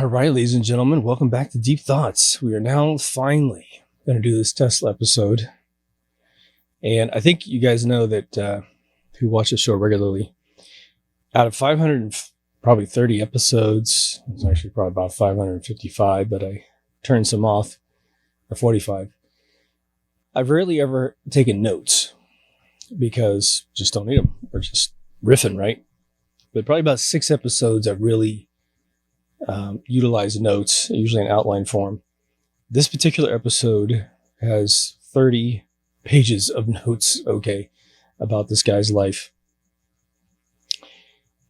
All right, ladies and gentlemen, welcome back to Deep Thoughts. We are now finally going to do this Tesla episode. And I think you guys know that who watch the show regularly, out of 530 episodes, it's actually probably about 555, but I turned some off, or 45. I've rarely ever taken notes because just don't need them. We're just riffing, right? But probably about 6 episodes I've really utilize notes, usually in outline form. This particular episode has 30 pages of notes, about this guy's life.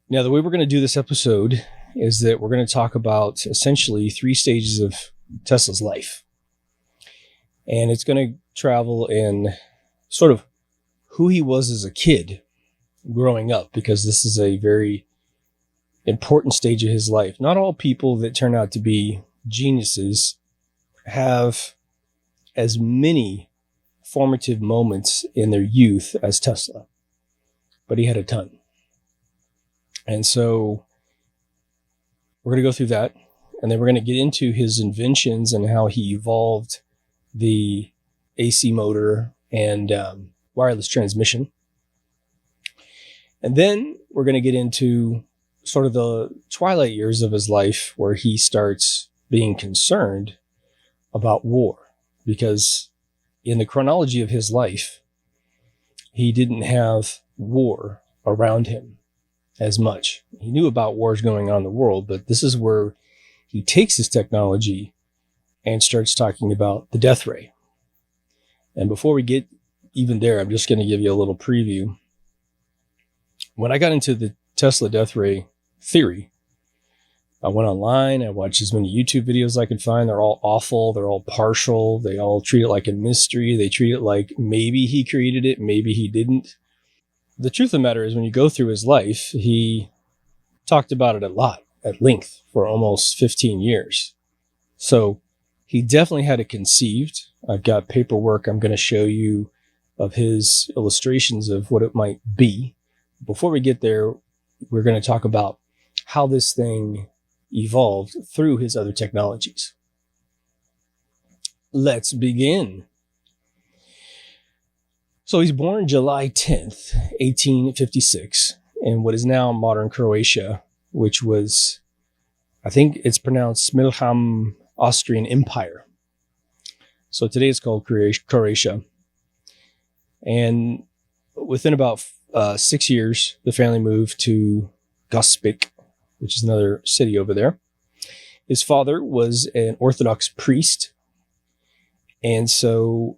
Now, the way we're going to do this episode is that we're going to talk about essentially 3 stages of Tesla's life. And it's going to travel in sort of who he was as a kid growing up, because this is a very important stage of his life. Not all people that turn out to be geniuses have as many formative moments in their youth as Tesla, but he had a ton. And so we're going to go through that, and then we're going to get into his inventions and how he evolved the AC motor and wireless transmission. And then we're going to get into sort of the twilight years of his life where he starts being concerned about war, because in the chronology of his life, he didn't have war around him as much. He knew about wars going on in the world, but this is where he takes his technology and starts talking about the death ray. And before we get even there, I'm just going to give you a little preview. When I got into the Tesla death ray theory, I went online, I watched as many YouTube videos as I could find. They're all awful. They're all partial. They all treat it like a mystery. They treat it like maybe he created it, maybe he didn't. The truth of the matter is, when you go through his life, he talked about it a lot at length for almost 15 years. So he definitely had it conceived. I've got paperwork I'm going to show you of his illustrations of what it might be. Before we get there, we're going to talk about how this thing evolved through his other technologies. Let's begin. So he's born July 10th, 1856, in what is now modern Croatia, which was, I think it's pronounced Smilham Austrian Empire. So today it's called Croatia. And within about 6 years, the family moved to Gospic, which is another city over there. His father was an Orthodox priest. And so,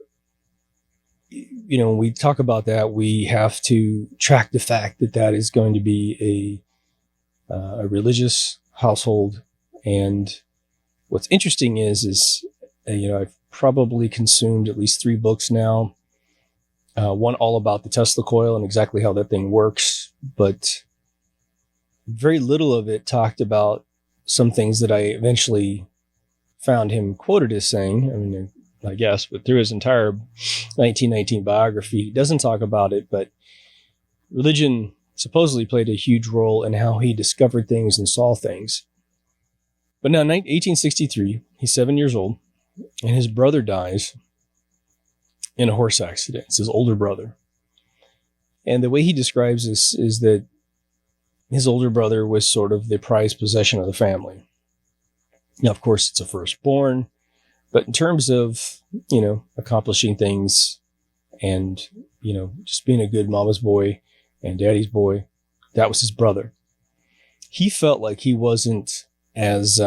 when we talk about that, we have to track the fact that that is going to be a religious household. And what's interesting is I've probably consumed at least 3 books now. One all about the Tesla coil and exactly how that thing works, but very little of it talked about some things that I eventually found him quoted as saying. I guess, but through his entire 1919 biography, he doesn't talk about it, but religion supposedly played a huge role in how he discovered things and saw things. But now in 1863, he's 7 years old, and his brother dies in a horse accident. It's his older brother. And the way he describes this is that his older brother was sort of the prized possession of the family. Now, of course, it's a firstborn, but in terms of, accomplishing things and, just being a good mama's boy and daddy's boy, that was his brother. He felt like he wasn't as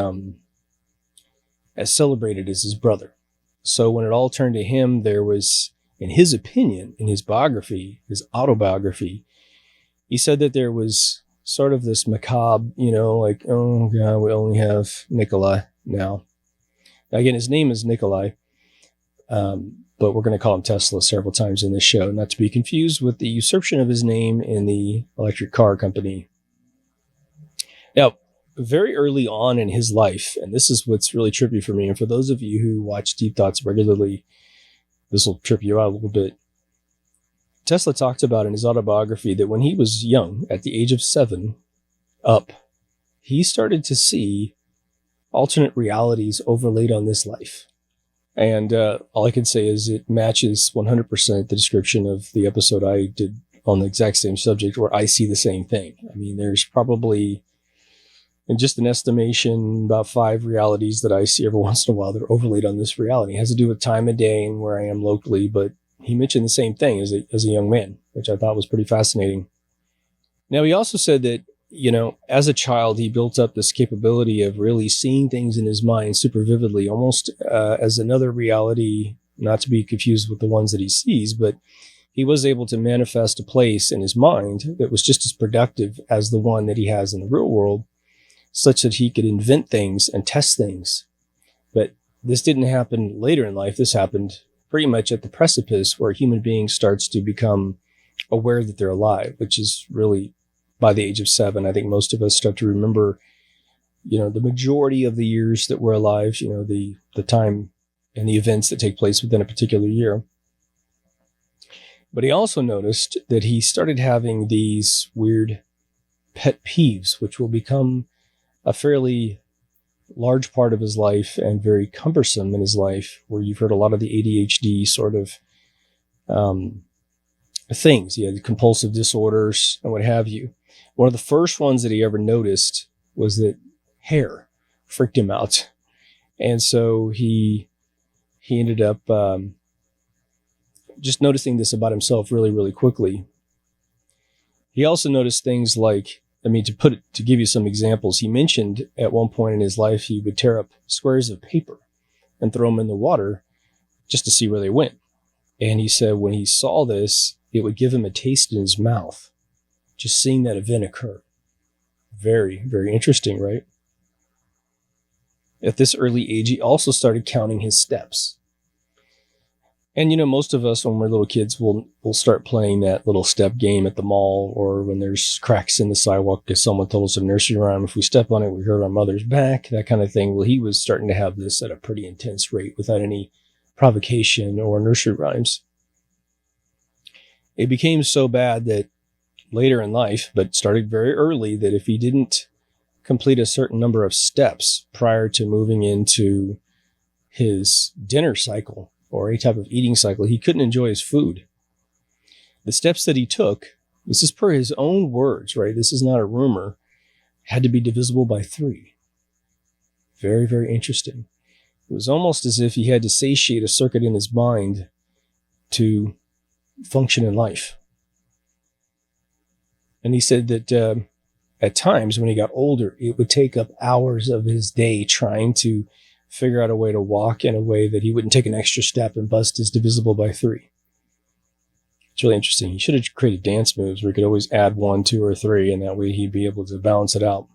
celebrated as his brother. So when it all turned to him, there was, in his opinion, in his biography, his autobiography, he said that there was sort of this macabre, like, oh God, we only have Nikola now. Again, his name is Nikolai, but we're going to call him Tesla several times in this show, not to be confused with the usurpation of his name in the electric car company. Now, very early on in his life, and this is what's really trippy for me, and for those of you who watch Deep Thoughts regularly, this will trip you out a little bit. Tesla talked about in his autobiography that when he was young, at the age of 7 up, he started to see alternate realities overlaid on this life. And all I can say is it matches 100% the description of the episode I did on the exact same subject, where I see the same thing. I mean, there's probably, in just an estimation, about 5 realities that I see every once in a while that are overlaid on this reality. It has to do with time of day and where I am locally, but he mentioned the same thing as a young man, which I thought was pretty fascinating. Now, he also said that, as a child, he built up this capability of really seeing things in his mind super vividly, almost as another reality, not to be confused with the ones that he sees, but he was able to manifest a place in his mind that was just as productive as the one that he has in the real world, such that he could invent things and test things. But this didn't happen later in life. This happened pretty much at the precipice where a human being starts to become aware that they're alive, which is really by the age of 7. I think most of us start to remember, the majority of the years that we're alive, the time and the events that take place within a particular year. But he also noticed that he started having these weird pet peeves, which will become a fairly large part of his life and very cumbersome in his life, where you've heard a lot of the ADHD sort of things. He had compulsive disorders and what have you. One of the first ones that he ever noticed was that hair freaked him out. And so he ended up just noticing this about himself really, really quickly. He also noticed things like, to give you some examples, he mentioned at one point in his life, he would tear up squares of paper and throw them in the water just to see where they went. And he said when he saw this, it would give him a taste in his mouth, just seeing that event occur. Very, very interesting, right? At this early age, he also started counting his steps. And, most of us, when we're little kids, will start playing that little step game at the mall, or when there's cracks in the sidewalk because someone told us a nursery rhyme. If we step on it, we hurt our mother's back, that kind of thing. Well, he was starting to have this at a pretty intense rate without any provocation or nursery rhymes. It became so bad that later in life, but started very early, that if he didn't complete a certain number of steps prior to moving into his dinner cycle or any type of eating cycle, he couldn't enjoy his food. The steps that he took, this is per his own words, right? This is not a rumor, had to be divisible by 3. Very, very interesting. It was almost as if he had to satiate a circuit in his mind to function in life. And he said that at times when he got older, it would take up hours of his day trying to figure out a way to walk in a way that he wouldn't take an extra step and bust his divisible by 3. It's really interesting. He should have created dance moves where he could always add 1, 2, or 3, and that way he'd be able to balance it out.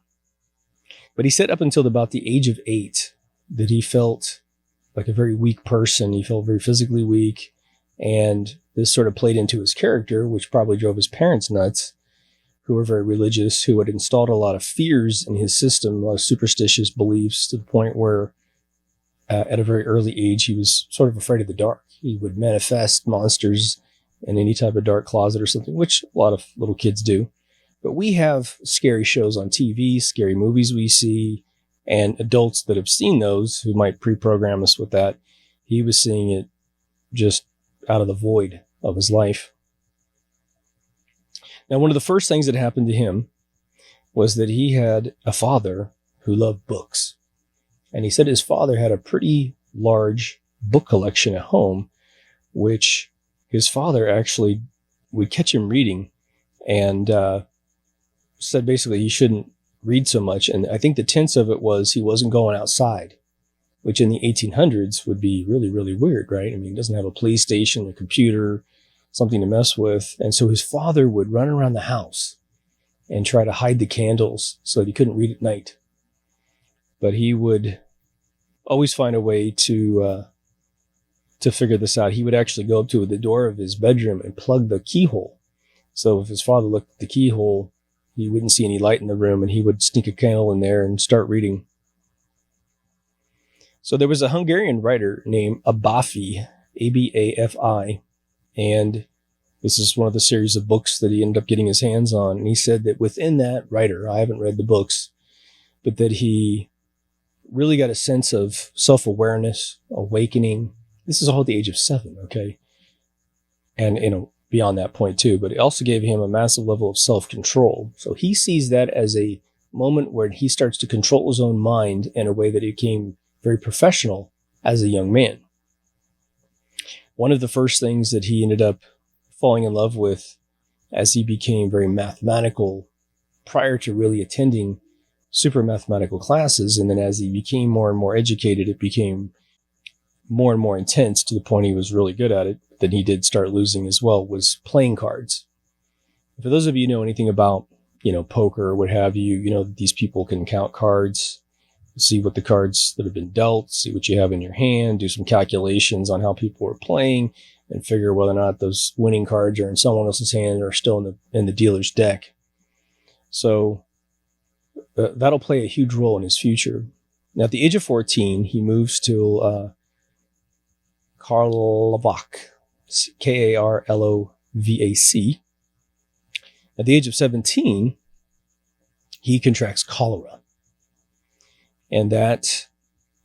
But he said up until about the age of 8 that he felt like a very weak person. He felt very physically weak, and this sort of played into his character, which probably drove his parents nuts, who were very religious, who had installed a lot of fears in his system, a lot of superstitious beliefs, to the point where at a very early age, he was sort of afraid of the dark. He would manifest monsters in any type of dark closet or something, which a lot of little kids do. But we have scary shows on TV, scary movies we see, and adults that have seen those who might pre-program us with that. He was seeing it just out of the void of his life. Now, one of the first things that happened to him was that he had a father who loved books. And he said his father had a pretty large book collection at home, which his father actually would catch him reading and said basically he shouldn't read so much. And I think the tense of it was he wasn't going outside, which in the 1800s would be really, really weird, right? I mean, he doesn't have a police station, a computer, something to mess with. And so his father would run around the house and try to hide the candles so that he couldn't read at night. But he would always find a way to figure this out. He would actually go up to the door of his bedroom and plug the keyhole. So if his father looked at the keyhole, he wouldn't see any light in the room, and he would sneak a candle in there and start reading. So there was a Hungarian writer named Abafi, A-B-A-F-I, and this is one of the series of books that he ended up getting his hands on. And he said that within that writer, I haven't read the books, but that he really got a sense of self-awareness, awakening. This is all at the age of 7, okay? And, beyond that point too, but it also gave him a massive level of self-control. So he sees that as a moment where he starts to control his own mind in a way that he became very professional as a young man. One of the first things that he ended up falling in love with as he became very mathematical prior to really attending super mathematical classes, and then as he became more and more educated, it became more and more intense to the point he was really good at it. Then he did start losing as well, was playing cards. For those of you who know anything about, poker or what have you, that these people can count cards, see what the cards that have been dealt, see what you have in your hand, do some calculations on how people are playing, and figure whether or not those winning cards are in someone else's hand or still in the dealer's deck. So that'll play a huge role in his future. Now, at the age of 14, he moves to Karlovac, Karlovac. At the age of 17, he contracts cholera. And that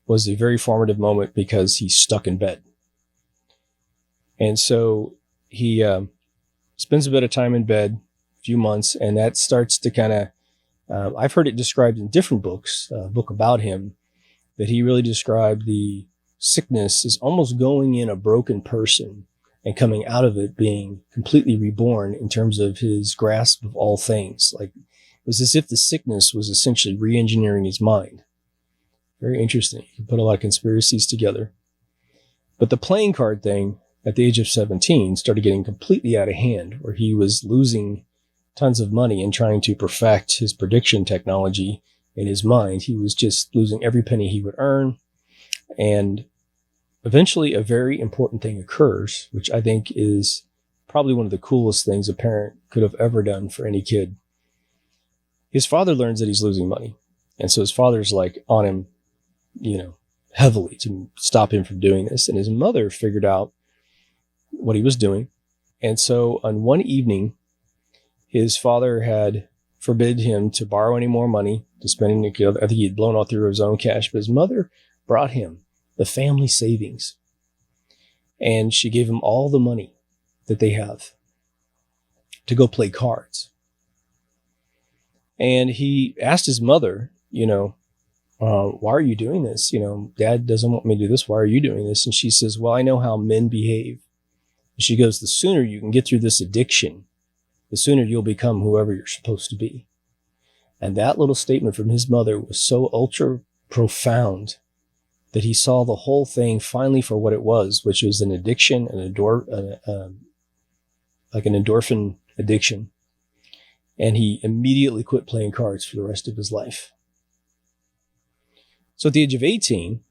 was a very formative moment because he's stuck in bed. And so he spends a bit of time in bed, a few months, and that starts to kind of, I've heard it described in different books, a book about him, that he really described the sickness as almost going in a broken person and coming out of it being completely reborn in terms of his grasp of all things. Like, it was as if the sickness was essentially re-engineering his mind. Very interesting. You can put a lot of conspiracies together. But the playing card thing at the age of 17 started getting completely out of hand, where he was losing tons of money and trying to perfect his prediction technology in his mind. He was just losing every penny he would earn. And eventually a very important thing occurs, which I think is probably one of the coolest things a parent could have ever done for any kid. His father learns that he's losing money. And so his father's like on him, heavily to stop him from doing this. And his mother figured out what he was doing. And so on one evening, his father had forbid him to borrow any more money, to spend I think he had blown all through his own cash, but his mother brought him the family savings. And she gave him all the money that they have to go play cards. And he asked his mother, why are you doing this? Dad doesn't want me to do this. Why are you doing this? And she says, well, I know how men behave. And she goes, the sooner you can get through this addiction, the sooner you'll become whoever you're supposed to be. And that little statement from his mother was so ultra profound that he saw the whole thing finally for what it was, which was an addiction, like an endorphin addiction. And he immediately quit playing cards for the rest of his life. So at the age of 18,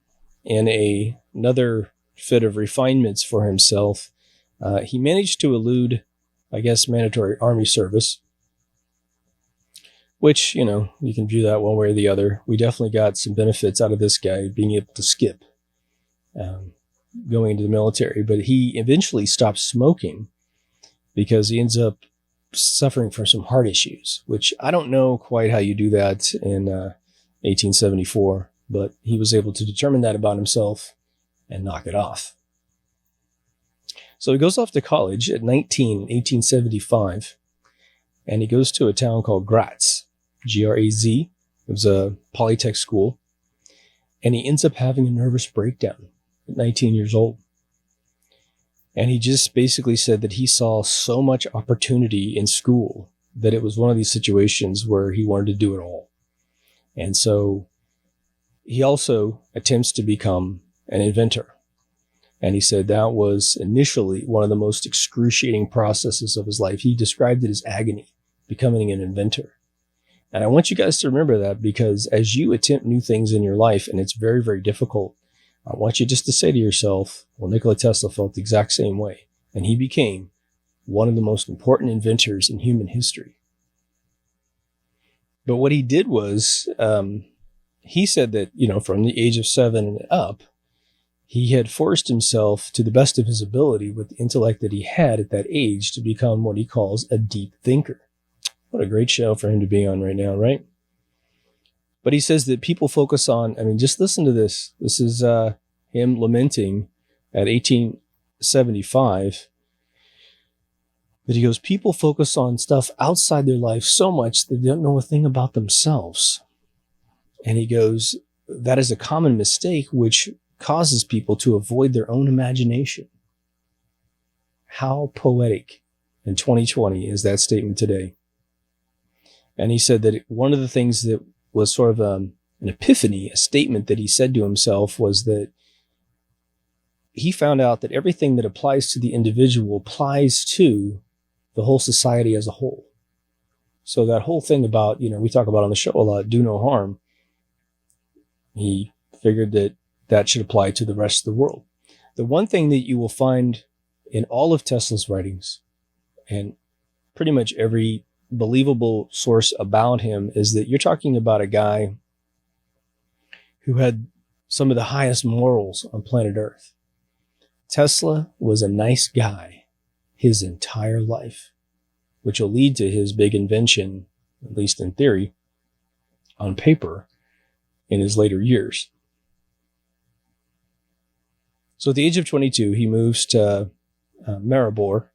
in another fit of refinements for himself, he managed to elude, mandatory army service, which, you can view that one way or the other. We definitely got some benefits out of this guy being able to skip going into the military, but he eventually stopped smoking because he ends up suffering from some heart issues, which I don't know quite how you do that in 1874, but he was able to determine that about himself and knock it off. So he goes off to college at 19 in 1875, and he goes to a town called Graz, G-R-A-Z. It was a polytech school, and he ends up having a nervous breakdown at 19 years old. And he just basically said that he saw so much opportunity in school that it was one of these situations where he wanted to do it all. And so he also attempts to become an inventor. And he said that was initially one of the most excruciating processes of his life. He described it as agony, becoming an inventor. And I want you guys to remember that, because as you attempt new things in your life, and it's very, very difficult, I want you just to say to yourself, well, Nikola Tesla felt the exact same way. And he became one of the most important inventors in human history. But what he did was, he said that, from the age of 7 and up, he had forced himself to the best of his ability with the intellect that he had at that age to become what he calls a deep thinker. What a great show for him to be on right now, right? But he says that people focus on, I mean, just listen to this. This is him lamenting at 1875. That he goes, people focus on stuff outside their life so much that they don't know a thing about themselves. And he goes, that is a common mistake which causes people to avoid their own imagination. How poetic in 2020 is that statement today? And he said that one of the things that was sort of an epiphany, a statement that he said to himself, was that he found out that everything that applies to the individual applies to the whole society as a whole. So that whole thing about, we talk about on the show a lot, do no harm. He figured that that should apply to the rest of the world. The one thing that you will find in all of Tesla's writings and pretty much every believable source about him is that you're talking about a guy who had some of the highest morals on planet Earth. Tesla was a nice guy his entire life, which will lead to his big invention, at least in theory, on paper, in his later years. So at the age of 22, he moves to Maribor.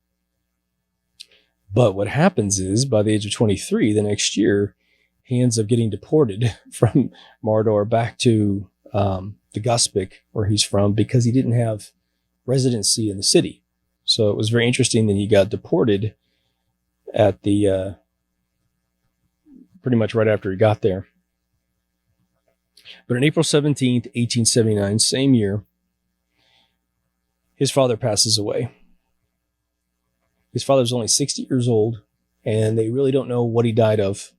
But what happens is, by the age of 23, the next year, he ends up getting deported from Maribor back to the Gospic, where he's from, because he didn't have residency in the city. So it was very interesting that he got deported at the pretty much right after he got there. But on April 17th, 1879, same year, his father passes away. His father was only 60 years old, and they really don't know what he died of.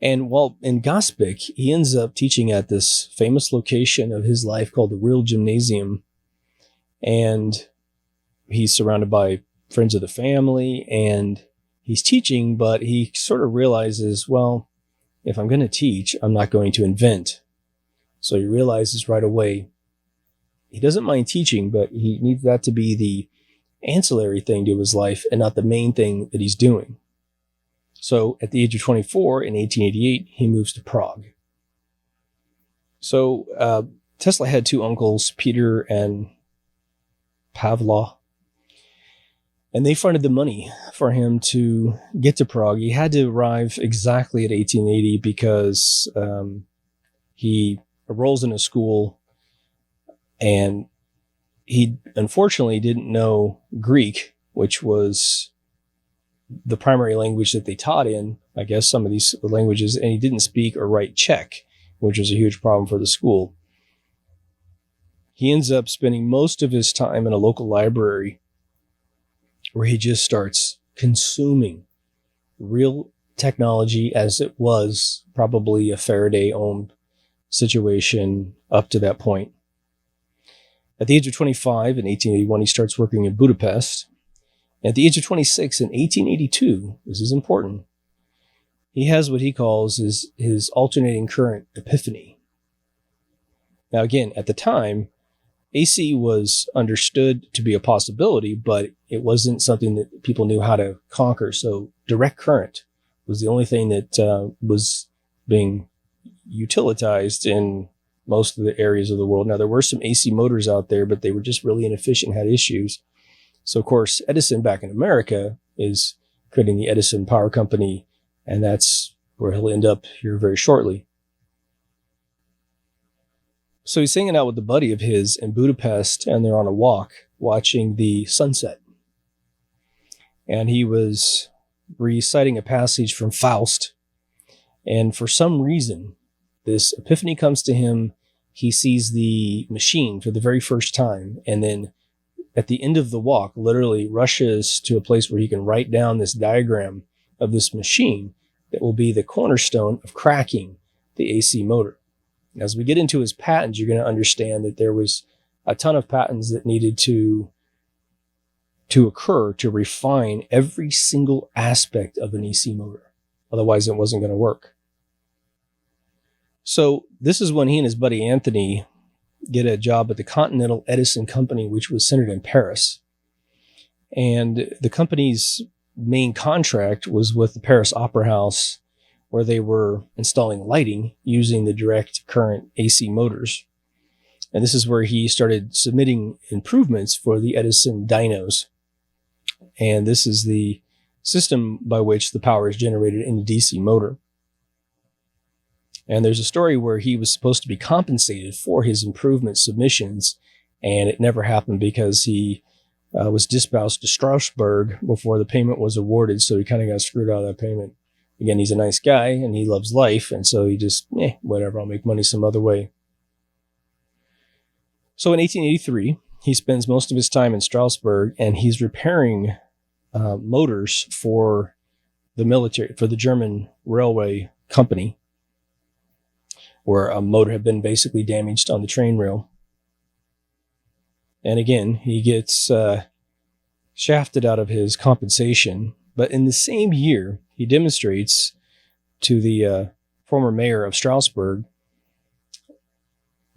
And while in Gospic, he ends up teaching at this famous location of his life called the Real Gymnasium. And he's surrounded by friends of the family, and he's teaching, but he sort of realizes, well, if I'm going to teach, I'm not going to invent. So he realizes right away, he doesn't mind teaching, but he needs that to be the ancillary thing to his life and not the main thing that he's doing. So at the age of 24 in 1888, he moves to Prague. So Tesla had two uncles, Peter and Pavla, and they funded the money for him to get to Prague. He had to arrive exactly at 1880 because he enrolls in a school, and he unfortunately didn't know Greek, which was the primary language that they taught in, I guess, some of these languages, and he didn't speak or write Czech, which was a huge problem for the school. He ends up spending most of his time in a local library where he just starts consuming real technology as it was probably a Faraday-owned situation up to that point. At the age of 25 in 1881, he starts working in Budapest. At the age of 26 in 1882, this is important, he has what he calls his alternating current epiphany. Now again, at the time, AC was understood to be a possibility, but it wasn't something that people knew how to conquer. So direct current was the only thing that was being utilized in most of the areas of the world. Now, there were some AC motors out there, but they were just really inefficient, had issues. So, of course, Edison back in America is creating the Edison Power Company, and that's where he'll end up here very shortly. So he's hanging out with a buddy of his in Budapest, and they're on a walk watching the sunset. And he was reciting a passage from Faust. And for some reason, this epiphany comes to him. He sees the machine for the very first time. And then at the end of the walk, literally rushes to a place where he can write down this diagram of this machine that will be the cornerstone of cracking the AC motor. As we get into his patents, you're going to understand that there was a ton of patents that needed to occur to refine every single aspect of an AC motor. Otherwise, it wasn't going to work. So this is when he and his buddy Anthony get a job at the Continental Edison Company, which was centered in Paris. And the company's main contract was with the Paris Opera House, where they were installing lighting using the direct current AC motors. And this is where he started submitting improvements for the Edison dynos. And this is the system by which the power is generated in a DC motor. And there's a story where he was supposed to be compensated for his improvement submissions, and it never happened because he was dispatched to Strasbourg before the payment was awarded, so he kind of got screwed out of that payment. Again, he's a nice guy, and he loves life, and so he just, whatever, I'll make money some other way. So in 1883, he spends most of his time in Strasbourg, and he's repairing motors for the military, for the German railway company, where a motor had been basically damaged on the train rail. And again, he gets shafted out of his compensation. But in the same year, he demonstrates to the former mayor of Strasbourg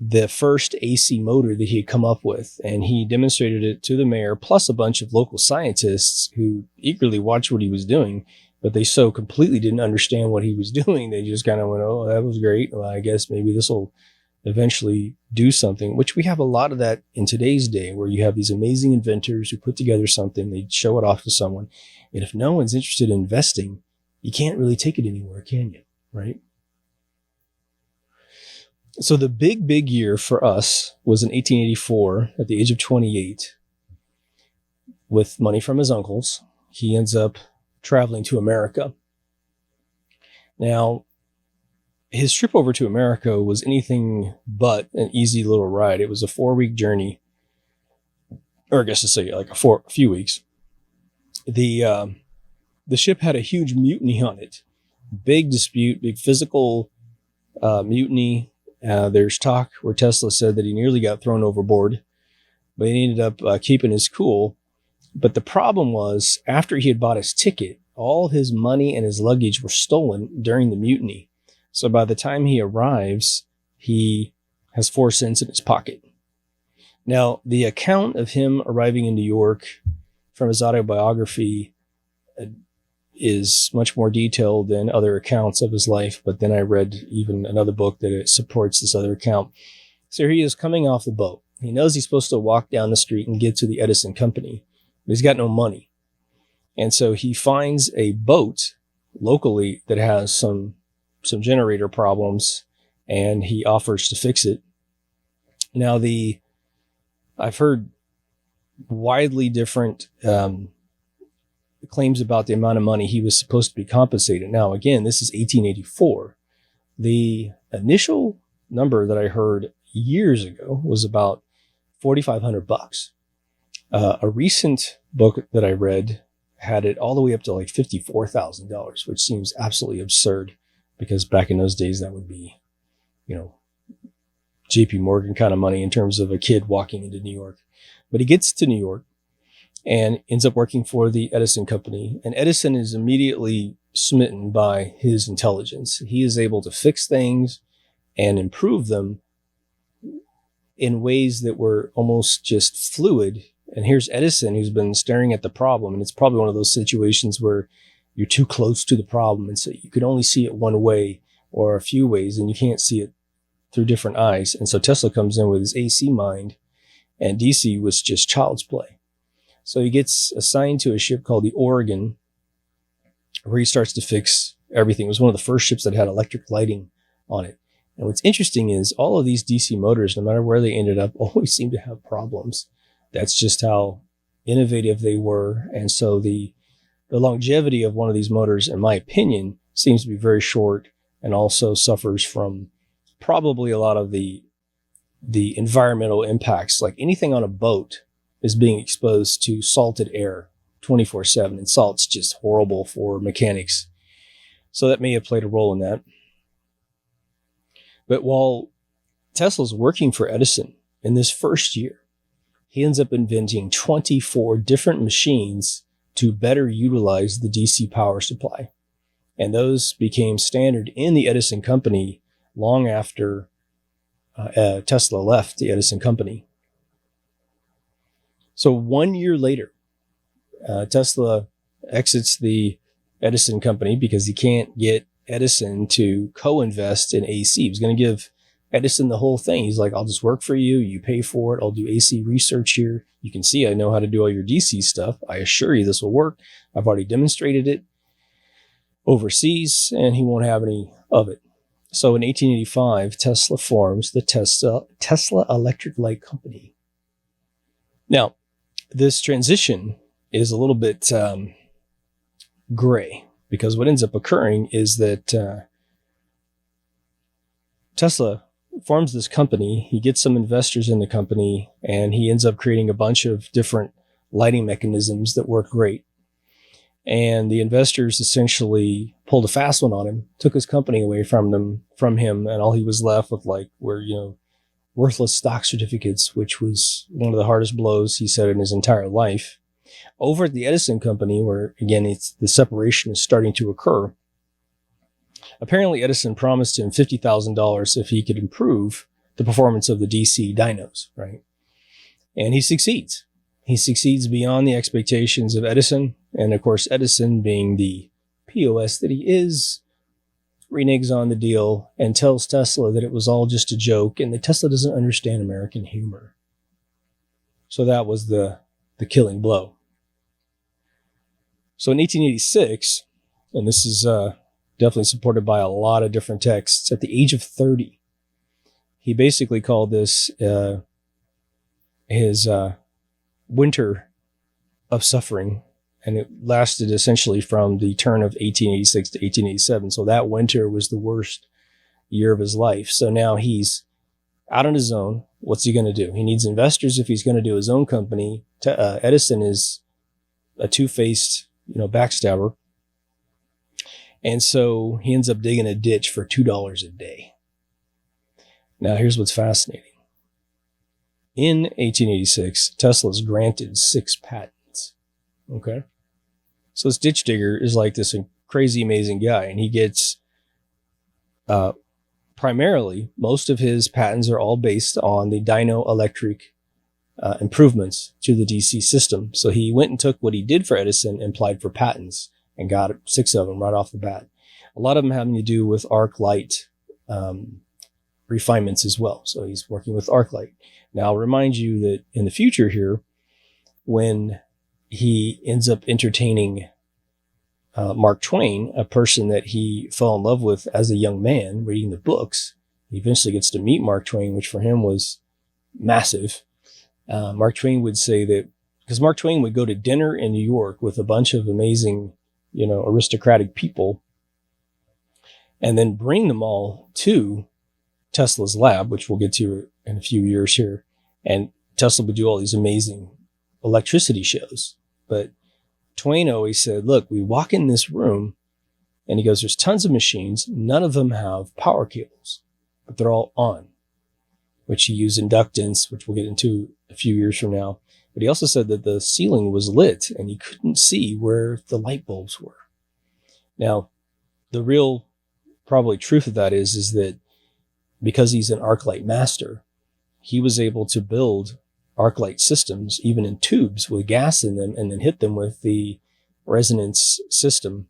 the first AC motor that he had come up with. And he demonstrated it to the mayor, plus a bunch of local scientists who eagerly watched what he was doing. But they so completely didn't understand what he was doing. They just kind of went, oh, that was great. Well, I guess maybe this will eventually do something, which we have a lot of that in today's day, where you have these amazing inventors who put together something, they show it off to someone. And if no one's interested in investing, you can't really take it anywhere, can you? Right? So the big year for us was in 1884 at the age of 28. With money from his uncles, he ends up traveling to America. Now, his trip over to America was anything but an easy little ride. It was a 4-week journey, or I guess to say like a few weeks. The ship had a huge mutiny on it. Big dispute, big physical mutiny. There's talk where Tesla said that he nearly got thrown overboard, but he ended up keeping his cool. But the problem was, after he had bought his ticket, all his money and his luggage were stolen during the mutiny. So by the time he arrives, he has 4 cents in his pocket. Now, the account of him arriving in New York from his autobiography is much more detailed than other accounts of his life. But then I read even another book that it supports this other account. So here he is coming off the boat. He knows he's supposed to walk down the street and get to the Edison company, but he's got no money. And so he finds a boat locally that has some generator problems, and he offers to fix it. Now, I've heard widely different claims about the amount of money he was supposed to be compensated. Now, again, this is 1884. The initial number that I heard years ago was about $4,500. A recent book that I read had it all the way up to like $54,000, which seems absolutely absurd, because back in those days that would be, JP Morgan kind of money in terms of a kid walking into New York. But he gets to New York and ends up working for the Edison company. And Edison is immediately smitten by his intelligence. He is able to fix things and improve them in ways that were almost just fluid. And here's Edison, who's been staring at the problem. And it's probably one of those situations where you're too close to the problem. And so you could only see it one way or a few ways, and you can't see it through different eyes. And so Tesla comes in with his AC mind, and DC was just child's play. So he gets assigned to a ship called the Oregon, where he starts to fix everything. It was one of the first ships that had electric lighting on it. And what's interesting is all of these DC motors, no matter where they ended up, always seem to have problems. That's just how innovative they were. And so the longevity of one of these motors, in my opinion, seems to be very short, and also suffers from probably a lot of the environmental impacts. Like anything on a boat is being exposed to salted air 24/7, and salt's just horrible for mechanics. So that may have played a role in that. But while Tesla's working for Edison in this first year, he ends up inventing 24 different machines to better utilize the DC power supply. And those became standard in the Edison company long after Tesla left the Edison company. So 1 year later, Tesla exits the Edison company because he can't get Edison to co-invest in AC. He was going to give Edison the whole thing. He's like, I'll just work for you. You pay for it. I'll do AC research here. You can see I know how to do all your DC stuff. I assure you this will work. I've already demonstrated it overseas, and he won't have any of it. So in 1885, Tesla forms the Tesla Electric Light Company. Now, this transition is a little bit gray, because what ends up occurring is that Tesla forms this company. He gets some investors in the company, and he ends up creating a bunch of different lighting mechanisms that work great. And the investors essentially pulled a fast one on him, took his company away from him, and all he was left with were, worthless stock certificates, which was one of the hardest blows he said in his entire life. Over at the Edison company, where again, the separation is starting to occur, apparently Edison promised him $50,000 if he could improve the performance of the DC dynos, right? And he succeeds. He succeeds beyond the expectations of Edison. And of course, Edison, being the POS that he is, reneges on the deal and tells Tesla that it was all just a joke and that Tesla doesn't understand American humor. So that was the killing blow. So in 1886, and this is definitely supported by a lot of different texts, at the age of 30, he basically called this his winter of suffering. And it lasted essentially from the turn of 1886 to 1887. So that winter was the worst year of his life. So now he's out on his own. What's he going to do? He needs investors if he's going to do his own company. Edison is a two-faced, backstabber. And so he ends up digging a ditch for $2 a day. Now, here's what's fascinating. In 1886, Tesla's granted 6 patents. Okay? So this ditch digger is like this crazy, amazing guy, and he gets primarily, most of his patents are all based on the dyno electric improvements to the DC system. So he went and took what he did for Edison and applied for patents and got 6 of them right off the bat. A lot of them having to do with arc light refinements as well. So he's working with arc light. Now, I'll remind you that in the future here, when he ends up entertaining Mark Twain, a person that he fell in love with as a young man, reading the books. He eventually gets to meet Mark Twain, which for him was massive. Mark Twain would say that, because Mark Twain would go to dinner in New York with a bunch of amazing, aristocratic people, and then bring them all to Tesla's lab, which we'll get to in a few years here. And Tesla would do all these amazing electricity shows. But Twain always said, look, we walk in this room, and he goes, there's tons of machines. None of them have power cables, but they're all on, which he used inductance, which we'll get into a few years from now. But he also said that the ceiling was lit and he couldn't see where the light bulbs were. Now, the real probably truth of that is that because he's an arc light master, he was able to build arc light systems, even in tubes with gas in them, and then hit them with the resonance system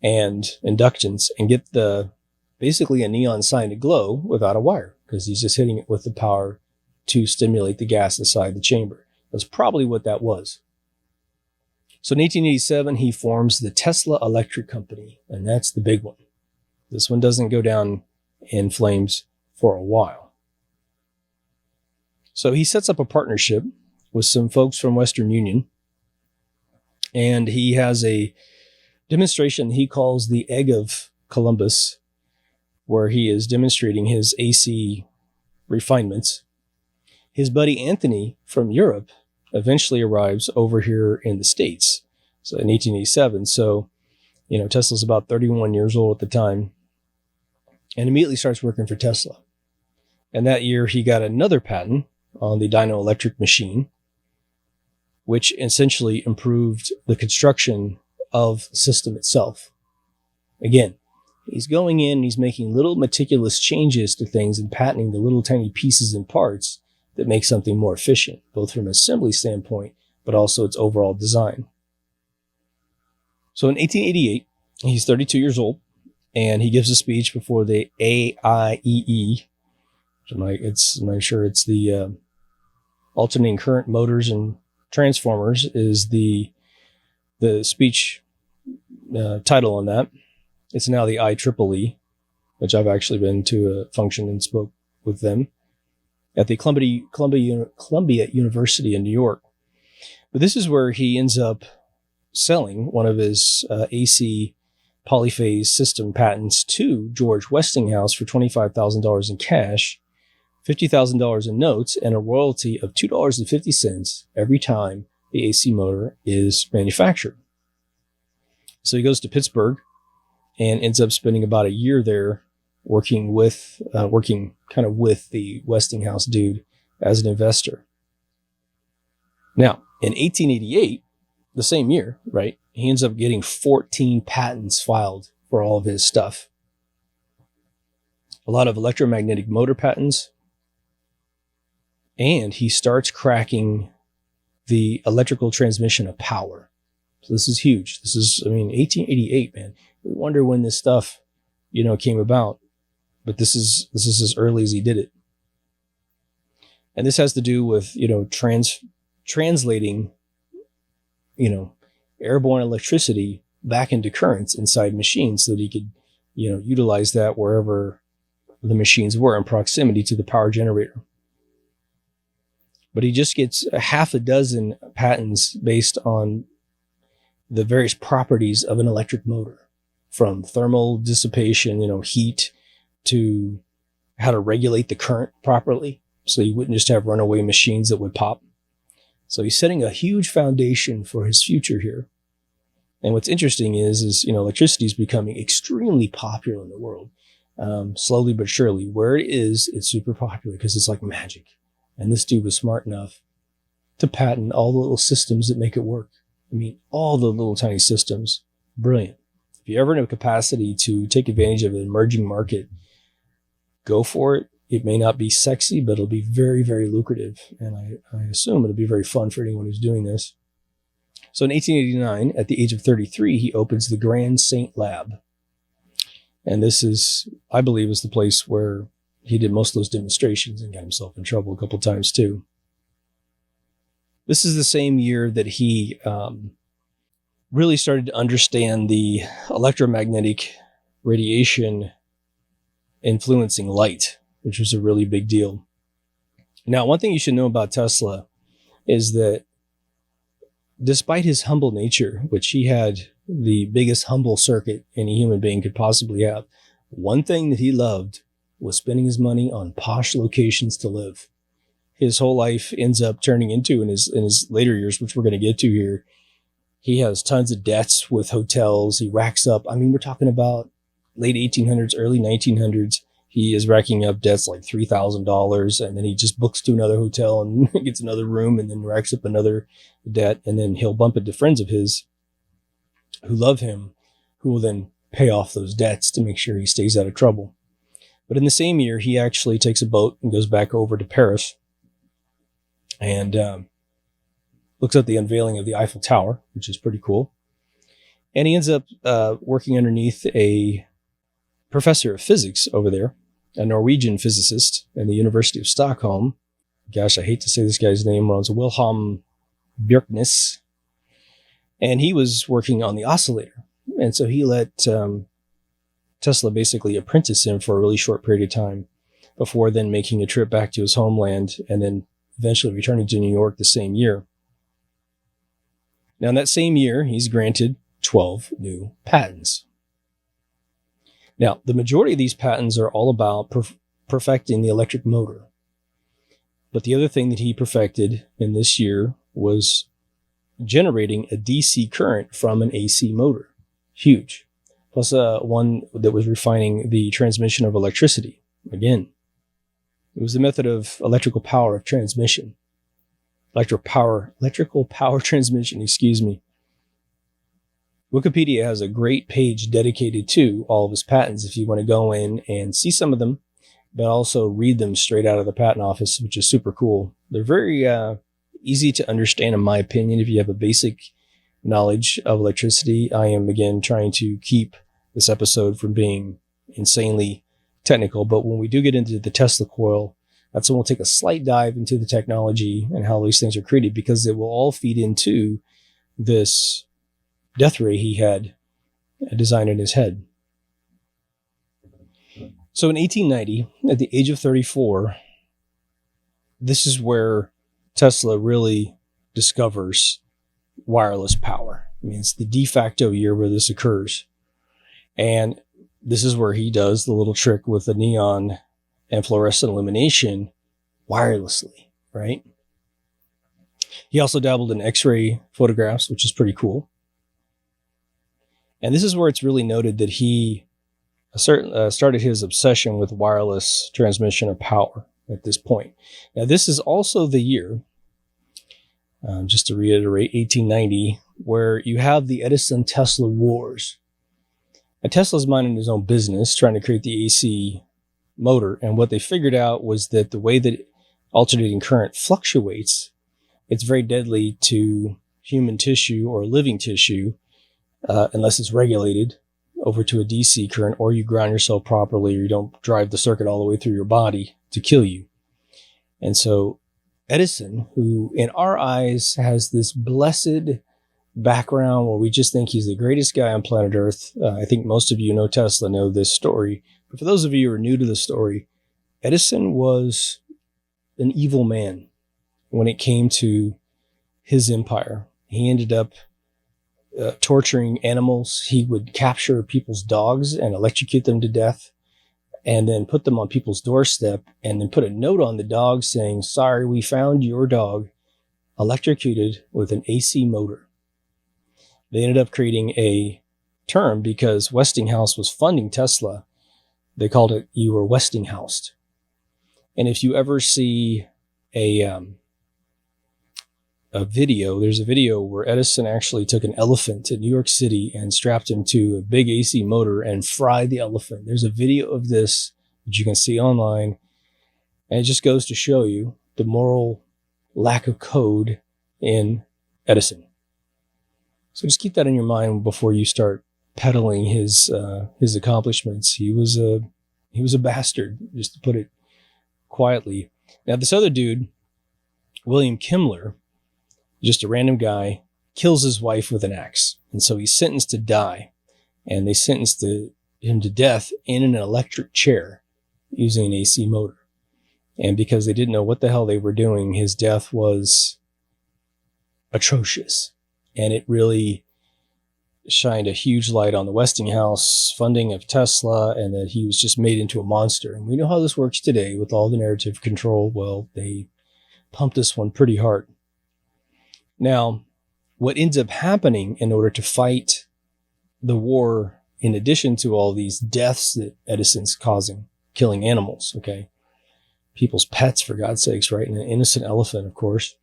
and inductance and get basically a neon sign to glow without a wire, because he's just hitting it with the power to stimulate the gas inside the chamber. That's probably what that was. So in 1887, he forms the Tesla Electric Company, and that's the big one. This one doesn't go down in flames for a while. So he sets up a partnership with some folks from Western Union, and he has a demonstration he calls the Egg of Columbus, where he is demonstrating his AC refinements. His buddy Anthony from Europe eventually arrives over here in the States, so in 1887. So, Tesla's about 31 years old at the time, and immediately starts working for Tesla. And that year he got another patent on the dyno electric machine, which essentially improved the construction of the system itself. Again, he's going in, he's making little meticulous changes to things and patenting the little tiny pieces and parts that make something more efficient, both from an assembly standpoint, but also its overall design. So in 1888, he's 32 years old, and he gives a speech before the AIEE. I'm not sure it's the alternating current motors and transformers is the speech title on that. It's now the IEEE, which I've actually been to a function and spoke with them at the Columbia University in New York. But this is where he ends up selling one of his AC polyphase system patents to George Westinghouse for $25,000 in cash, $50,000 in notes, and a royalty of $2.50 every time the AC motor is manufactured. So he goes to Pittsburgh and ends up spending about a year there working kind of with the Westinghouse dude as an investor. Now, in 1888, the same year, right, he ends up getting 14 patents filed for all of his stuff. A lot of electromagnetic motor patents. And he starts cracking the electrical transmission of power. So this is huge. 1888, man. We wonder when this stuff, came about. But this is as early as he did it. And this has to do with, translating, airborne electricity back into currents inside machines so that he could, utilize that wherever the machines were in proximity to the power generator. But he just gets a half a dozen patents based on the various properties of an electric motor, from thermal dissipation, heat, to how to regulate the current properly so you wouldn't just have runaway machines that would pop. So he's setting a huge foundation for his future here. And what's interesting is electricity is becoming extremely popular in the world, slowly but surely. Where it is, it's super popular because it's like magic. And this dude was smart enough to patent all the little systems that make it work. All the little tiny systems. Brilliant. If you ever have capacity to take advantage of an emerging market, go for it. It may not be sexy, but it'll be very, very lucrative. And I assume it'll be very fun for anyone who's doing this. So in 1889, at the age of 33, he opens the Grand Saint Lab. And this is, I believe, is the place where he did most of those demonstrations and got himself in trouble a couple times too. This is the same year that he really started to understand the electromagnetic radiation influencing light, which was a really big deal. Now, one thing you should know about Tesla is that despite his humble nature, which he had the biggest humble circuit any human being could possibly have, one thing that he loved was spending his money on posh locations to live. His whole life ends up turning into, in his later years, which we're going to get to here, he has tons of debts with hotels. He racks up, we're talking about late 1800s, early 1900s. He is racking up debts like $3,000, and then he just books to another hotel and gets another room and then racks up another debt. And then he'll bump into friends of his who love him, who will then pay off those debts to make sure he stays out of trouble. But in the same year, he actually takes a boat and goes back over to Paris and looks at the unveiling of the Eiffel Tower, which is pretty cool. And he ends up working underneath a professor of physics over there, a Norwegian physicist in the University of Stockholm. Gosh, I hate to say this guy's name wrong. It's Wilhelm Bjerknes. And he was working on the oscillator. And so he let Tesla basically apprentice him for a really short period of time before then making a trip back to his homeland and then eventually returning to New York the same year. Now, in that same year, he's granted 12 new patents. Now, the majority of these patents are all about perfecting the electric motor. But the other thing that he perfected in this year was generating a DC current from an AC motor. Huge. Plus one that was refining the transmission of electricity. Again, it was the method of electrical power of transmission. Electrical power transmission, excuse me. Wikipedia has a great page dedicated to all of his patents if you want to go in and see some of them, but also read them straight out of the patent office, which is super cool. They're very easy to understand, in my opinion, if you have a basic knowledge of electricity. I am, again, trying to keep this episode from being insanely technical. But when we do get into the Tesla coil, that's when we'll take a slight dive into the technology and how these things are created, because it will all feed into this death ray he had designed in his head. So in 1890, at the age of 34, this is where Tesla really discovers wireless power. I mean, it's the de facto year where this occurs. And this is where he does the little trick with the neon and fluorescent illumination wirelessly, right? He also dabbled in X-ray photographs, which is pretty cool. And this is where it's really noted that he started his obsession with wireless transmission of power at this point. Now, this is also the year, just to reiterate, 1890, where you have the Edison-Tesla wars. Now, Tesla's minding his own business, trying to create the AC motor, and what they figured out was that the way that alternating current fluctuates, it's very deadly to human tissue or living tissue, unless it's regulated over to a DC current, or you ground yourself properly, or you don't drive the circuit all the way through your body to kill you. And so Edison, who in our eyes has this blessed background where we just think he's the greatest guy on planet Earth. I think most of you know Tesla, know this story. But for those of you who are new to the story, Edison was an evil man when it came to his empire. He ended up torturing animals. He would capture people's dogs and electrocute them to death, and then put them on people's doorstep, and then put a note on the dog saying, "Sorry, we found your dog electrocuted with an AC motor." They ended up creating a term because Westinghouse was funding Tesla. They called it, "You were Westinghoused." And if you ever see a video, there's a video where Edison actually took an elephant to New York City and strapped him to a big AC motor and fried the elephant. There's a video of this that you can see online. And it just goes to show you the moral lack of code in Edison. So just keep that in your mind before you start peddling his accomplishments. He was a bastard, just to put it quietly. Now, this other dude, William Kimmler, just a random guy, kills his wife with an axe. And so he's sentenced to die. And they sentenced him to death in an electric chair using an AC motor. And because they didn't know what the hell they were doing, his death was atrocious. And it really shined a huge light on the Westinghouse funding of Tesla, and that he was just made into a monster. And we know how this works today with all the narrative control. Well, they pumped this one pretty hard. Now, what ends up happening in order to fight the war, in addition to all these deaths that Edison's causing, killing animals, okay? People's pets, for God's sakes, right? And an innocent elephant, of course.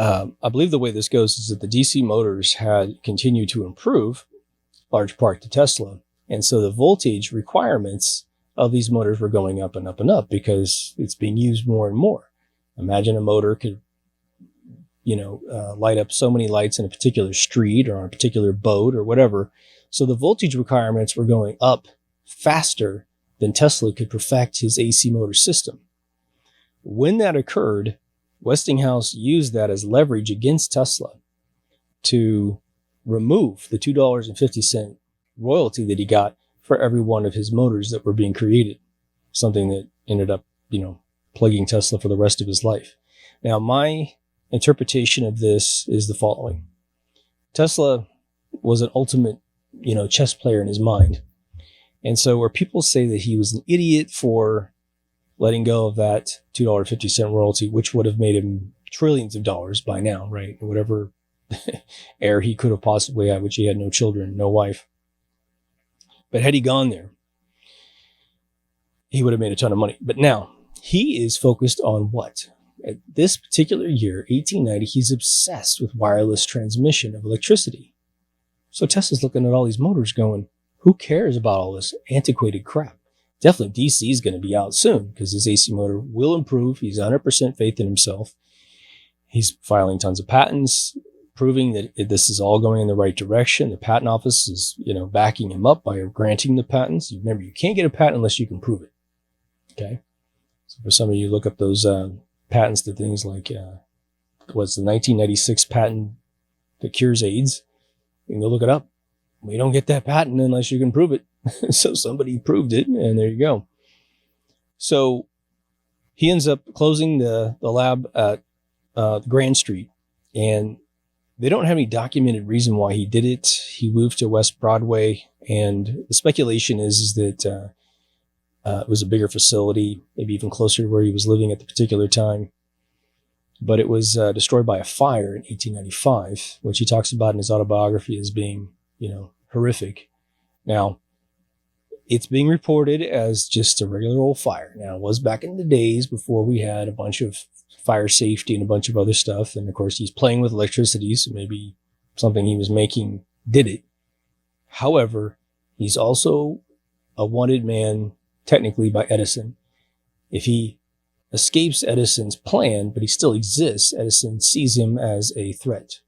I believe the way this goes is that the DC motors had continued to improve, large part to Tesla. And so the voltage requirements of these motors were going up and up and up because it's being used more and more. Imagine a motor could, light up so many lights in a particular street or on a particular boat or whatever. So the voltage requirements were going up faster than Tesla could perfect his AC motor system. When that occurred, Westinghouse used that as leverage against Tesla to remove the $2.50 royalty that he got for every one of his motors that were being created, something that ended up, plaguing Tesla for the rest of his life. Now, my interpretation of this is the following. Tesla was an ultimate, chess player in his mind. And so where people say that he was an idiot for letting go of that $2.50 royalty, which would have made him trillions of dollars by now, right? Whatever heir he could have possibly had, which he had no children, no wife. But had he gone there, he would have made a ton of money. But now he is focused on what? At this particular year, 1890, he's obsessed with wireless transmission of electricity. So Tesla's looking at all these motors going, who cares about all this antiquated crap? Definitely DC is going to be out soon because his AC motor will improve. He's 100% faith in himself. He's filing tons of patents, proving that this is all going in the right direction. The patent office is, backing him up by granting the patents. Remember, you can't get a patent unless you can prove it. Okay. So for some of you, look up those patents to things like, what's the 1996 patent that cures AIDS? You can go look it up. We don't get that patent unless you can prove it. So somebody proved it, and there you go. So he ends up closing the lab at Grand Street, and they don't have any documented reason why he did it. He moved to West Broadway, and the speculation is that it was a bigger facility, maybe even closer to where he was living at the particular time. But it was destroyed by a fire in 1895, which he talks about in his autobiography as being, horrific. Now, it's being reported as just a regular old fire. Now, it was back in the days before we had a bunch of fire safety and a bunch of other stuff. And of course, he's playing with electricity, so maybe something he was making did it. However, he's also a wanted man, technically, by Edison. If he escapes Edison's plan, but he still exists, Edison sees him as a threat.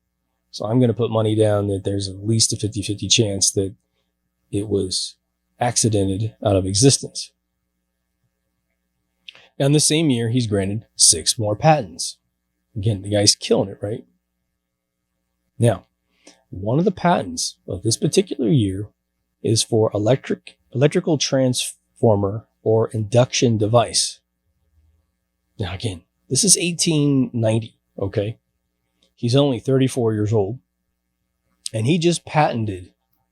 So I'm going to put money down that there's at least a 50-50 chance that it was accidented out of existence. Now, in the same year, he's granted 6 more patents. Again, the guy's killing it, right? Now, one of the patents of this particular year is for electrical transformer or induction device. Now, again, this is 1890, okay? He's only 34 years old, and he just patented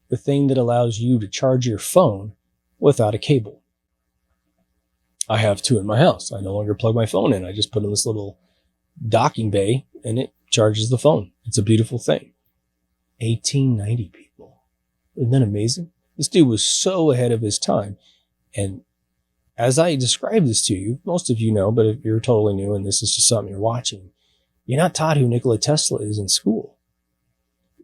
the thing that allows you to charge your phone without a cable. I have 2 in my house. I no longer plug my phone in. I just put in this little docking bay, and it charges the phone. It's a beautiful thing. 1890, people. Isn't that amazing? This dude was so ahead of his time. And as I describe this to you, most of you know, but if you're totally new and this is just something you're watching, you're not taught who Nikola Tesla is in school.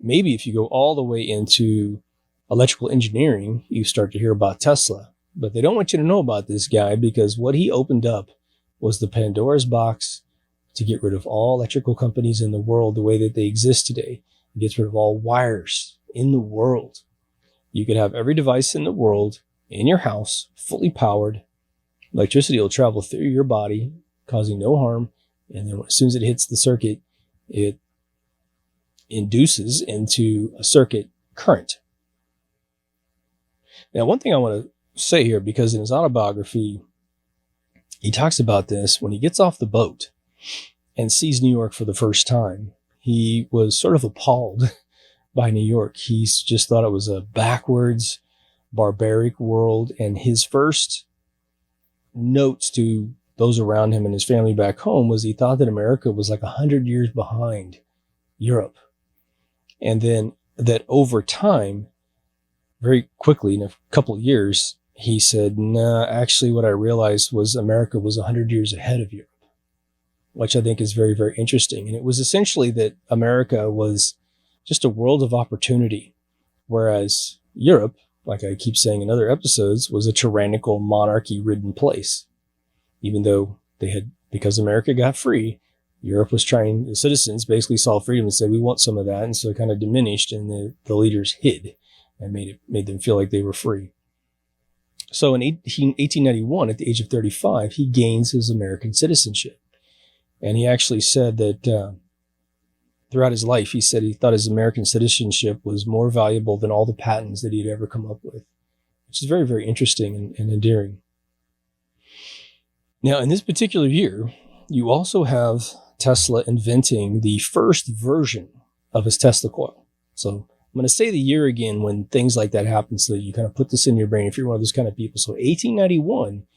Maybe if you go all the way into electrical engineering, you start to hear about Tesla. But they don't want you to know about this guy because what he opened up was the Pandora's box to get rid of all electrical companies in the world the way that they exist today. It gets rid of all wires in the world. You could have every device in the world in your house, fully powered. Electricity will travel through your body, causing no harm. And then as soon as it hits the circuit, it induces into a circuit current. Now, one thing I want to say here, because in his autobiography, he talks about this when he gets off the boat and sees New York for the first time. He was sort of appalled by New York. He's just thought it was a backwards, barbaric world. And his first notes to those around him and his family back home was he thought that America was like 100 years behind Europe. And then that over time, very quickly, in a couple of years, he said, nah, actually what I realized was America was 100 years ahead of Europe, which I think is very, very interesting. And it was essentially that America was just a world of opportunity, whereas Europe, like I keep saying in other episodes, was a tyrannical monarchy-ridden place. Even though they had, because America got free, Europe was trying, the citizens basically saw freedom and said, we want some of that. And so it kind of diminished, and the leaders hid and made them feel like they were free. So in 1891, at the age of 35, he gains his American citizenship. And he actually said that throughout his life, he said he thought his American citizenship was more valuable than all the patents that he'd ever come up with, which is very, very interesting and endearing. Now, in this particular year, you also have Tesla inventing the first version of his Tesla coil. So I'm going to say the year again when things like that happen so that you kind of put this in your brain if you're one of those kind of people. So 1891,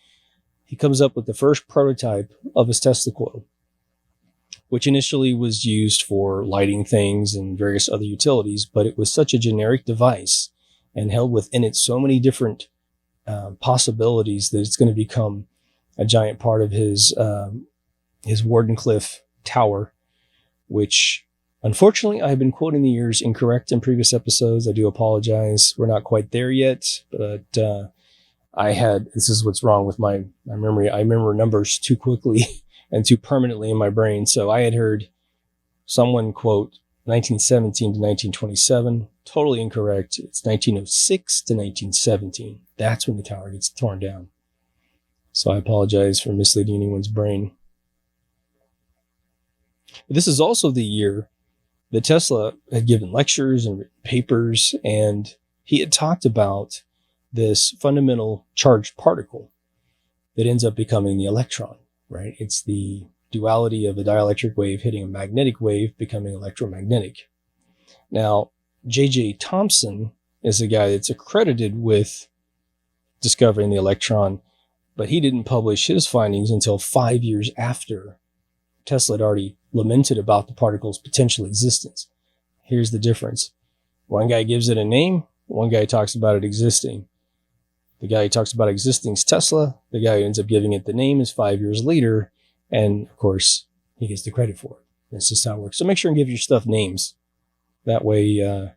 he comes up with the first prototype of his Tesla coil, which initially was used for lighting things and various other utilities, but it was such a generic device and held within it so many different possibilities that it's going to become a giant part of his Wardenclyffe tower, which unfortunately I have been quoting the years incorrect in previous episodes. I do apologize. We're not quite there yet, but this is what's wrong with my memory. I remember numbers too quickly and too permanently in my brain. So I had heard someone quote 1917 to 1927. Totally incorrect. It's 1906 to 1917. That's when the tower gets torn down. So I apologize for misleading anyone's brain. This is also the year that Tesla had given lectures and written papers, and he had talked about this fundamental charged particle that ends up becoming the electron, right? It's the duality of a dielectric wave hitting a magnetic wave becoming electromagnetic. Now, J.J. Thomson is a guy that's accredited with discovering the electron, but he didn't publish his findings until 5 years after Tesla had already lamented about the particle's potential existence. Here's the difference. One guy gives it a name, one guy talks about it existing. The guy who talks about existing is Tesla. The guy who ends up giving it the name is 5 years later. And of course, he gets the credit for it. That's just how it works. So make sure and give your stuff names. That way, you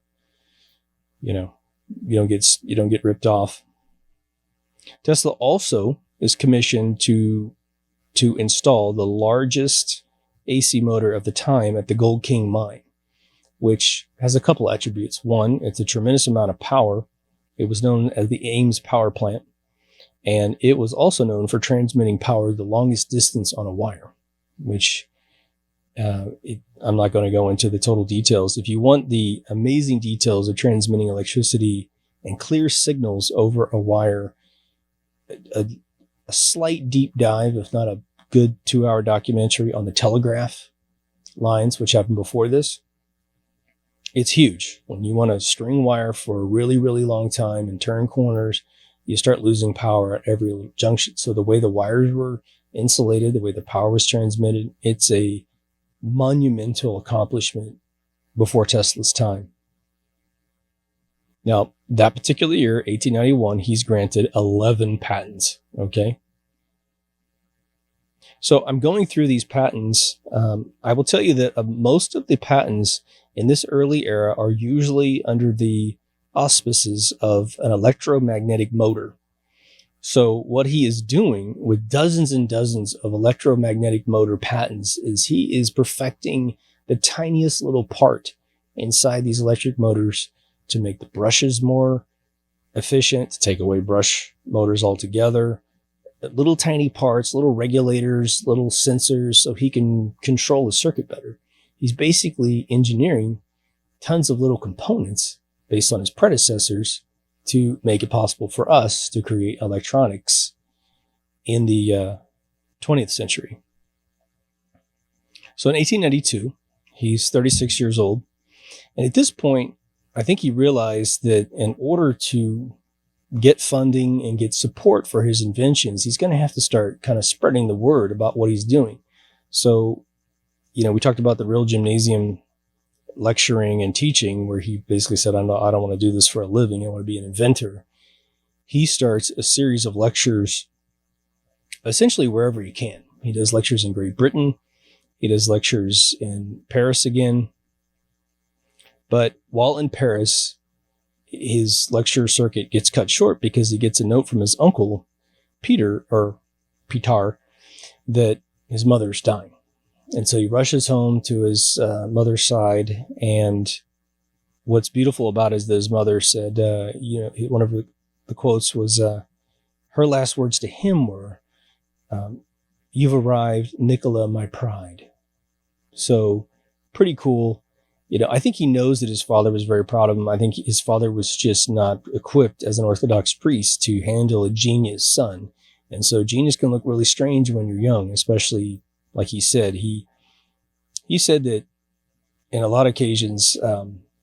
don't get ripped off. Tesla also is commissioned to install the largest AC motor of the time at the Gold King mine, which has a couple attributes. One, it's a tremendous amount of power. It was known as the Ames power plant, and it was also known for transmitting power the longest distance on a wire, which I'm not going to go into the total details. If you want the amazing details of transmitting electricity and clear signals over a wire, a slight deep dive, if not a good 2-hour documentary on the telegraph lines, which happened before this. It's huge. When you want to string wire for a really, really long time and turn corners, you start losing power at every junction. So the way the wires were insulated, the way the power was transmitted, it's a monumental accomplishment before Tesla's time. Now, that particular year, 1891, he's granted 11 patents. Okay. So I'm going through these patents. I will tell you that most of the patents in this early era are usually under the auspices of an electromagnetic motor. So what he is doing with dozens and dozens of electromagnetic motor patents is he is perfecting the tiniest little part inside these electric motors to make the brushes more efficient, to take away brush motors altogether. Little tiny parts, little regulators, little sensors, so he can control the circuit better. He's basically engineering tons of little components based on his predecessors to make it possible for us to create electronics in the 20th century. So in 1892, he's 36 years old. And at this point, I think he realized that in order to get funding and get support for his inventions, he's going to have to start kind of spreading the word about what he's doing. So, we talked about the real gymnasium lecturing and teaching, where he basically said, I don't want to do this for a living. I want to be an inventor. He starts a series of lectures essentially wherever he can. He does lectures in Great Britain. He does lectures in Paris again. But while in Paris, his lecture circuit gets cut short because he gets a note from his uncle, Peter, that his mother's dying. And so he rushes home to his mother's side. And what's beautiful about it is that his mother said, one of the quotes was, her last words to him were, "You've arrived, Nikola, my pride." So pretty cool. I think he knows that his father was very proud of him. I think his father was just not equipped as an Orthodox priest to handle a genius son. And so genius can look really strange when you're young, especially like he said. He said that in a lot of occasions,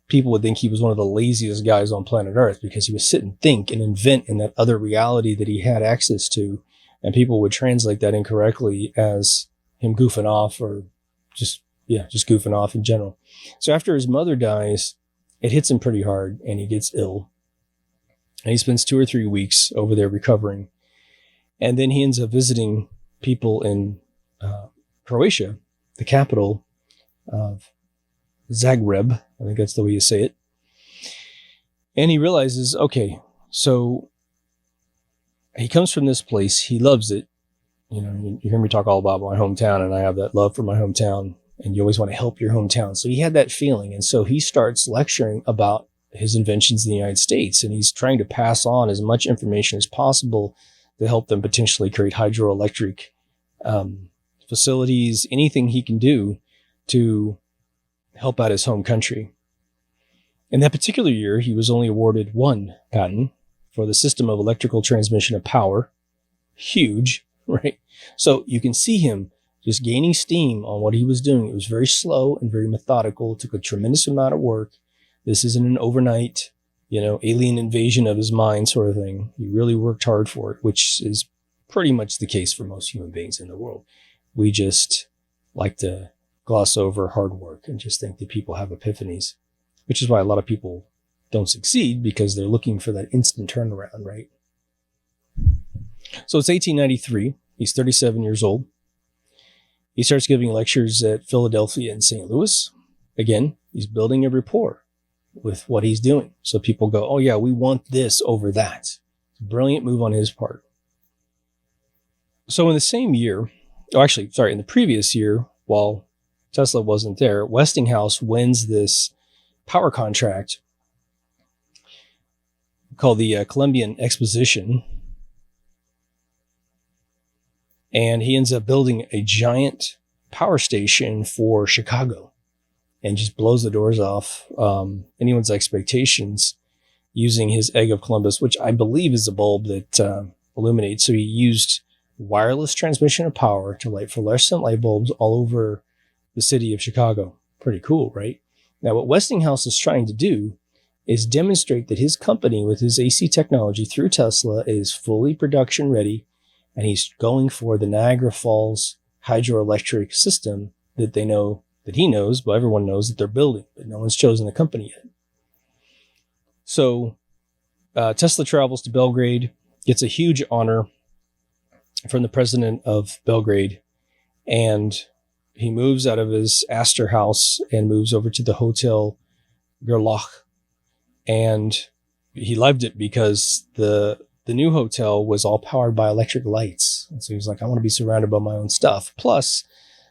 people would think he was one of the laziest guys on planet Earth because he would sit and think and invent in that other reality that he had access to. And people would translate that incorrectly as him goofing off or just goofing off in general. So after his mother dies, it hits him pretty hard and he gets ill. And he spends 2 or 3 weeks over there recovering. And then he ends up visiting people in Croatia, the capital of Zagreb. I think that's the way you say it. And he realizes, okay, so he comes from this place. He loves it. You hear me talk all about my hometown, and I have that love for my hometown. and you always want to help your hometown. So he had that feeling. And so he starts lecturing about his inventions in the United States, and he's trying to pass on as much information as possible to help them potentially create hydroelectric facilities, anything he can do to help out his home country. In that particular year, he was only awarded one patent for the system of electrical transmission of power. Huge, right? So you can see him just gaining steam on what he was doing. It was very slow and very methodical. It took a tremendous amount of work. This isn't an overnight, alien invasion of his mind sort of thing. He really worked hard for it, which is pretty much the case for most human beings in the world. We just like to gloss over hard work and just think that people have epiphanies, which is why a lot of people don't succeed, because they're looking for that instant turnaround, right? So it's 1893. He's 37 years old. He starts giving lectures at Philadelphia and St. Louis. Again, he's building a rapport with what he's doing. So people go, oh yeah, we want this over that. It's a brilliant move on his part. So in the same year, in the previous year, while Tesla wasn't there, Westinghouse wins this power contract called the Columbian Exposition. And he ends up building a giant power station for Chicago and just blows the doors off anyone's expectations using his egg of Columbus, which I believe is a bulb that illuminates. So he used wireless transmission of power to light fluorescent light bulbs all over the city of Chicago. Pretty cool, right? Now, what Westinghouse is trying to do is demonstrate that his company with his AC technology through Tesla is fully production ready, and he's going for the Niagara Falls hydroelectric system that he knows, but everyone knows that they're building, but no one's chosen the company yet. So Tesla travels to Belgrade, gets a huge honor from the president of Belgrade, and he moves out of his Astor house and moves over to the Hotel Gerlach. And he loved it because the new hotel was all powered by electric lights. And so he was like, I want to be surrounded by my own stuff. Plus,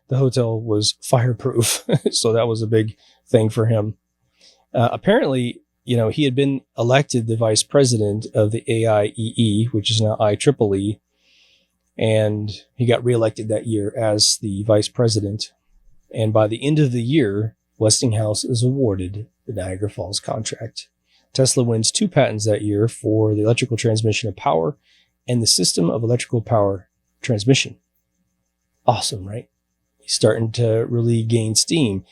the hotel was fireproof. So that was a big thing for him. Apparently, he had been elected the vice president of the AIEE, which is now IEEE. And he got reelected that year as the vice president. And by the end of the year, Westinghouse is awarded the Niagara Falls contract. Tesla wins 2 patents that year for the electrical transmission of power and the system of electrical power transmission. Awesome, right? He's starting to really gain steam.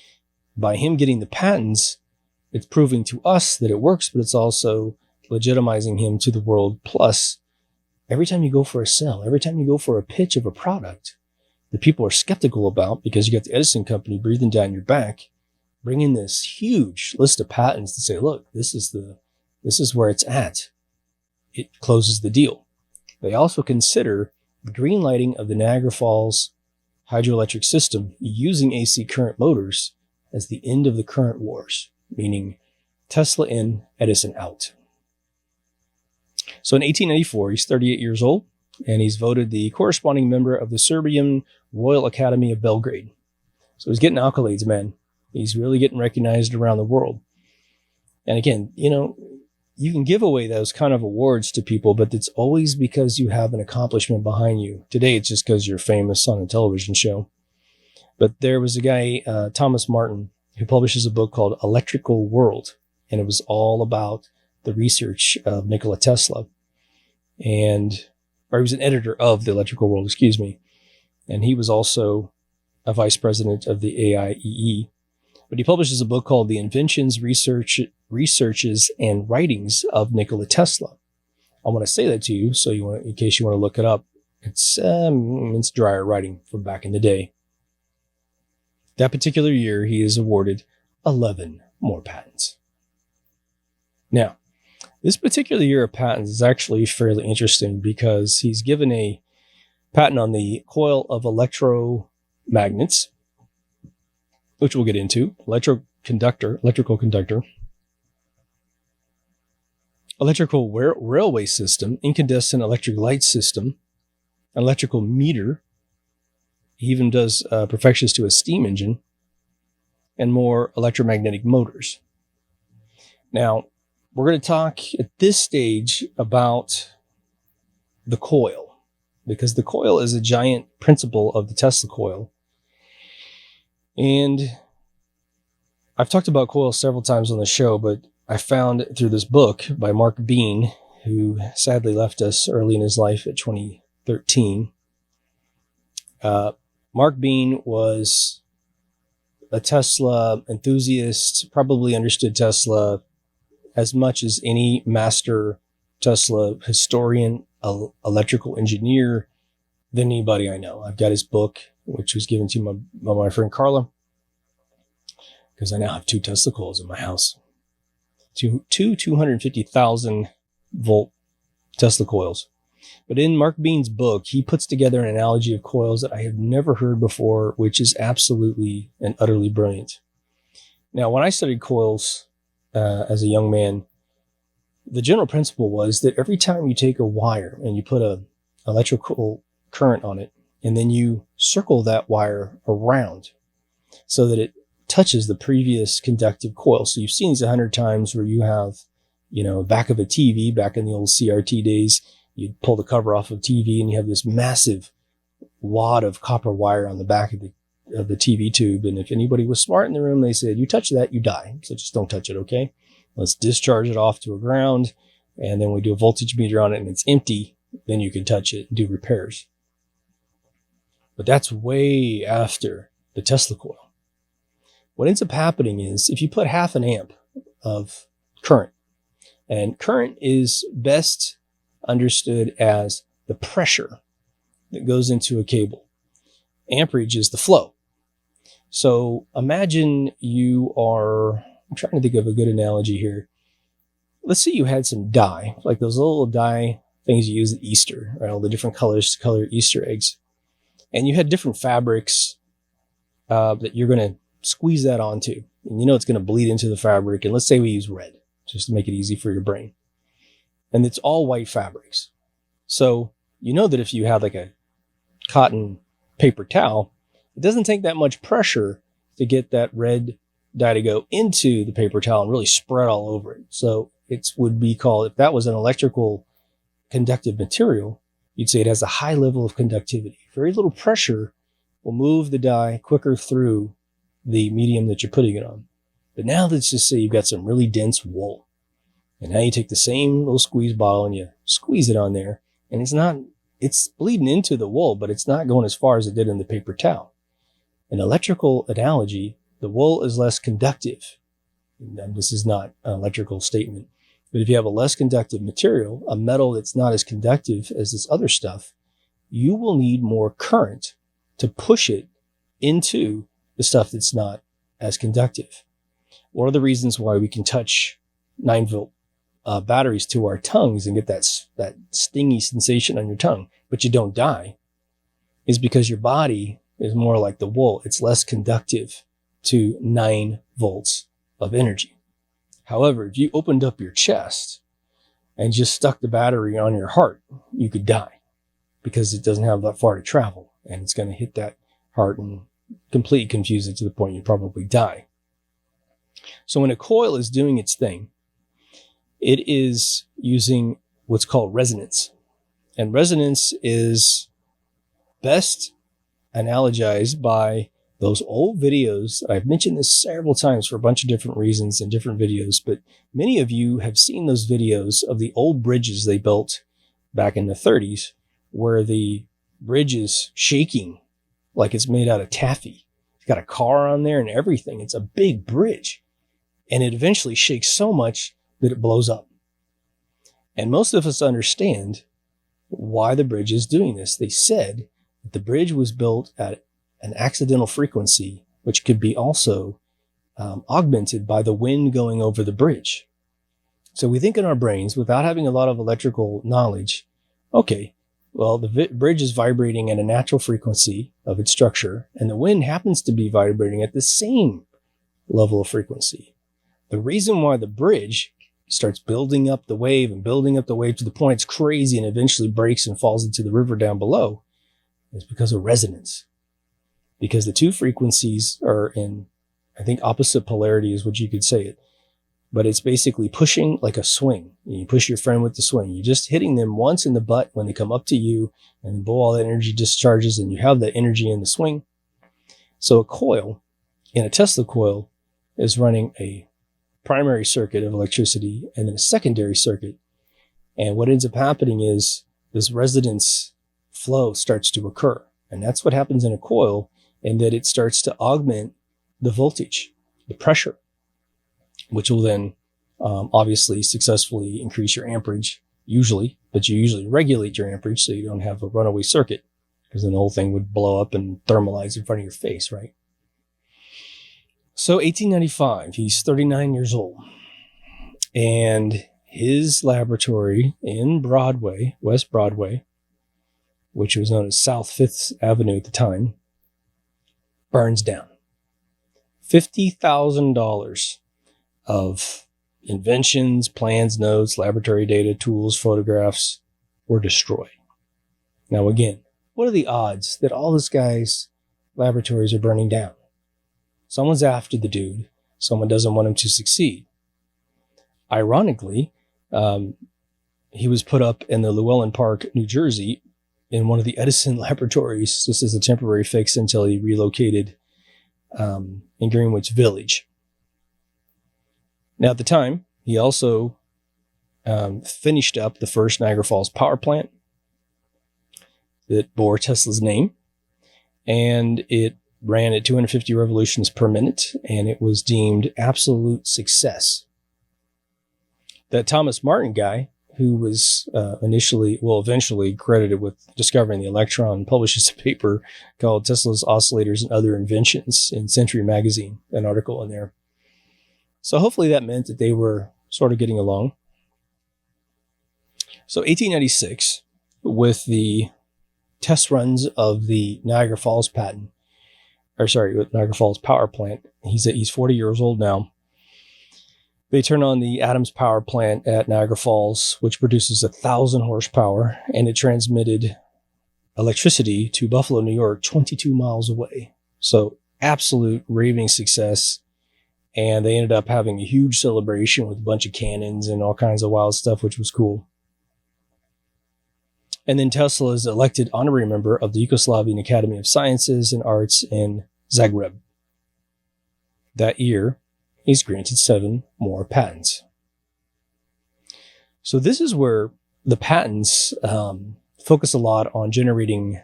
By him getting the patents, it's proving to us that it works, but it's also legitimizing him to the world. Plus, every time you go for a sell, every time you go for a pitch of a product that people are skeptical about because you got the Edison company breathing down your back, bring in this huge list of patents to say, look, this is where it's at. It closes the deal. They also consider the green lighting of the Niagara Falls hydroelectric system using AC current motors as the end of the current wars, meaning Tesla in, Edison out. So in 1894, he's 38 years old, and he's voted the corresponding member of the Serbian Royal Academy of Belgrade. So he's getting accolades, man. He's really getting recognized around the world. And again, you can give away those kind of awards to people, but it's always because you have an accomplishment behind you. Today, it's just because you're famous on a television show. But there was a guy, Thomas Martin, who publishes a book called Electrical World. And it was all about the research of Nikola Tesla. Or he was an editor of the Electrical World, excuse me. And he was also a vice president of the AIEE. But he publishes a book called The Inventions, Researches, and Writings of Nikola Tesla. I want to say that to you, so in case you want to look it up. It's drier writing from back in the day. That particular year, he is awarded 11 more patents. Now, this particular year of patents is actually fairly interesting because he's given a patent on the coil of electromagnets, which we'll get into, electrical conductor, electrical railway system, incandescent electric light system, electrical meter. He even does perfections to a steam engine, and more electromagnetic motors. Now, we're going to talk at this stage about the coil, because the coil is a giant principle of the Tesla coil. And I've talked about coils several times on the show, but I found through this book by Mark Bean, who sadly left us early in his life at 2013. Mark Bean was a Tesla enthusiast, probably understood Tesla as much as any master Tesla historian, electrical engineer than anybody I know. I've got his book, which was given to me by my friend Carla, because I now have 2 Tesla coils in my house. Two 250,000 volt Tesla coils. But in Mark Bean's book, he puts together an analogy of coils that I have never heard before, which is absolutely and utterly brilliant. Now, when I studied coils as a young man, the general principle was that every time you take a wire and you put an electrical current on it, and then you circle that wire around so that it touches the previous conductive coil. So you've seen these 100 times where you have, back of a TV, back in the old CRT days, you'd pull the cover off of TV and you have this massive wad of copper wire on the back of the TV tube. And if anybody was smart in the room, they said, you touch that, you die. So just don't touch it, okay? Let's discharge it off to a ground, and then we do a voltage meter on it and it's empty. Then you can touch it and do repairs. But that's way after the Tesla coil. What ends up happening is if you put half an amp of current, and current is best understood as the pressure that goes into a cable. Amperage is the flow. So imagine I'm trying to think of a good analogy here. Let's say you had some dye, like those little dye things you use at Easter, right? All the different colors to color Easter eggs. And you had different fabrics that you're going to squeeze that onto. And it's going to bleed into the fabric. And let's say we use red, just to make it easy for your brain. And it's all white fabrics. So that if you have like a cotton paper towel, it doesn't take that much pressure to get that red dye to go into the paper towel and really spread all over it. So it would be called, if that was an electrical conductive material, you'd say it has a high level of conductivity. Very little pressure will move the dye quicker through the medium that you're putting it on. But now let's just say you've got some really dense wool. And now you take the same little squeeze bottle and you squeeze it on there. And it's bleeding into the wool, but it's not going as far as it did in the paper towel. An electrical analogy, the wool is less conductive. And this is not an electrical statement. But if you have a less conductive material, a metal that's not as conductive as this other stuff, you will need more current to push it into the stuff that's not as conductive. One of the reasons why we can touch 9-volt batteries to our tongues and get that stingy sensation on your tongue, but you don't die, is because your body is more like the wool. It's less conductive to 9 volts of energy. However, if you opened up your chest and just stuck the battery on your heart, you could die because it doesn't have that far to travel, and it's going to hit that heart and completely confuse it to the point you probably die. So when a coil is doing its thing, it is using what's called resonance. And resonance is best analogized by those old videos. I've mentioned this several times for a bunch of different reasons in different videos, but many of you have seen those videos of the old bridges they built back in the 30s, where the bridge is shaking like it's made out of taffy. It's got a car on there and everything. It's a big bridge. And it eventually shakes so much that it blows up. And most of us understand why the bridge is doing this. They said that the bridge was built at an accidental frequency, which could be also augmented by the wind going over the bridge. So we think in our brains, without having a lot of electrical knowledge, okay, well, the bridge is vibrating at a natural frequency of its structure, and the wind happens to be vibrating at the same level of frequency. The reason why the bridge starts building up the wave and building up the wave to the point it's crazy and eventually breaks and falls into the river down below is because of resonance. Because the two frequencies are in I think opposite polarity is what you could say it. But it's basically pushing like a swing. You push your friend with the swing. You're just hitting them once in the butt when they come up to you, and boom, all that energy discharges, and you have that energy in the swing. So a coil, in a Tesla coil, is running a primary circuit of electricity and then a secondary circuit. And what ends up happening is this resonance flow starts to occur. And that's what happens in a coil, in that it starts to augment the voltage, the pressure, which will then obviously successfully increase your amperage, usually, but you usually regulate your amperage so you don't have a runaway circuit, because then the whole thing would blow up and thermalize in front of your face, right? So 1895, he's 39 years old, and his laboratory in Broadway, West Broadway, which was known as South Fifth Avenue at the time, burns down. $50,000 of inventions, plans, notes, laboratory data, tools, photographs were destroyed. Now again, what are the odds that all this guy's laboratories are burning down? Someone's after the dude. Someone doesn't want him to succeed. Ironically, he was put up in the Llewellyn Park, New Jersey, in one of the Edison laboratories, just as a temporary fix until he relocated in Greenwich Village. Now, at the time, he also finished up the first Niagara Falls power plant that bore Tesla's name, and it ran at 250 revolutions per minute, and it was deemed absolute success. That Thomas Martin guy, who was eventually credited with discovering the electron, publishes a paper called Tesla's Oscillators and Other Inventions in Century Magazine, an article in there. So hopefully that meant that they were sort of getting along. So 1896, with the test runs of the Niagara Falls Niagara Falls power plant, he's 40 years old now. They turn on the Adams power plant at Niagara Falls, which produces 1,000 horsepower, and it transmitted electricity to Buffalo, New York, 22 miles away. So absolute raving success. And they ended up having a huge celebration with a bunch of cannons and all kinds of wild stuff, which was cool. And then Tesla is elected honorary member of the Yugoslavian Academy of Sciences and Arts in Zagreb. That year, he's granted 7 more patents. So this is where the patents focus a lot on generating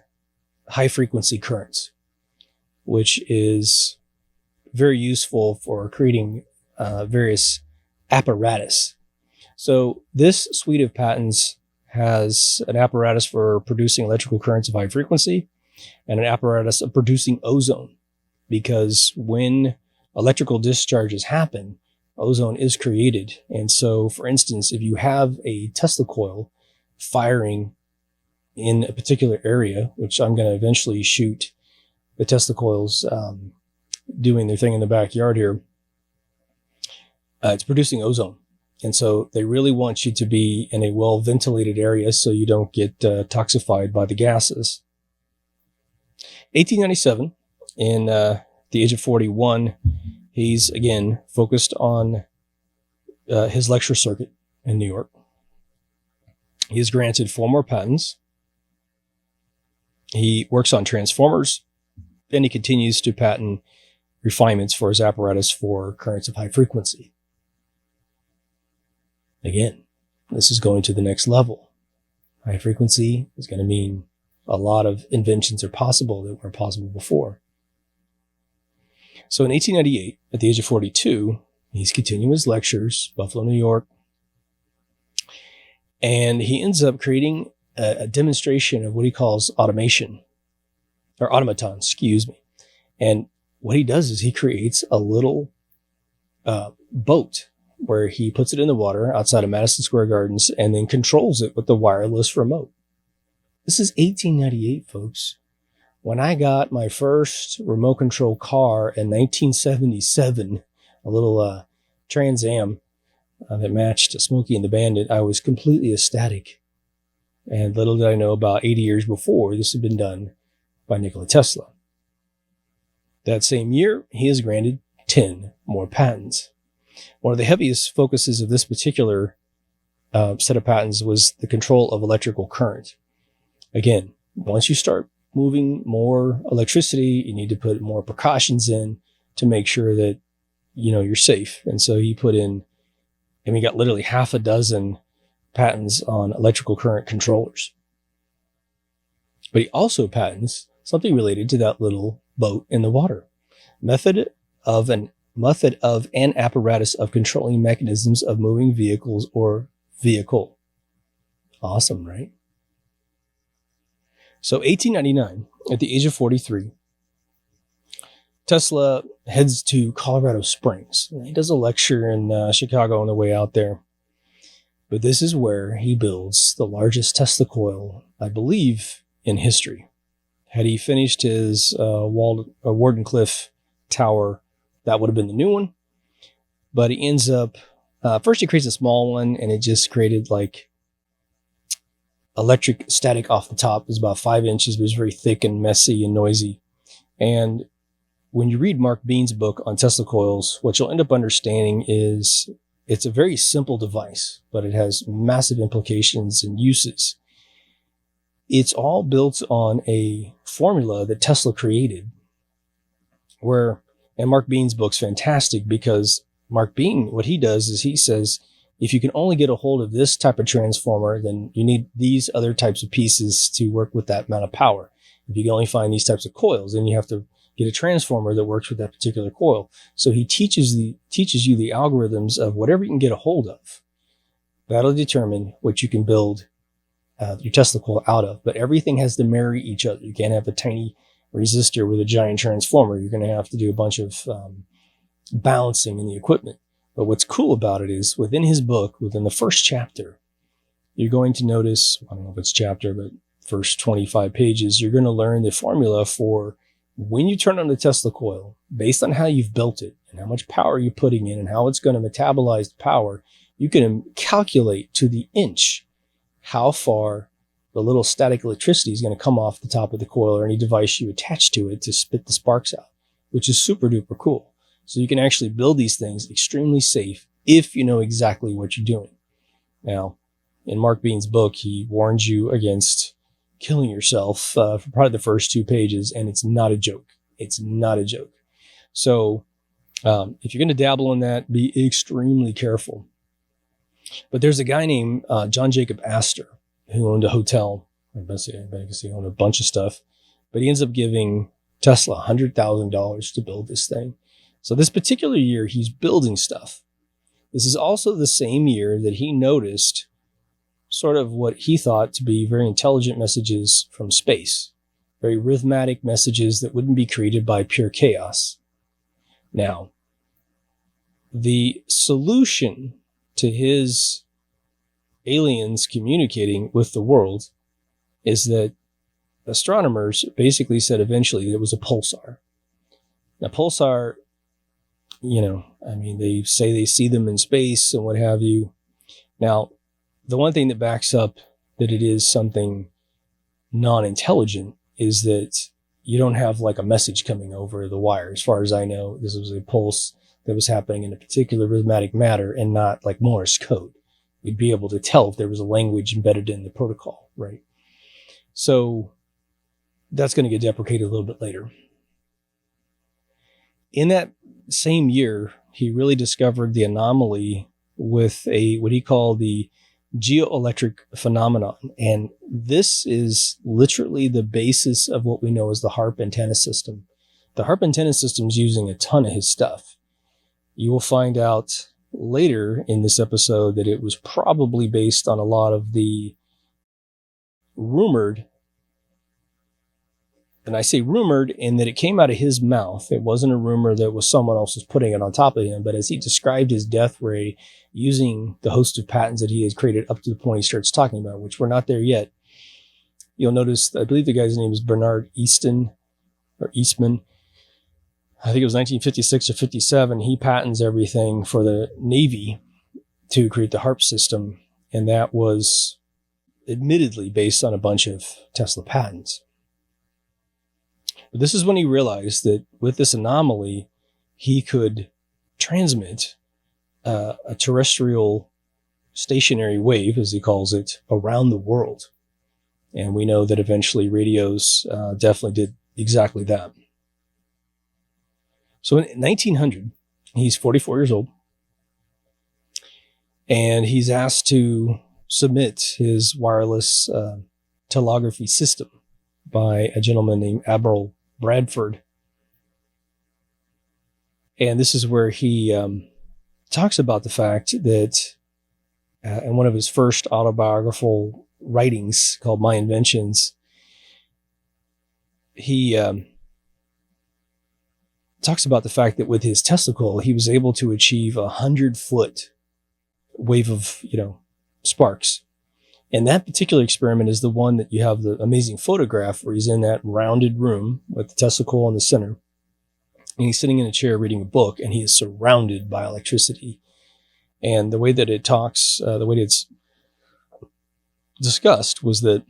high-frequency currents, which is very useful for creating various apparatus. So this suite of patents has an apparatus for producing electrical currents of high frequency and an apparatus of producing ozone, because when electrical discharges happen, ozone is created. And so, for instance, if you have a Tesla coil firing in a particular area, which I'm going to eventually shoot the Tesla coils doing their thing in the backyard here, it's producing ozone. And so they really want you to be in a well-ventilated area so you don't get toxified by the gases. 1897, in the age of 41, he's again focused on his lecture circuit in New York. He is granted 4 more patents. He works on transformers, and he continues to patent refinements for his apparatus for currents of high frequency. Again, this is going to the next level. High frequency is going to mean a lot of inventions are possible that weren't possible before. So in 1898, at the age of 42, he's continuing his lectures, Buffalo, New York, and he ends up creating a demonstration of what he calls automatons. And what he does is he creates a little boat where he puts it in the water outside of Madison Square Gardens and then controls it with the wireless remote. This is 1898, folks. When I got my first remote control car in 1977, a little Trans Am that matched Smokey and the Bandit, I was completely ecstatic. And little did I know, about 80 years before, this had been done by Nikola Tesla. That same year, he is granted 10 more patents. One of the heaviest focuses of this particular set of patents was the control of electrical current. Again, once you start moving more electricity, you need to put more precautions in to make sure that, you're safe. And so he put in, and we got literally half a dozen patents on electrical current controllers. But he also patents something related to that little boat in the water. Method of an apparatus of controlling mechanisms of moving vehicles or vehicle. Awesome, right? So 1899, at the age of 43, Tesla heads to Colorado Springs. He does a lecture in Chicago on the way out there. But this is where he builds the largest Tesla coil, I believe, in history. Had he finished his Wardenclyffe tower, that would have been the new one. But he ends up, first he creates a small one, and it just created like electric static off the top. It was about 5 inches, but it was very thick and messy and noisy. And when you read Mark Bean's book on Tesla coils, what you'll end up understanding is it's a very simple device, but it has massive implications and uses. It's all built on a formula that Tesla created, and Mark Bean's book's fantastic because Mark Bean, what he does is he says, if you can only get a hold of this type of transformer, then you need these other types of pieces to work with that amount of power. If you can only find these types of coils, then you have to get a transformer that works with that particular coil. So he teaches you the algorithms of whatever you can get a hold of. That'll determine what you can build your Tesla coil out of. But everything has to marry each other. You can't have a tiny resistor with a giant transformer. You're going to have to do a bunch of balancing in the equipment. But what's cool about it is within his book, within the first chapter, you're going to notice, I don't know if it's chapter, but first 25 pages, you're going to learn the formula for when you turn on the Tesla coil, based on how you've built it and how much power you're putting in and how it's going to metabolize the power, you can calculate to the inch how far the little static electricity is going to come off the top of the coil or any device you attach to it to spit the sparks out, which is super duper cool. So you can actually build these things extremely safe if you know exactly what you're doing. Now, in Mark Bean's book, he warns you against killing yourself for probably the first 2 pages, and it's not a joke. It's not a joke. So if you're going to dabble in that, be extremely careful. But there's a guy named John Jacob Astor who owned a hotel. I guess he owned a bunch of stuff, but he ends up giving Tesla $100,000 to build this thing. So this particular year, he's building stuff. This is also the same year that he noticed sort of what he thought to be very intelligent messages from space, very rhythmatic messages that wouldn't be created by pure chaos. Now, the solution to his aliens communicating with the world is that astronomers basically said eventually that it was a pulsar. Now, pulsar, they say they see them in space and what have you. Now, the one thing that backs up that it is something non-intelligent is that you don't have like a message coming over the wire. As far as I know, this was a pulse that was happening in a particular rhythmatic matter and not like Morse code. We'd be able to tell if there was a language embedded in the protocol, right? So that's going to get deprecated a little bit later. In that same year, he really discovered the anomaly with what he called the Geoelectric phenomenon. And this is literally the basis of what we know as the HARP antenna system. The HARP antenna system is using a ton of his stuff. You will find out later in this episode that it was probably based on a lot of the rumored, and I say rumored in that it came out of his mouth. It wasn't a rumor that was someone else was putting it on top of him, but as he described his death ray using the host of patents that he has created up to the point he starts talking about, which we're not there yet, you'll notice, I believe the guy's name is Bernard Eastman. I think it was 1956 or 57. He patents everything for the Navy to create the HARP system, and that was admittedly based on a bunch of Tesla patents. But this is when he realized that with this anomaly, he could transmit a terrestrial stationary wave, as he calls it, around the world. And we know that eventually radios definitely did exactly that. So in 1900, he's 44 years old, and he's asked to submit his wireless telegraphy system by a gentleman named Admiral Bradford. And this is where he talks about the fact that in one of his first autobiographical writings called My Inventions, he talks about the fact that with his Tesla coil, he was able to achieve 100-foot wave of, sparks. And that particular experiment is the one that you have the amazing photograph where he's in that rounded room with the Tesla coil in the center. And he's sitting in a chair reading a book, and he is surrounded by electricity. And the way that it talks, the way that it's discussed was that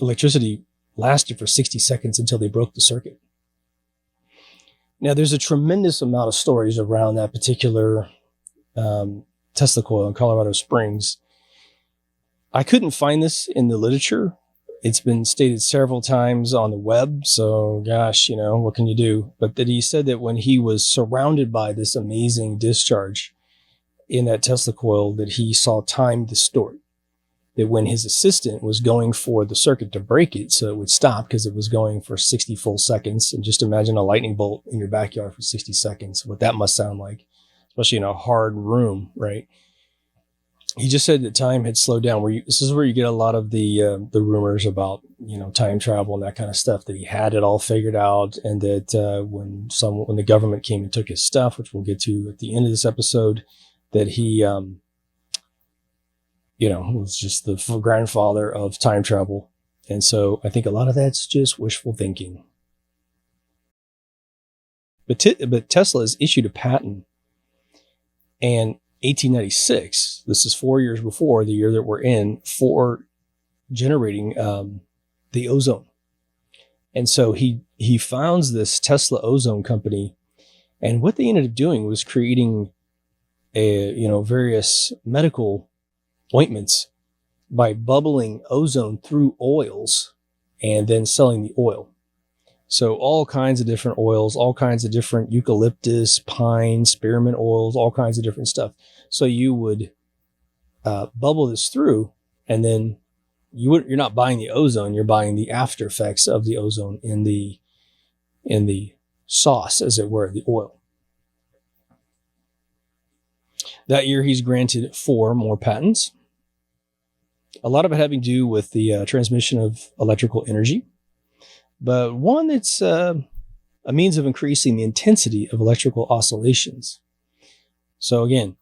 electricity lasted for 60 seconds until they broke the circuit. Now, there's a tremendous amount of stories around that particular Tesla coil in Colorado Springs. I couldn't find this in the literature. It's been stated several times on the web, so gosh, what can you do? But that he said that when he was surrounded by this amazing discharge in that Tesla coil, that he saw time distort. That when his assistant was going for the circuit to break it so it would stop because it was going for 60 full seconds, and just imagine a lightning bolt in your backyard for 60 seconds, what that must sound like, especially in a hard room, right? He just said that time had slowed down. This is where you get a lot of the rumors about, time travel and that kind of stuff, that he had it all figured out, and that when the government came and took his stuff, which we'll get to at the end of this episode, that he, was just the grandfather of time travel. And so I think a lot of that's just wishful thinking. But Tesla has issued a patent, and 1896, this is 4 years before the year that we're in, for generating the ozone. And so he founds this Tesla Ozone Company, and what they ended up doing was creating various medical ointments by bubbling ozone through oils and then selling the oil. So all kinds of different oils, all kinds of different eucalyptus, pine, spearmint oils, all kinds of different stuff. So you would bubble this through, and then you're not buying the ozone, you're buying the after effects of the ozone in the sauce, as it were, the oil. That year, he's granted 4 more patents. A lot of it having to do with the transmission of electrical energy, but one that's a means of increasing the intensity of electrical oscillations. So again,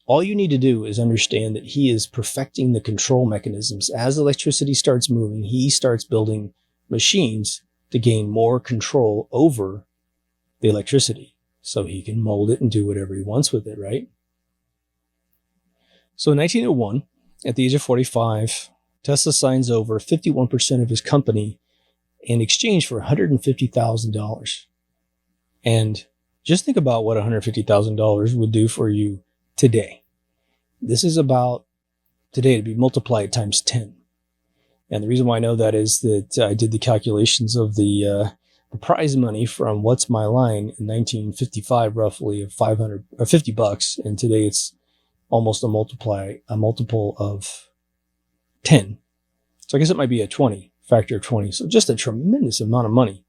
all you need to do is understand that he is perfecting the control mechanisms. As electricity starts moving, he starts building machines to gain more control over the electricity so he can mold it and do whatever he wants with it, right? So in 1901, at the age of 45, Tesla signs over 51% of his company in exchange for $150,000. And just think about what $150,000 would do for you today. This is about today to be multiplied times 10. And the reason why I know that is that I did the calculations of the prize money from What's My Line in 1955, roughly of $50, and today it's almost a multiple of 10. So I guess it might be a 20, factor of 20. So just a tremendous amount of money.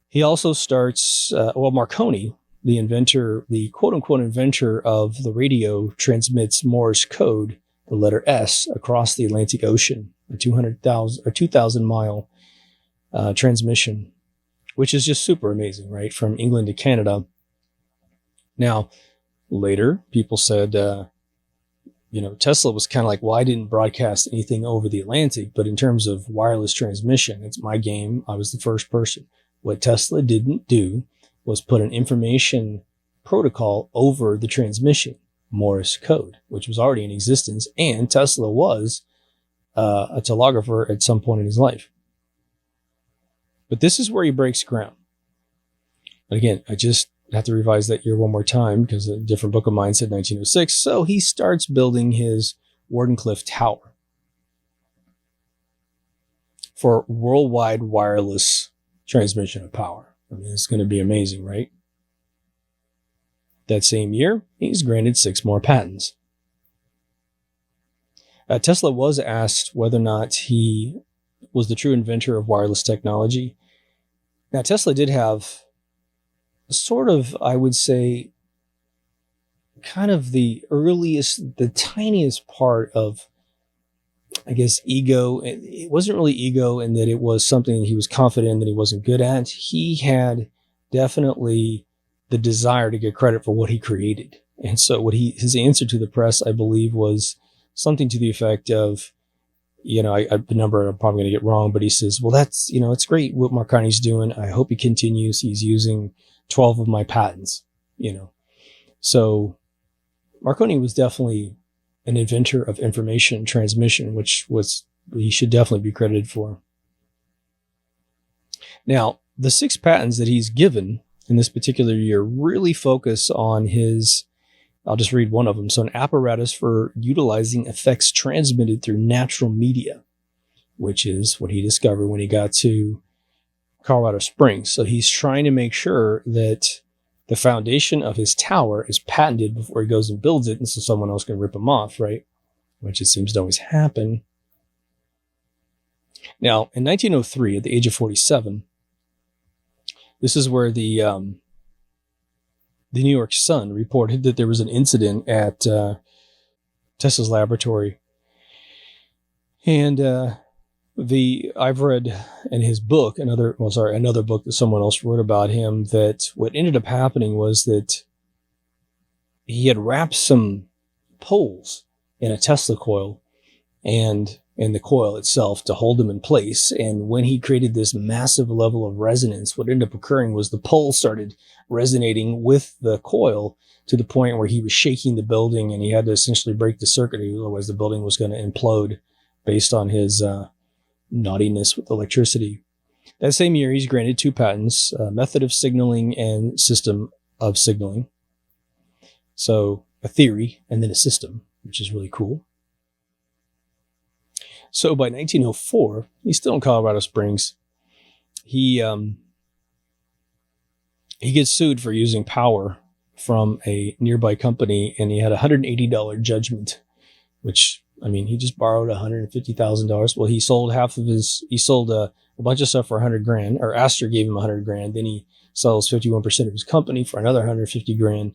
He also starts, Marconi, the inventor, the quote-unquote inventor of the radio, transmits Morse code, the letter S, across the Atlantic Ocean, a 2,000-mile transmission, which is just super amazing, right? From England to Canada. Now, later, people said, Tesla was kind of like, well, I didn't broadcast anything over the Atlantic, but in terms of wireless transmission, it's my game. I was the first person. What Tesla didn't do was put an information protocol over the transmission, Morse code, which was already in existence, and Tesla was a telegrapher at some point in his life. But this is where he breaks ground. But again, I just have to revise that year one more time because a different book of mine said 1906. So he starts building his Wardenclyffe Tower for worldwide wireless transmission of power. I mean, it's going to be amazing, right? That same year, he's granted 6 more patents. Tesla was asked whether or not he was the true inventor of wireless technology. Now, Tesla did have sort of, I would say, kind of the earliest, the tiniest part of, I guess, ego. It wasn't really ego in that it was something he was confident that he wasn't good at. He had definitely the desire to get credit for what he created. And so his answer to the press, I believe, was something to the effect of, the number I'm probably going to get wrong, but he says, well, that's, it's great what Marconi's doing. I hope he continues. He's using 12 of my patents, So Marconi was definitely an inventor of information transmission, which he should definitely be credited for. Now, the 6 patents that he's given in this particular year really focus on I'll just read one of them. So an apparatus for utilizing effects transmitted through natural media, which is what he discovered when he got to Colorado Springs. So he's trying to make sure that the foundation of his tower is patented before he goes and builds it, and so someone else can rip him off, right? Which it seems to always happen. Now, in 1903, at the age of 47, this is where the New York Sun reported that there was an incident at Tesla's laboratory. And I've read in his book, another book that someone else wrote about him, that what ended up happening was that he had wrapped some poles in a Tesla coil and in the coil itself to hold them in place. And when he created this massive level of resonance, what ended up occurring was the pole started resonating with the coil to the point where he was shaking the building, and he had to essentially break the circuit. Otherwise, the building was going to implode based on his naughtiness with electricity. That same year, he's granted 2 patents, method of signaling and system of signaling. So a theory and then a system, which is really cool. So by 1904, he's still in Colorado Springs. He gets sued for using power from a nearby company, and he had a $180 judgment, which, I mean, he just borrowed $150,000. Well, he sold a bunch of stuff for $100,000, or Astor gave him $100,000. Then he sells 51% of his company for another $150,000. Of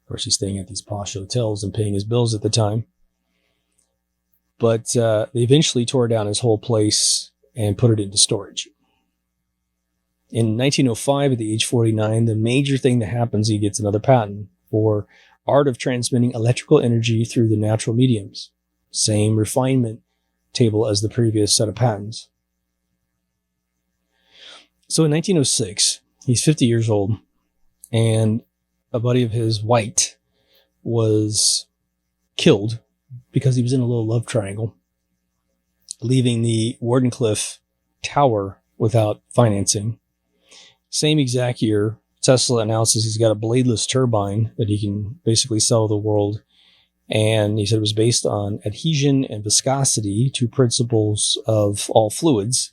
course, he's staying at these posh hotels and paying his bills at the time. But they eventually tore down his whole place and put it into storage. In 1905, at the age 49, the major thing that happens, he gets another patent for art of transmitting electrical energy through the natural mediums. Same refinement table as the previous set of patents. So in 1906, he's 50 years old, and a buddy of his, White, was killed because he was in a little love triangle, leaving the Wardenclyffe Tower without financing. Same exact year, Tesla announces he's got a bladeless turbine that he can basically sell to the world. And he said it was based on adhesion and viscosity, 2 principles of all fluids.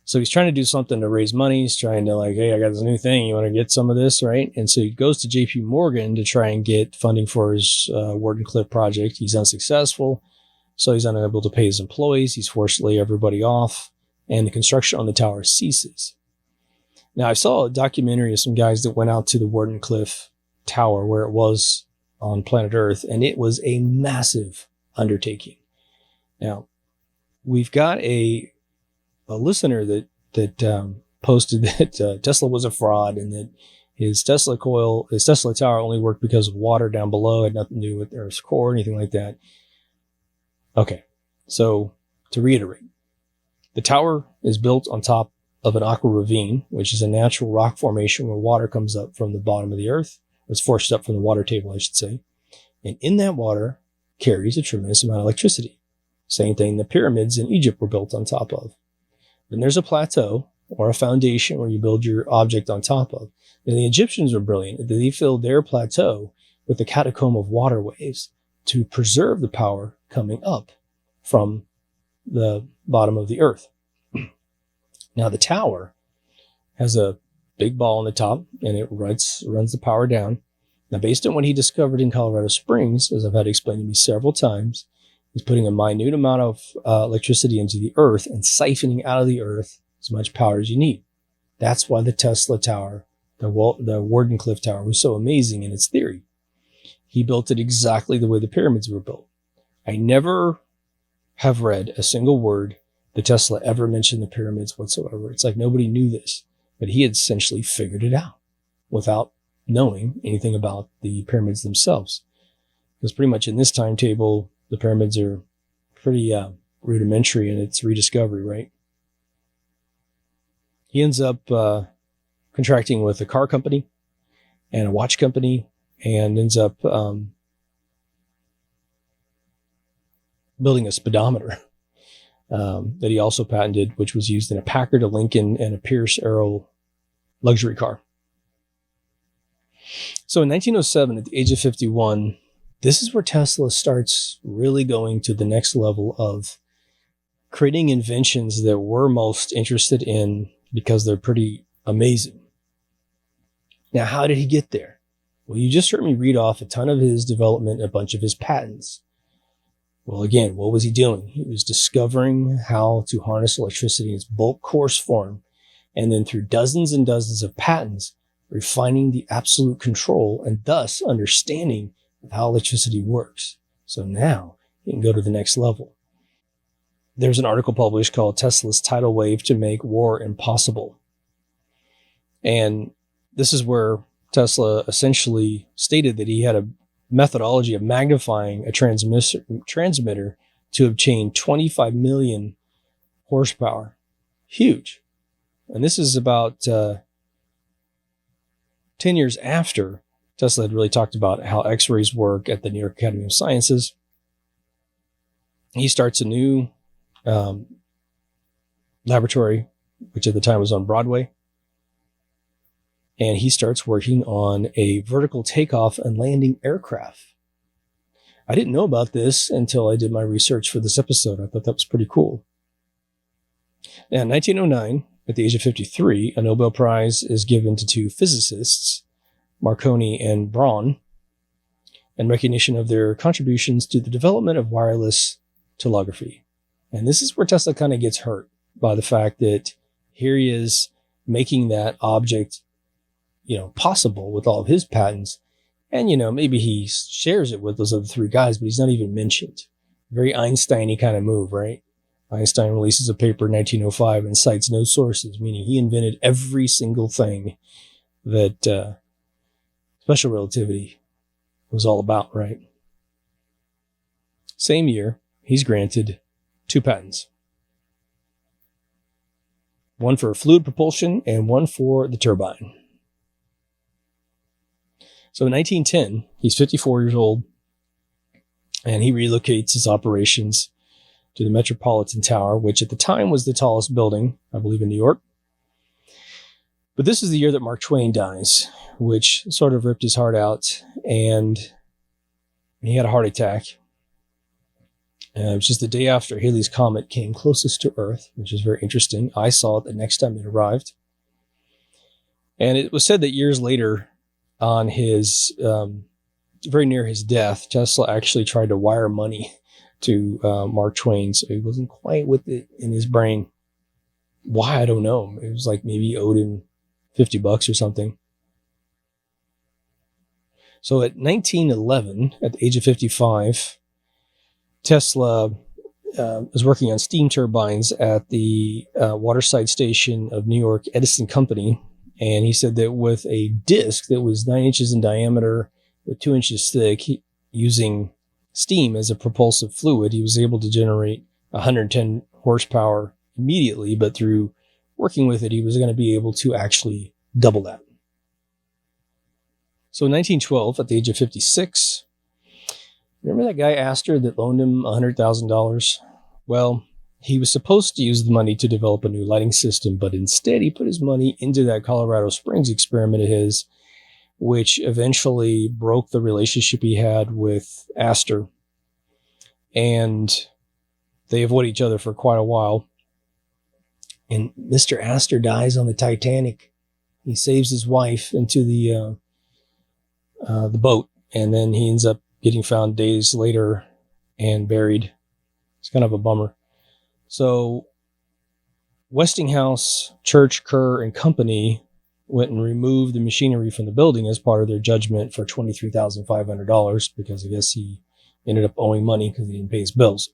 So he's trying to do something to raise money. He's trying to hey, I got this new thing. You want to get some of this, right? And so he goes to JP Morgan to try and get funding for his Wardenclyffe project. He's unsuccessful. So he's unable to pay his employees. He's forced to lay everybody off, and the construction on the tower ceases. Now, I saw a documentary of some guys that went out to the Wardenclyffe Tower where it was on planet Earth, and it was a massive undertaking. Now, we've got a listener that posted that Tesla was a fraud, and that his Tesla tower only worked because of water down below, had nothing to do with Earth's core or anything like that. Okay, so to reiterate, the tower is built on top of an aqua ravine, which is a natural rock formation where water comes up from the bottom of the Earth. It's forced up from the water table, I should say. And in that water carries a tremendous amount of electricity. Same thing the pyramids in Egypt were built on top of. Then there's a plateau, or a foundation where you build your object on top of. And the Egyptians were brilliant. They filled their plateau with a catacomb of water waves to preserve the power coming up from the bottom of the earth. Now the tower has a big ball on the top, and it runs the power down. Now, based on what he discovered in Colorado Springs, as I've had explained to me several times, he's putting a minute amount of electricity into the earth and siphoning out of the earth as much power as you need. That's why the Tesla tower, the Wardenclyffe tower, was so amazing in its theory. He built it exactly the way the pyramids were built. I never have read a single word that Tesla ever mentioned the pyramids whatsoever. It's like nobody knew this, but he had essentially figured it out without knowing anything about the pyramids themselves. Because pretty much in this timetable, the pyramids are pretty rudimentary in its rediscovery, right? He ends up contracting with a car company and a watch company, and ends up building a speedometer that he also patented, which was used in a Packard, a Lincoln, and a Pierce Arrow luxury car. So in 1907, at the age of 51, this is where Tesla starts really going to the next level of creating inventions that we're most interested in because they're pretty amazing. Now, how did he get there? Well, you just heard me read off a ton of his development and a bunch of his patents. Well, again, what was he doing? He was discovering how to harness electricity in its bulk coarse form, and then through dozens and dozens of patents, refining the absolute control and thus understanding of how electricity works. So now you can go to the next level. There's an article published called Tesla's Tidal Wave to Make War Impossible. And this is where Tesla essentially stated that he had a methodology of magnifying a transmitter to obtain 25 million horsepower. Huge. And this is about 10 years after Tesla had really talked about how X-rays work at the New York Academy of Sciences. He starts a new laboratory, which at the time was on Broadway. And he starts working on a vertical takeoff and landing aircraft. I didn't know about this until I did my research for this episode. I thought that was pretty cool. Now, in 1909, at the age of 53, a Nobel Prize is given to two physicists, Marconi and Braun, in recognition of their contributions to the development of wireless telegraphy. And this is where Tesla kind of gets hurt by the fact that here he is making that object, possible with all of his patents. And, maybe he shares it with those other three guys, but he's not even mentioned. Very Einstein-y kind of move, right? Einstein releases a paper in 1905 and cites no sources, meaning he invented every single thing that special relativity was all about, right? Same year, he's granted 2 patents. One for fluid propulsion and one for the turbine. So in 1910, he's 54 years old, and he relocates his operations to the Metropolitan Tower, which at the time was the tallest building, I believe, in New York. But this is the year that Mark Twain dies, which sort of ripped his heart out, and he had a heart attack. It was just the day after Halley's Comet came closest to Earth, which is very interesting. I saw it the next time it arrived. And it was said that years later, on his, very near his death, Tesla actually tried to wire money to Mark Twain, so he wasn't quite with it in his brain. Why, I don't know. It was like maybe he owed him $50 or something. So at 1911, at the age of 55, Tesla was working on steam turbines at the waterside station of New York Edison Company. And he said that with a disc that was 9 inches in diameter, with 2 inches thick, using steam as a propulsive fluid, he was able to generate 110 horsepower immediately. But through working with it, he was going to be able to actually double that. So in 1912, at the age of 56, remember that guy Astor that loaned him $100,000? Well, he was supposed to use the money to develop a new lighting system, but instead he put his money into that Colorado Springs experiment of his, which eventually broke the relationship he had with Astor. And they avoid each other for quite a while. And Mr. Astor dies on the Titanic. He saves his wife into the boat, and then he ends up getting found days later and buried. It's kind of a bummer. So Westinghouse, Church, Kerr, and Company went and removed the machinery from the building as part of their judgment for $23,500 because I guess he ended up owing money because he didn't pay his bills.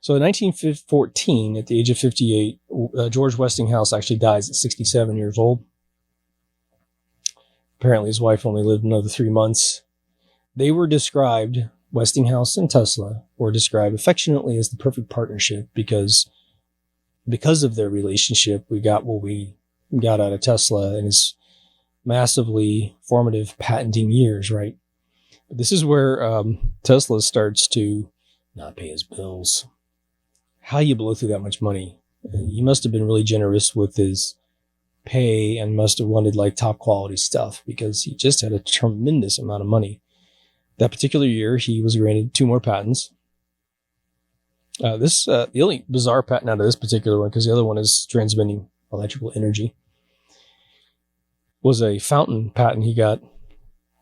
So in 1914, at the age of 58, George Westinghouse actually dies at 67 years old. Apparently his wife only lived another 3 months. They were described, Westinghouse and Tesla were described affectionately as the perfect partnership because of their relationship, we got what we got out of Tesla in his massively formative patenting years, right? But this is where Tesla starts to not pay his bills. How you blow through that much money? He must have been really generous with his pay and must have wanted like top quality stuff because he just had a tremendous amount of money. That particular year, he was granted 2 more patents. The only bizarre patent out of this particular one, because the other one is transmitting electrical energy, was a fountain patent he got,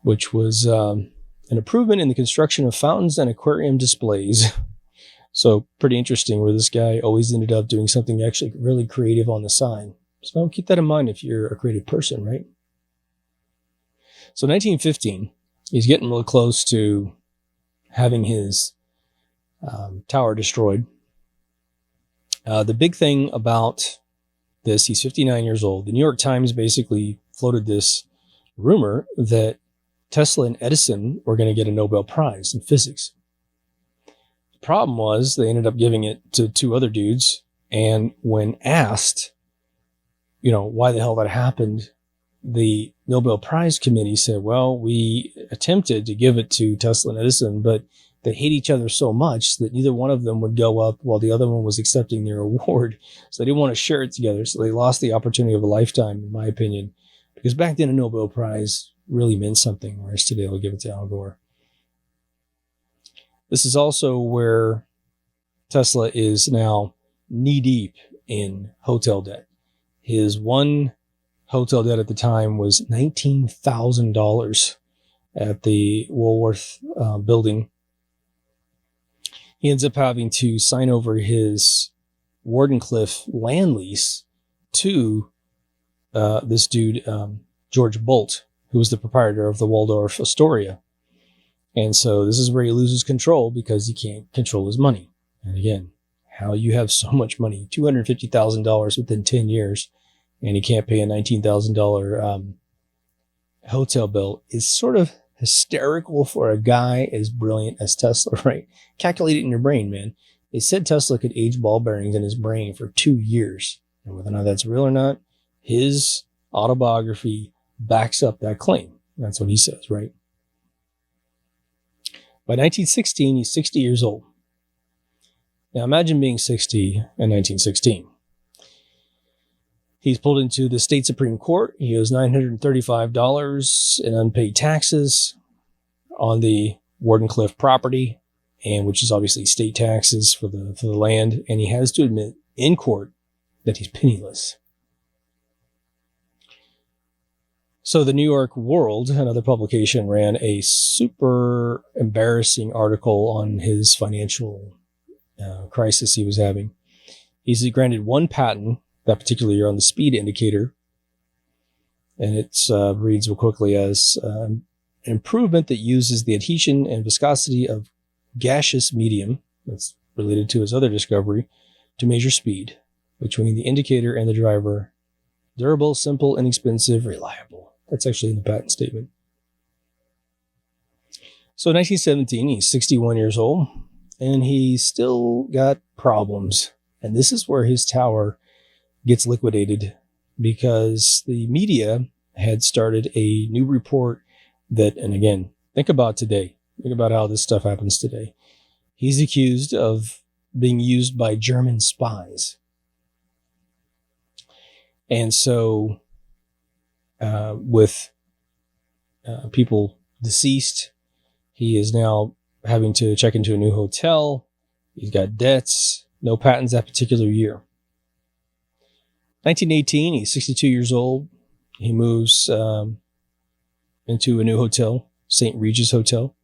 which was an improvement in the construction of fountains and aquarium displays. So pretty interesting where this guy always ended up doing something actually really creative on the side. So keep that in mind if you're a creative person, right? So 1915, he's getting really close to having his tower destroyed. The big thing about this, he's 59 years old. The New York Times basically floated this rumor that Tesla and Edison were going to get a Nobel Prize in physics. The problem was they ended up giving it to 2 other dudes. And when asked, why the hell that happened, the Nobel Prize committee said, well, we attempted to give it to Tesla and Edison, but they hate each other so much that neither one of them would go up while the other one was accepting their award. So they didn't want to share it together. So they lost the opportunity of a lifetime, in my opinion, because back then a Nobel Prize really meant something, whereas today they'll give it to Al Gore. This is also where Tesla is now knee-deep in hotel debt. His one hotel debt at the time was $19,000 at the Woolworth building. He ends up having to sign over his Wardenclyffe land lease to this dude, George Bolt, who was the proprietor of the Waldorf Astoria. And so this is where he loses control because he can't control his money. And again, how you have so much money, $250,000 within 10 years, and you can't pay a $19,000 hotel bill is sort of hysterical for a guy as brilliant as Tesla, right? Calculate it in your brain, man. They said Tesla could age ball bearings in his brain for 2 years. And whether or not that's real or not, his autobiography backs up that claim. That's what he says, right? By 1916, he's 60 years old. Now imagine being 60 in 1916. He's pulled into the state Supreme Court. He owes $935 in unpaid taxes on the Wardenclyffe property, and which is obviously state taxes for the land. And he has to admit in court that he's penniless. So the New York World, another publication, ran a super embarrassing article on his financial crisis he was having. He's granted 1 patent that particular year on the speed indicator. And it reads real quickly as an improvement that uses the adhesion and viscosity of gaseous medium, that's related to his other discovery, to measure speed between the indicator and the driver. Durable, simple, inexpensive, reliable. That's actually in the patent statement. So in 1917, he's 61 years old, and he's still got problems. And this is where his tower gets liquidated because the media had started a new report that, and again, think about today. Think about how this stuff happens today. He's accused of being used by German spies. And so with people deceased, he is now having to check into a new hotel. He's got debts, no patents that particular year. 1918, he's 62 years old. He moves into a new hotel, St. Regis Hotel,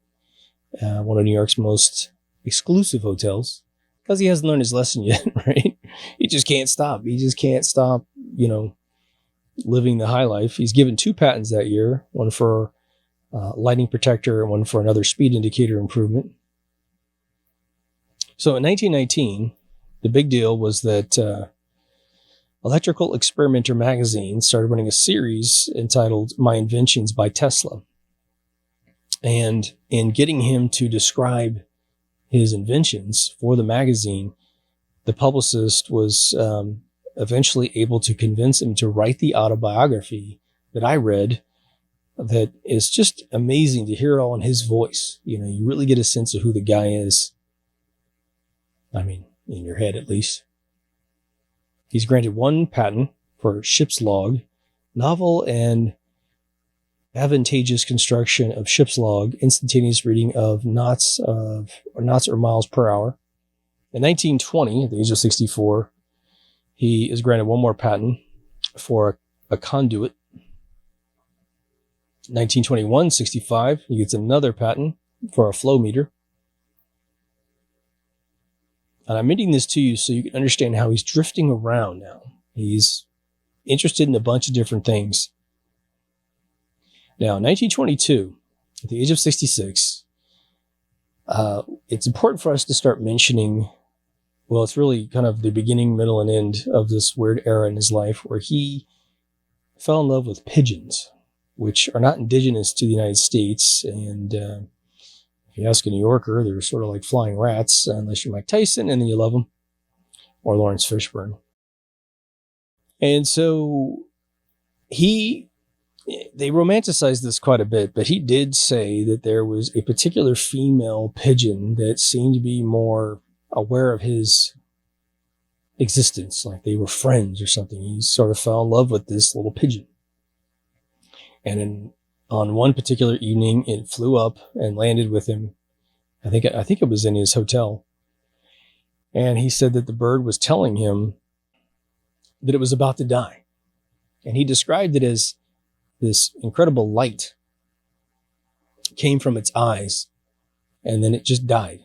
one of New York's most exclusive hotels, because he hasn't learned his lesson yet, right? He just can't stop. He just can't stop, living the high life. He's given 2 patents that year, one for lighting protector and one for another speed indicator improvement. So in 1919, the big deal was that Electrical Experimenter magazine started running a series entitled My Inventions by Tesla. And in getting him to describe his inventions for the magazine, the publicist was eventually able to convince him to write the autobiography that I read, that is just amazing to hear it all in his voice. You really get a sense of who the guy is. I mean, in your head at least. He's granted 1 patent for ship's log, novel and advantageous construction of ship's log, instantaneous reading of knots or miles per hour. In 1920, at the age of 64, he is granted 1 more patent for a conduit. 1921, 65, he gets another patent for a flow meter. And I'm reading this to you so you can understand how he's drifting around now. He's interested in a bunch of different things. Now, 1922, at the age of 66, it's important for us to start mentioning, well, it's really kind of the beginning, middle, and end of this weird era in his life where he fell in love with pigeons, which are not indigenous to the United States. And if you ask a New Yorker, they're sort of like flying rats, unless you're Mike Tyson, and then you love them, or Lawrence Fishburne. And so they romanticized this quite a bit, but he did say that there was a particular female pigeon that seemed to be more aware of his existence, like they were friends or something. He sort of fell in love with this little pigeon. And on one particular evening, it flew up and landed with him. I think it was in his hotel. And he said that the bird was telling him that it was about to die. And he described it as this incredible light came from its eyes, and then it just died.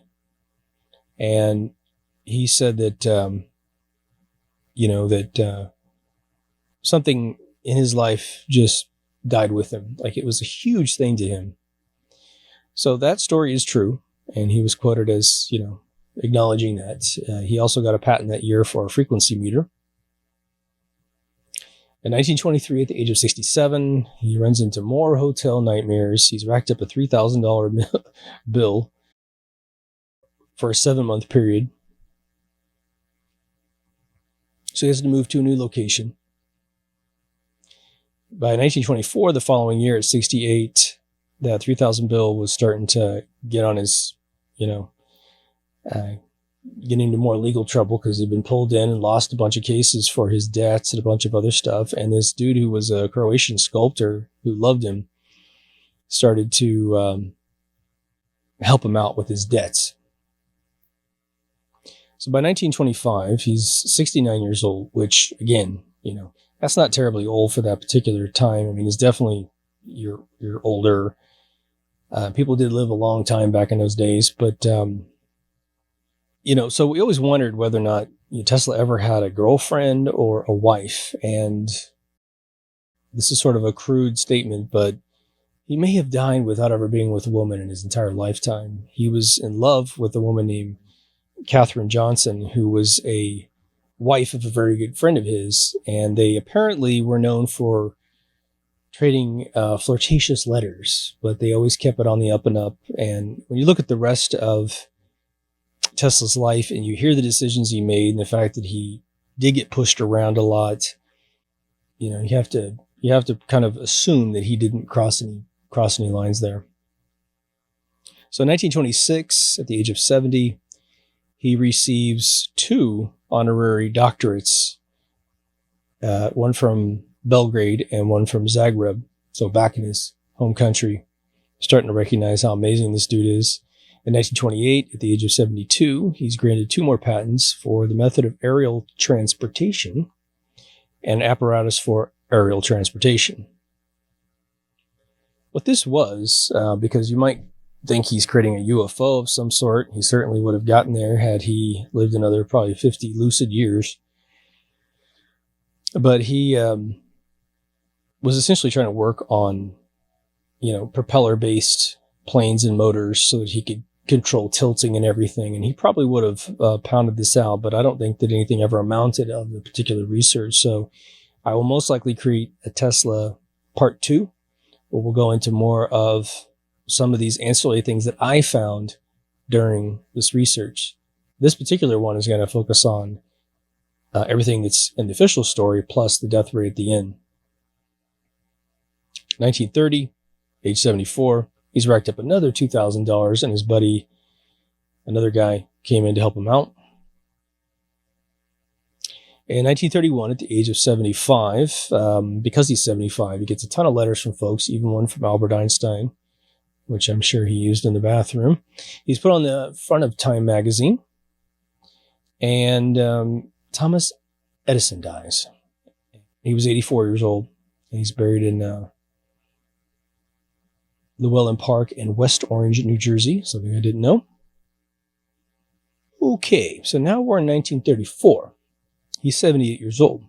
And he said that, something in his life just died with him. Like it was a huge thing to him. So that story is true. And he was quoted as, acknowledging that. He also got a patent that year for a frequency meter. In 1923, at the age of 67, he runs into more hotel nightmares. He's racked up a $3,000 bill for a 7-month period. So he has to move to a new location. By 1924, the following year at 68, that 3,000 bill was starting to get on his, getting into more legal trouble because he'd been pulled in and lost a bunch of cases for his debts and a bunch of other stuff. And this dude who was a Croatian sculptor who loved him started to help him out with his debts. So by 1925, he's 69 years old, which again, that's not terribly old for that particular time. I mean, it's definitely you're older. People did live a long time back in those days, but so we always wondered whether or not Tesla ever had a girlfriend or a wife. And this is sort of a crude statement, but he may have died without ever being with a woman in his entire lifetime. He was in love with a woman named Katherine Johnson, who was a wife of a very good friend of his, and they apparently were known for trading flirtatious letters, but they always kept it on the up and up. And when you look at the rest of Tesla's life and you hear the decisions he made and the fact that he did get pushed around a lot, you have to kind of assume that he didn't cross any lines there. So in 1926, at the age of 70, he receives 2 honorary doctorates, one from Belgrade and one from Zagreb. So back in his home country, starting to recognize how amazing this dude is. In 1928, at the age of 72, he's granted 2 more patents for the method of aerial transportation and apparatus for aerial transportation. What this was, because you might think he's creating a UFO of some sort, he certainly would have gotten there had he lived another probably 50 lucid years. But he was essentially trying to work on, propeller-based planes and motors so that he could control tilting and everything. And he probably would have pounded this out, but I don't think that anything ever amounted of the particular research. So I will most likely create a Tesla part 2, where we'll go into more of some of these ancillary things that I found during this research. This particular one is going to focus on everything that's in the official story, plus the death rate at the end. 1930, age 74, he's racked up another $2,000, and his buddy, another guy, came in to help him out. In 1931, at the age of 75, because he's 75, he gets a ton of letters from folks, even one from Albert Einstein, which I'm sure he used in the bathroom. He's put on the front of Time magazine, and Thomas Edison dies. He was 84 years old, and he's buried in Llewellyn Park in West Orange, New Jersey, something I didn't know. Okay, so now we're in 1934. He's 78 years old.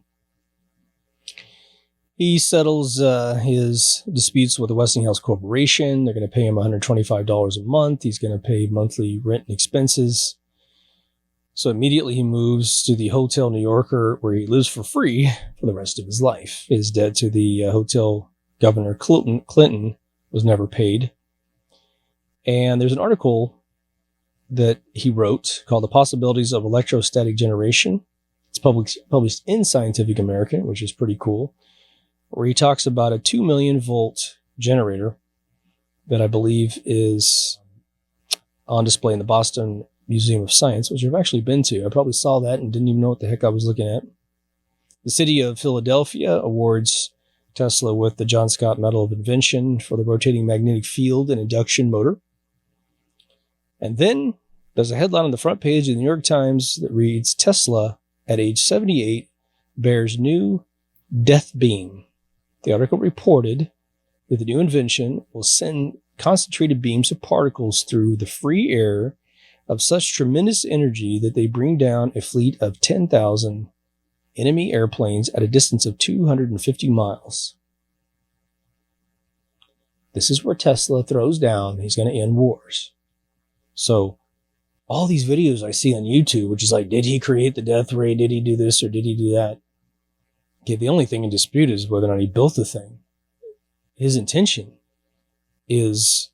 He settles his disputes with the Westinghouse Corporation. They're going to pay him $125 a month. He's going to pay monthly rent and expenses. So immediately he moves to the Hotel New Yorker, where he lives for free for the rest of his life. His debt to the hotel governor Clinton was never paid. And there's an article that he wrote called The Possibilities of Electrostatic Generation. It's published in Scientific American, which is pretty cool, where he talks about a 2 million volt generator that I believe is on display in the Boston Museum of Science, which I've actually been to. I probably saw that and didn't even know what the heck I was looking at. The city of Philadelphia awards Tesla with the John Scott Medal of Invention for the rotating magnetic field and induction motor. And then there's a headline on the front page of the New York Times that reads, Tesla, at age 78, bears new death beam. The article reported that the new invention will send concentrated beams of particles through the free air of such tremendous energy that they bring down a fleet of 10,000 enemy airplanes at a distance of 250 miles. This is where Tesla throws down. He's going to end wars. So all these videos I see on YouTube, which is like, did he create the death ray? Did he do this or did he do that? Okay, the only thing in dispute is whether or not he built the thing. His intention is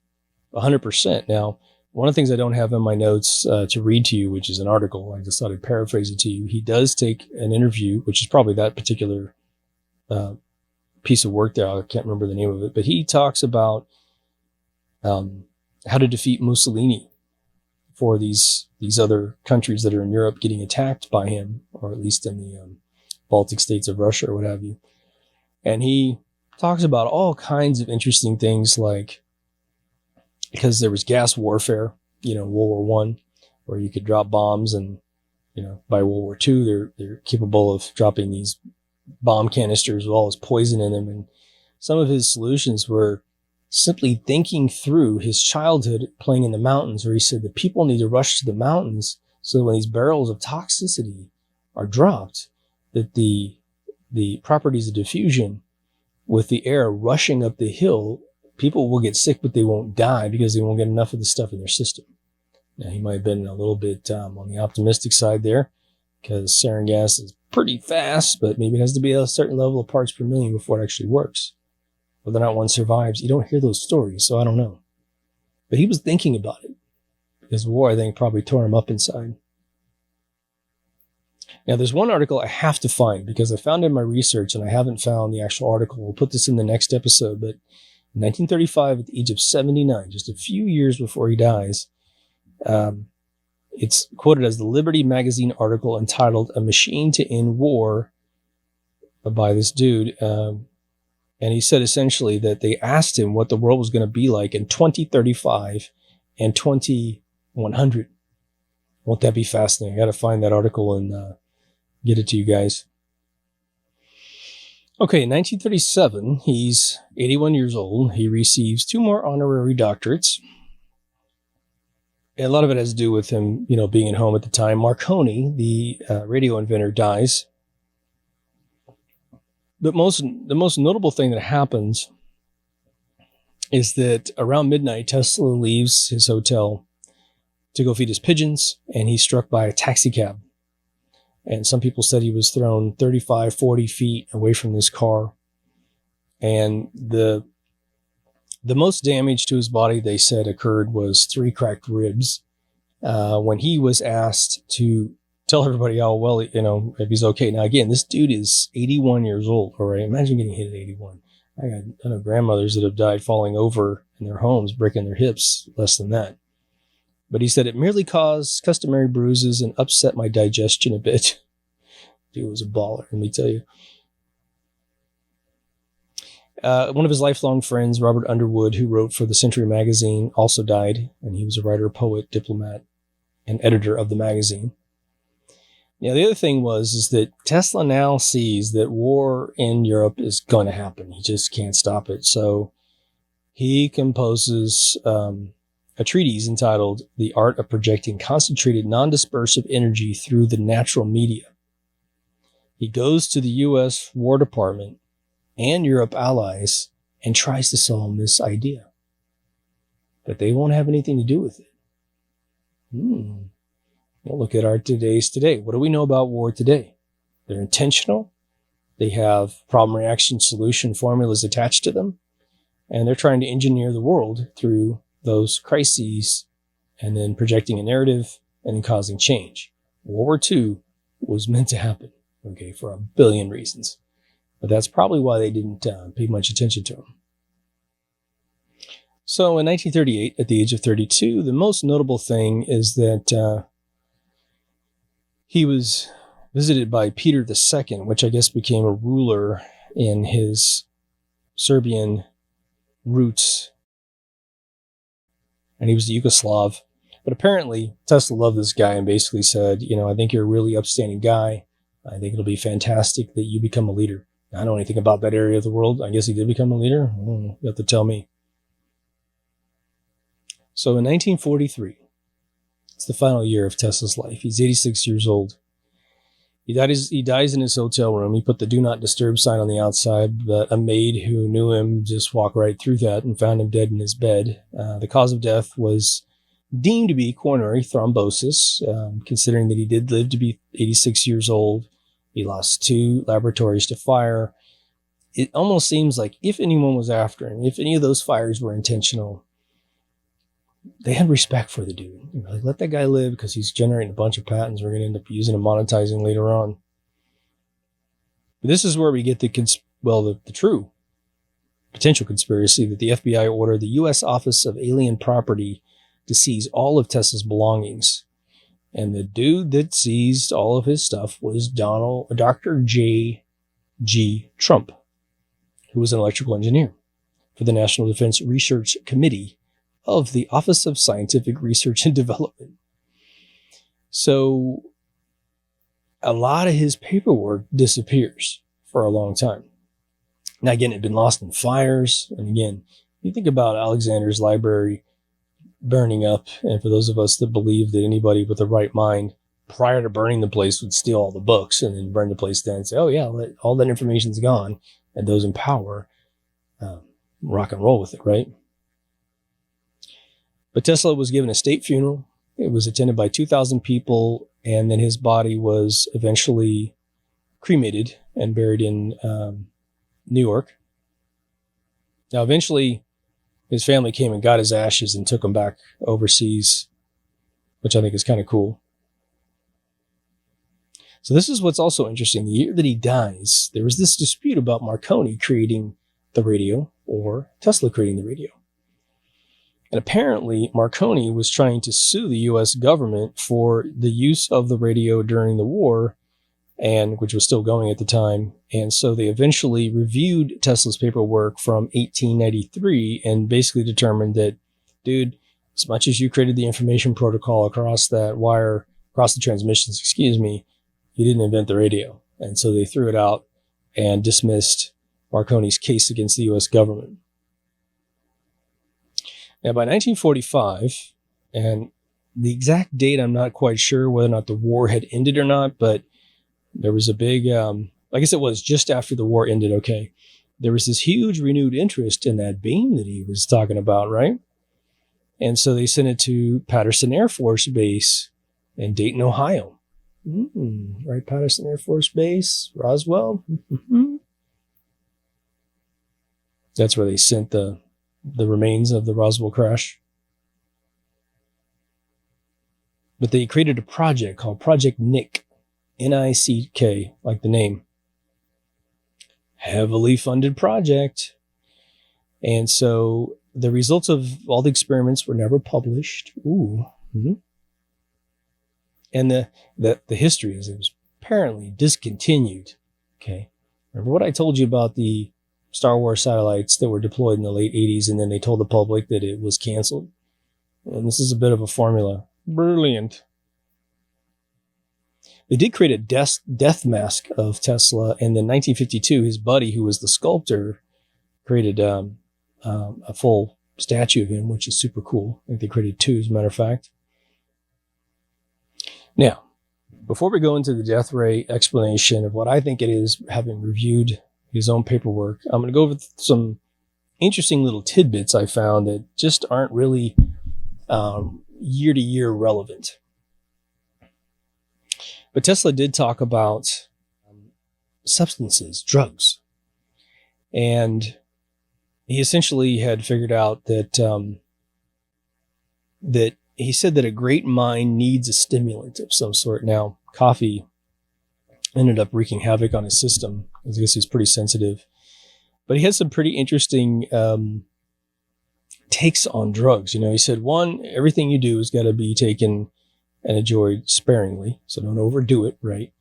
100%. Now, one of the things I don't have in my notes to read to you, which is an article, I just thought I'd paraphrase it to you. He does take an interview, which is probably that particular piece of work there. I can't remember the name of it, but he talks about how to defeat Mussolini for these other countries that are in Europe getting attacked by him, or at least in the Baltic states of Russia or what have you. And he talks about all kinds of interesting things, like, because there was gas warfare, World War I, where you could drop bombs, and, by World War II, they're capable of dropping these bomb canisters with all this poison in them. And some of his solutions were simply thinking through his childhood playing in the mountains, where he said that people need to rush to the mountains so that when these barrels of toxicity are dropped, that the properties of diffusion with the air rushing up the hill, people will get sick, but they won't die because they won't get enough of the stuff in their system. Now, he might have been a little bit on the optimistic side there, because sarin gas is pretty fast, but maybe it has to be a certain level of parts per million before it actually works. Whether or not one survives, you don't hear those stories, so I don't know. But he was thinking about it, because war, I think, probably tore him up inside. Now, there's one article I have to find, because I found it in my research, and I haven't found the actual article. We'll put this in the next episode, but in 1935, at the age of 79, just a few years before he dies, It's quoted as the Liberty magazine article entitled "A Machine to End War" by this dude. And he said essentially that they asked him what the world was going to be like in 2035 and 2100. Won't that be fascinating? I got to find that article and get it to you guys. Okay, in 1937, he's 81 years old. He receives 2 more honorary doctorates. And a lot of it has to do with him, being at home at the time. Marconi, the radio inventor, dies. But the most notable thing that happens is that around midnight, Tesla leaves his hotel to go feed his pigeons, and he's struck by a taxi cab. And some people said he was thrown 35, 40 feet away from this car. And the most damage to his body, they said, occurred was 3 cracked ribs. When he was asked to tell everybody how well, if he's okay. Now, again, this dude is 81 years old, all right? Imagine getting hit at 81. I know grandmothers that have died falling over in their homes, breaking their hips, less than that. But he said it merely caused customary bruises and upset my digestion a bit. Dude was a baller, let me tell you. One of his lifelong friends, Robert Underwood, who wrote for the Century magazine, also died. And he was a writer, poet, diplomat, and editor of the magazine. Now, the other thing is that Tesla now sees that war in Europe is going to happen. He just can't stop it. So he composes a treatise entitled The Art of Projecting Concentrated Non-Dispersive Energy Through the Natural Media. He goes to the U.S. War Department and Europe allies and tries to sell them this idea. But they won't have anything to do with it. Well, look at our today. What do we know about war today? They're intentional. They have problem, reaction, solution formulas attached to them. And they're trying to engineer the world through those crises and then projecting a narrative and then causing change. World War II was meant to happen, okay, for a billion reasons. But that's probably why they didn't pay much attention to him. So in 1938, at the age of 32, the most notable thing is that he was visited by Peter II, which I guess became a ruler in his Serbian roots. And he was a Yugoslav. But apparently, Tesla loved this guy and basically said, I think you're a really upstanding guy. I think it'll be fantastic that you become a leader. I don't know anything about that area of the world. I guess he did become a leader. You have to tell me. So in 1943, it's the final year of Tesla's life. He's 86 years old. He dies in his hotel room. He put the do not disturb sign on the outside, but a maid who knew him just walked right through that and found him dead in his bed. The cause of death was deemed to be coronary thrombosis, considering that he did live to be 86 years old. He lost 2 laboratories to fire. It almost seems like if anyone was after him, if any of those fires were intentional, they had respect for the dude. Like, let that guy live because he's generating a bunch of patents we're going to end up using and monetizing later on. But this is where we get the true potential conspiracy that the FBI ordered the U.S. Office of Alien Property to seize all of Tesla's belongings. And the dude that seized all of his stuff was Dr. J.G. Trump, who was an electrical engineer for the National Defense Research Committee of the Office of Scientific Research and Development. So a lot of his paperwork disappears for a long time. Now, again, it had been lost in fires. And again, you think about Alexander's library burning up. And for those of us that believe that anybody with the right mind prior to burning the place would steal all the books and then burn the place down and say, oh yeah, all that information's gone. And those in power rock and roll with it, right? But Tesla was given a state funeral. It was attended by 2,000 people. And then his body was eventually cremated and buried in New York. Now, eventually, his family came and got his ashes and took them back overseas, which I think is kind of cool. So this is what's also interesting. The year that he dies, there was this dispute about Marconi creating the radio or Tesla creating the radio. And apparently, Marconi was trying to sue the U.S. government for the use of the radio during the war, and which was still going at the time. And so they eventually reviewed Tesla's paperwork from 1893 and basically determined that, dude, as much as you created the information protocol across that wire, across the transmissions, you didn't invent the radio. And so they threw it out and dismissed Marconi's case against the U.S. government. Now, by 1945, and the exact date, I'm not quite sure whether or not the war had ended or not, but there was a big, I guess it was just after the war ended, okay. There was this huge renewed interest in that beam that he was talking about, right? And so they sent it to Patterson Air Force Base in Dayton, Ohio. Right, Patterson Air Force Base, Roswell. That's where they sent the remains of the Roswell crash. But they created a project called Project Nick, N-I-C-K, like the name. Heavily funded project. And so the results of all the experiments were never published. And the history is it was apparently discontinued. Okay. Remember what I told you about the Star Wars satellites that were deployed in the late 80s, and then they told the public that it was canceled? And this is a bit of a formula. Brilliant. They did create a death mask of Tesla, and in 1952, his buddy, who was the sculptor, created a full statue of him, which is super cool. I think they created two, as a matter of fact. Now, before we go into the death ray explanation of what I think it is, having reviewed his own paperwork, I'm going to go over some interesting little tidbits I found that just aren't really year-to-year relevant. But Tesla did talk about substances, drugs. And he essentially had figured out that that he said that a great mind needs a stimulant of some sort. Now, coffee ended up wreaking havoc on his system. I guess he's pretty sensitive. But he had some pretty interesting takes on drugs. You know, he said, one, everything you do has got to be taken and enjoyed sparingly, so don't overdo it, right?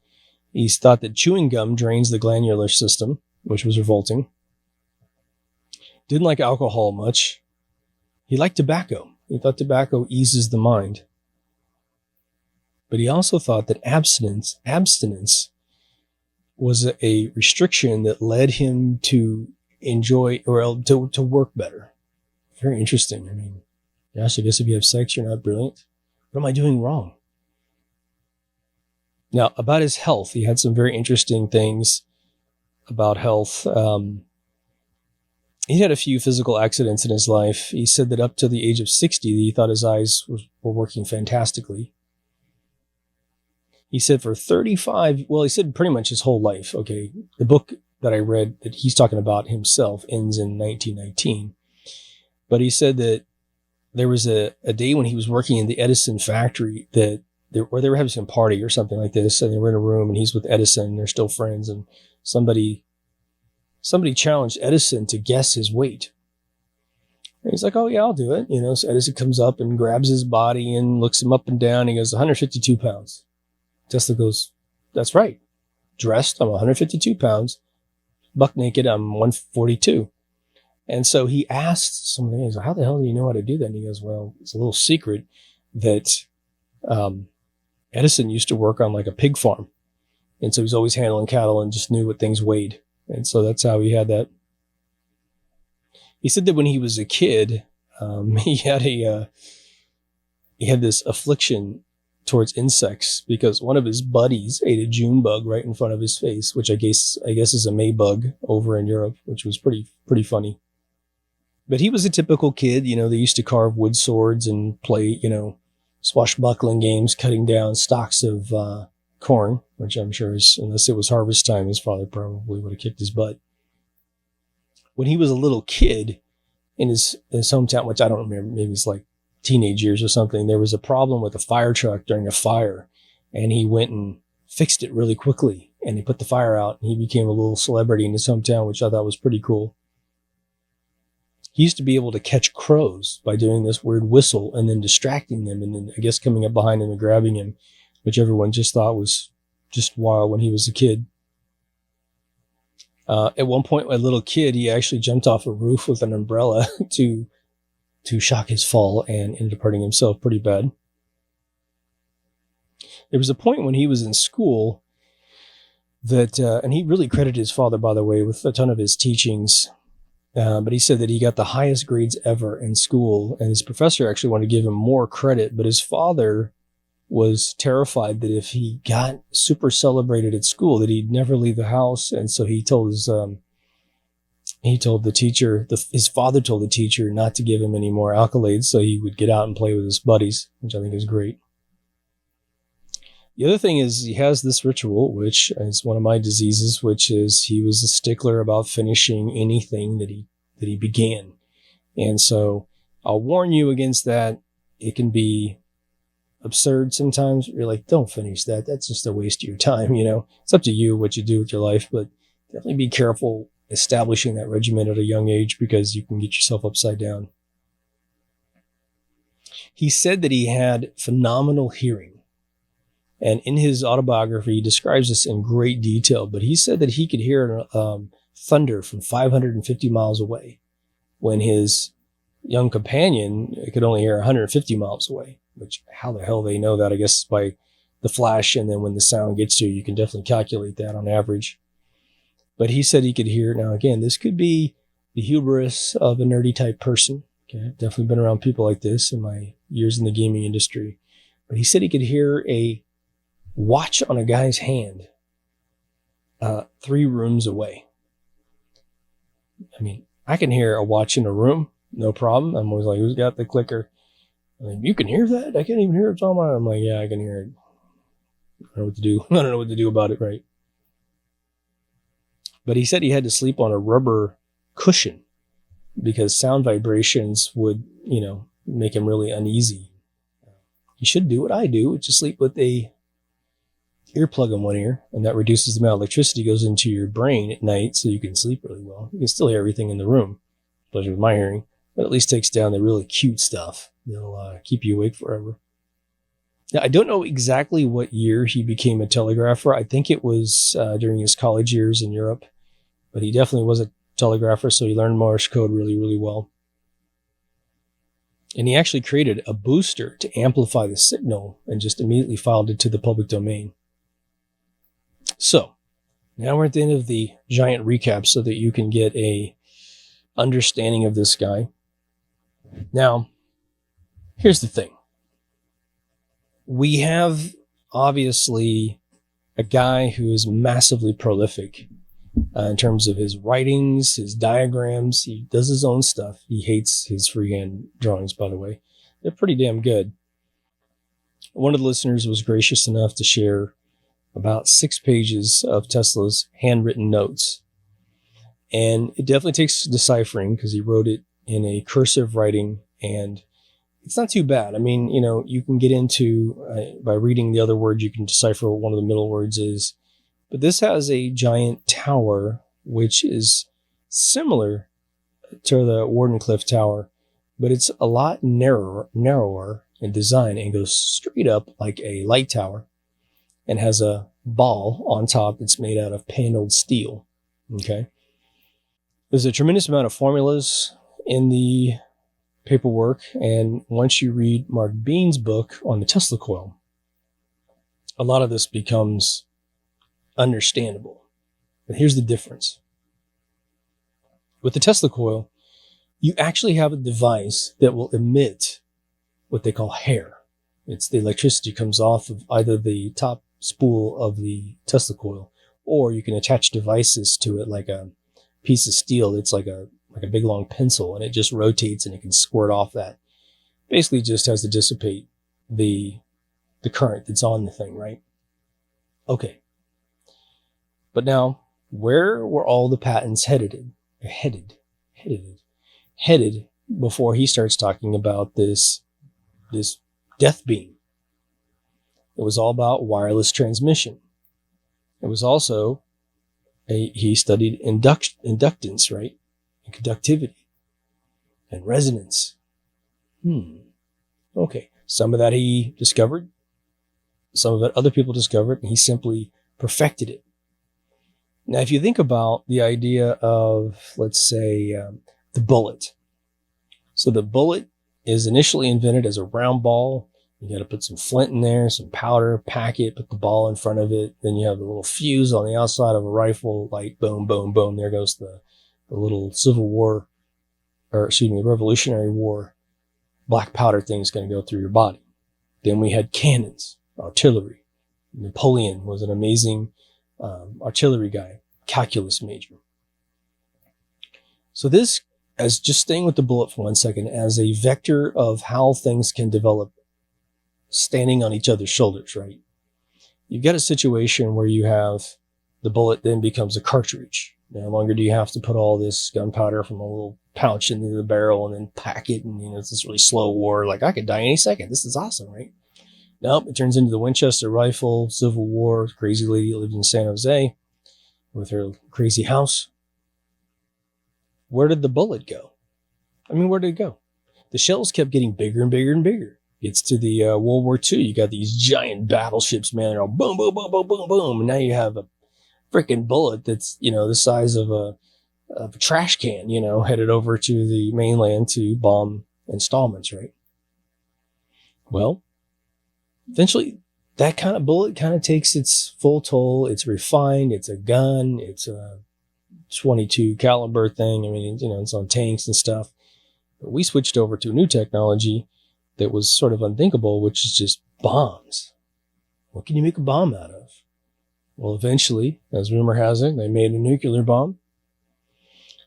He's thought that chewing gum drains the glandular system, which was revolting. Didn't like alcohol much. He liked tobacco. He thought tobacco eases the mind. But he also thought that abstinence was a restriction that led him to enjoy or to work better. Very interesting. I mean, gosh, I guess if you have sex, you're not brilliant. What am I doing wrong? Now, about his health, he had some very interesting things about health. He had a few physical accidents in his life. He said that up to the age of 60, he thought his eyes were working fantastically. He said for 35, well, he said pretty much his whole life. Okay, the book that I read that he's talking about himself ends in 1919. But he said that there was a day when he was working in the Edison factory that they were having some party or something like this, and they were in a room, and he's with Edison, and they're still friends, and somebody challenged Edison to guess his weight. And he's like, oh yeah, I'll do it. You know, so Edison comes up and grabs his body and looks him up and down. He goes, 152 pounds. Tesla goes, that's right. Dressed, I'm 152 pounds. Buck naked, I'm 142. And so he asked somebody, he's like, how the hell do you know how to do that? And he goes, well, it's a little secret that Edison used to work on like a pig farm. And so he's always handling cattle and just knew what things weighed. And so that's how he had that. He said that when he was a kid, he had this affliction towards insects because one of his buddies ate a June bug right in front of his face, which I guess is a May bug over in Europe, which was pretty funny. But he was a typical kid. You know, they used to carve wood swords and play, you know, swashbuckling games, cutting down stalks of corn, which I'm sure is, unless it was harvest time, his father probably would have kicked his butt. When he was a little kid in his hometown, which I don't remember, maybe it's like teenage years or something, there was a problem with a fire truck during a fire, and he went and fixed it really quickly, and he put the fire out, and he became a little celebrity in his hometown, which I thought was pretty cool. he used to be able to catch crows by doing this weird whistle and then distracting them, and then I guess coming up behind him and grabbing him, which everyone just thought was just wild when he was a kid. At one point, a little kid, he actually jumped off a roof with an umbrella to shock his fall and ended up hurting himself pretty bad. There was a point when he was in school that, and he really credited his father, by the way, with a ton of his teachings. But he said that he got the highest grades ever in school, and his professor actually wanted to give him more credit, but his father was terrified that if he got super celebrated at school, that he'd never leave the house. And so he told his father told the teacher not to give him any more accolades so he would get out and play with his buddies, which I think is great. The other thing is he has this ritual, which is one of my diseases, which is he was a stickler about finishing anything that he began. And so I'll warn you against that. It can be absurd sometimes. You're like, don't finish that. That's just a waste of your time. It's up to you what you do with your life, but definitely be careful establishing that regimen at a young age because you can get yourself upside down. He said that he had phenomenal hearing. And in his autobiography, he describes this in great detail, but he said that he could hear thunder from 550 miles away when his young companion could only hear 150 miles away, which how the hell they know that? I guess by the flash, and then when the sound gets to you, you can definitely calculate that on average. But he said he could hear. Now, again, this could be the hubris of a nerdy type person. Okay, I've definitely been around people like this in my years in the gaming industry. But he said he could hear a watch on a guy's hand 3 rooms away. I mean, I can hear a watch in a room, no problem. I'm always like, who's got the clicker? I'm like, you can hear that? I can't even hear it. I'm like, yeah, I can hear it. I don't know what to do. I don't know what to do about it, right? But he said he had to sleep on a rubber cushion because sound vibrations would, make him really uneasy. You should do what I do, which is sleep with a earplug in one ear, and that reduces the amount of electricity goes into your brain at night so you can sleep really well. You can still hear everything in the room, especially with my hearing, but at least takes down the really cute stuff that'll keep you awake forever. Now, I don't know exactly what year he became a telegrapher. I think it was during his college years in Europe, but he definitely was a telegrapher, so he learned Morse code really, really well. And he actually created a booster to amplify the signal and just immediately filed it to the public domain. So, now we're at the end of the giant recap so that you can get a understanding of this guy. Now, here's the thing. We have, obviously, a guy who is massively prolific in terms of his writings, his diagrams. He does his own stuff. He hates his freehand drawings, by the way. They're pretty damn good. One of the listeners was gracious enough to share about 6 pages of Tesla's handwritten notes. And it definitely takes deciphering because he wrote it in a cursive writing, and it's not too bad. I mean, you can get into, by reading the other words, you can decipher what one of the middle words is. But this has a giant tower, which is similar to the Wardenclyffe Tower, but it's a lot narrower in design and goes straight up like a light tower and has a ball on top that's made out of paneled steel. Okay. There's a tremendous amount of formulas in the paperwork, and once you read Mark Bean's book on the Tesla coil, a lot of this becomes understandable. But here's the difference. With the Tesla coil, you actually have a device that will emit what they call hair. It's the electricity comes off of either the top spool of the Tesla coil, or you can attach devices to it like a piece of steel. It's like a big long pencil, and it just rotates and it can squirt off that. Basically just has to dissipate the current that's on the thing, right? Okay. But now, where were all the patents headed before he starts talking about this death beam? It was all about wireless transmission. It was also, he studied inductance, right? And conductivity. and resonance. Okay. Some of that he discovered. Some of it other people discovered, and he simply perfected it. Now, if you think about the idea of, let's say, the bullet. So the bullet is initially invented as a round ball. You got to put some flint in there, some powder, pack it, put the ball in front of it. Then you have the little fuse on the outside of a rifle, like boom, boom, boom. There goes the little Revolutionary War black powder thing is going to go through your body. Then we had cannons, artillery. Napoleon was an amazing artillery guy, calculus major. So this, as just staying with the bullet for 1 second, as a vector of how things can develop standing on each other's shoulders, right? You've got a situation where you have the bullet then becomes a cartridge. No longer do you have to put all this gunpowder from a little pouch into the barrel and then pack it. And, it's this really slow war. Like, I could die any second. This is awesome, right? Nope. It turns into the Winchester rifle, Civil War, crazy lady that lived in San Jose with her crazy house. Where did the bullet go? Where did it go? The shells kept getting bigger and bigger and bigger. It's to the World War II. You got these giant battleships, man. They're all boom, boom, boom, boom, boom, boom. And now you have a freaking bullet that's, the size of a trash can, headed over to the mainland to bomb installments, right? Well, eventually that kind of bullet kind of takes its full toll. It's refined. It's a gun. It's a 22 caliber thing. It's on tanks and stuff. But we switched over to a new technology that was sort of unthinkable, which is just bombs. What can you make a bomb out of? Well, eventually, as rumor has it, they made a nuclear bomb.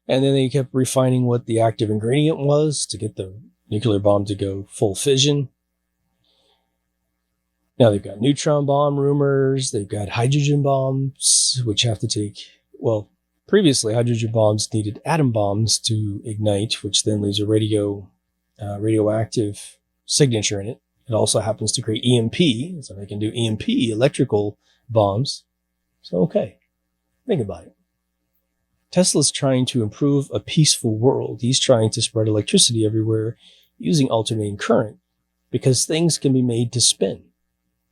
And then they kept refining what the active ingredient was to get the nuclear bomb to go full fission. Now they've got neutron bomb rumors. They've got hydrogen bombs, which have to take, previously hydrogen bombs needed atom bombs to ignite, which then leaves a radioactive signature in it. It also happens to create EMP, so they can do EMP, electrical bombs. So, okay, think about it. Tesla's trying to improve a peaceful world. He's trying to spread electricity everywhere using alternating current because things can be made to spin,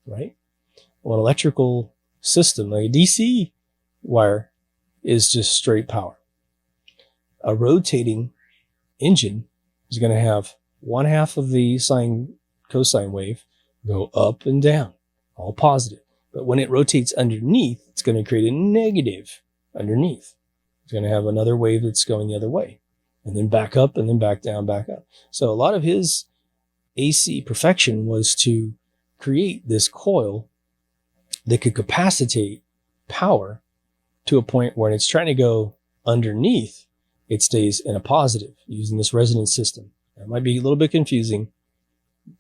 right? Well, an electrical system, like a DC wire, is just straight power. A rotating engine is going to have one half of the cosine wave go up and down, all positive. But when it rotates underneath, it's going to create a negative underneath. It's going to have another wave that's going the other way, and then back up and then back down, back up. So a lot of his AC perfection was to create this coil that could capacitate power to a point where it's trying to go underneath, it stays in a positive using this resonance system. It might be a little bit confusing,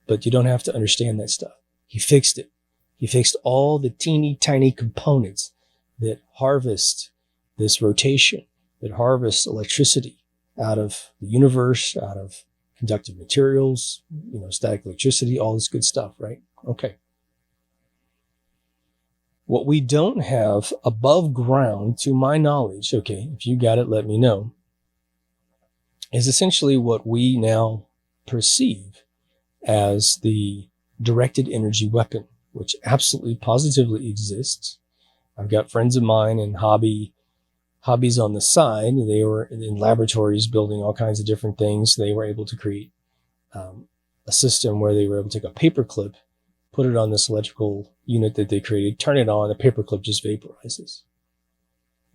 but you don't have to understand that stuff. He fixed it. He fixed all the teeny tiny components that harvest this rotation, that harvest electricity out of the universe, out of conductive materials, static electricity, all this good stuff, right? Okay. What we don't have above ground, to my knowledge, okay, if you got it, let me know, is essentially what we now perceive as the directed energy weapon, which absolutely positively exists. I've got friends of mine and hobbies on the side. They were in laboratories building all kinds of different things. They were able to create a system where they were able to take a paper clip, put it on this electrical unit that they created, turn it on, the paper clip just vaporizes.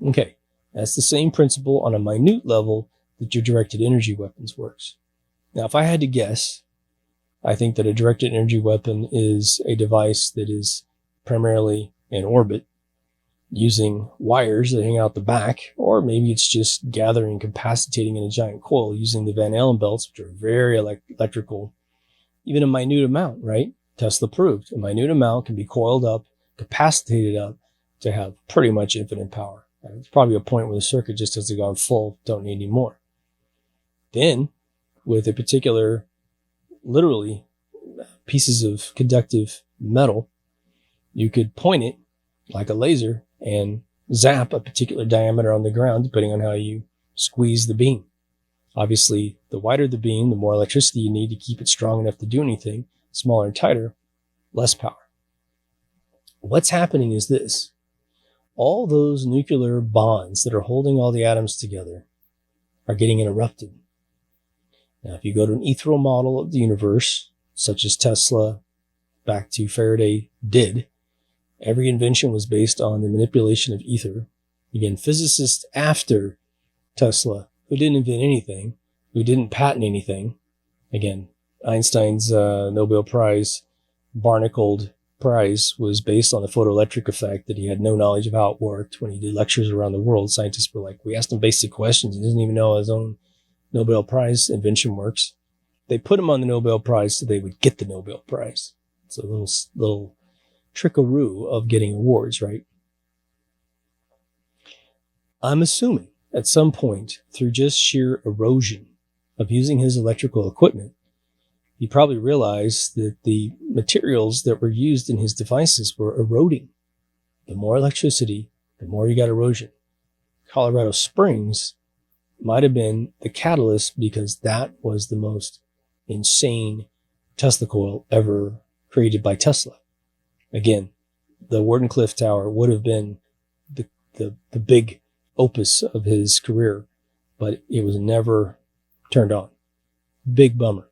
Okay, that's the same principle on a minute level that your directed energy weapons works. Now, if I had to guess, I think that a directed energy weapon is a device that is primarily in orbit using wires that hang out the back, or maybe it's just gathering, capacitating in a giant coil using the Van Allen belts, which are very electrical, even a minute amount, right? Tesla proved a minute amount can be coiled up, capacitated up to have pretty much infinite power. It's probably a point where the circuit just has gone full, don't need any more. Then, with a particular, literally, pieces of conductive metal, you could point it like a laser and zap a particular diameter on the ground, depending on how you squeeze the beam. Obviously, the wider the beam, the more electricity you need to keep it strong enough to do anything. Smaller and tighter, less power. What's happening is this. All those nuclear bonds that are holding all the atoms together are getting interrupted. Now, if you go to an ethereal model of the universe, such as Tesla, back to Faraday did, every invention was based on the manipulation of ether. Again, physicists after Tesla, who didn't invent anything, who didn't patent anything. Again, Einstein's Nobel Prize, barnacled prize, was based on the photoelectric effect, that he had no knowledge of how it worked. When he did lectures around the world, scientists were like, we asked him basic questions. He doesn't even know his own Nobel Prize invention works. They put him on the Nobel Prize so they would get the Nobel Prize. It's a little trickaroo of getting awards, right? I'm assuming at some point, through just sheer erosion of using his electrical equipment, he probably realized that the materials that were used in his devices were eroding. The more electricity, the more you got erosion. Colorado Springs might have been the catalyst, because that was the most insane Tesla coil ever created by Tesla. Again, the Wardenclyffe Tower would have been the big opus of his career, but it was never turned on. Big bummer.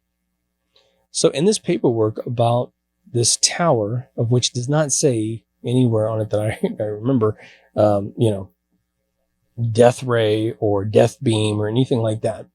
So in this paperwork about this tower, of which does not say anywhere on it that I remember, death ray or death beam or anything like that.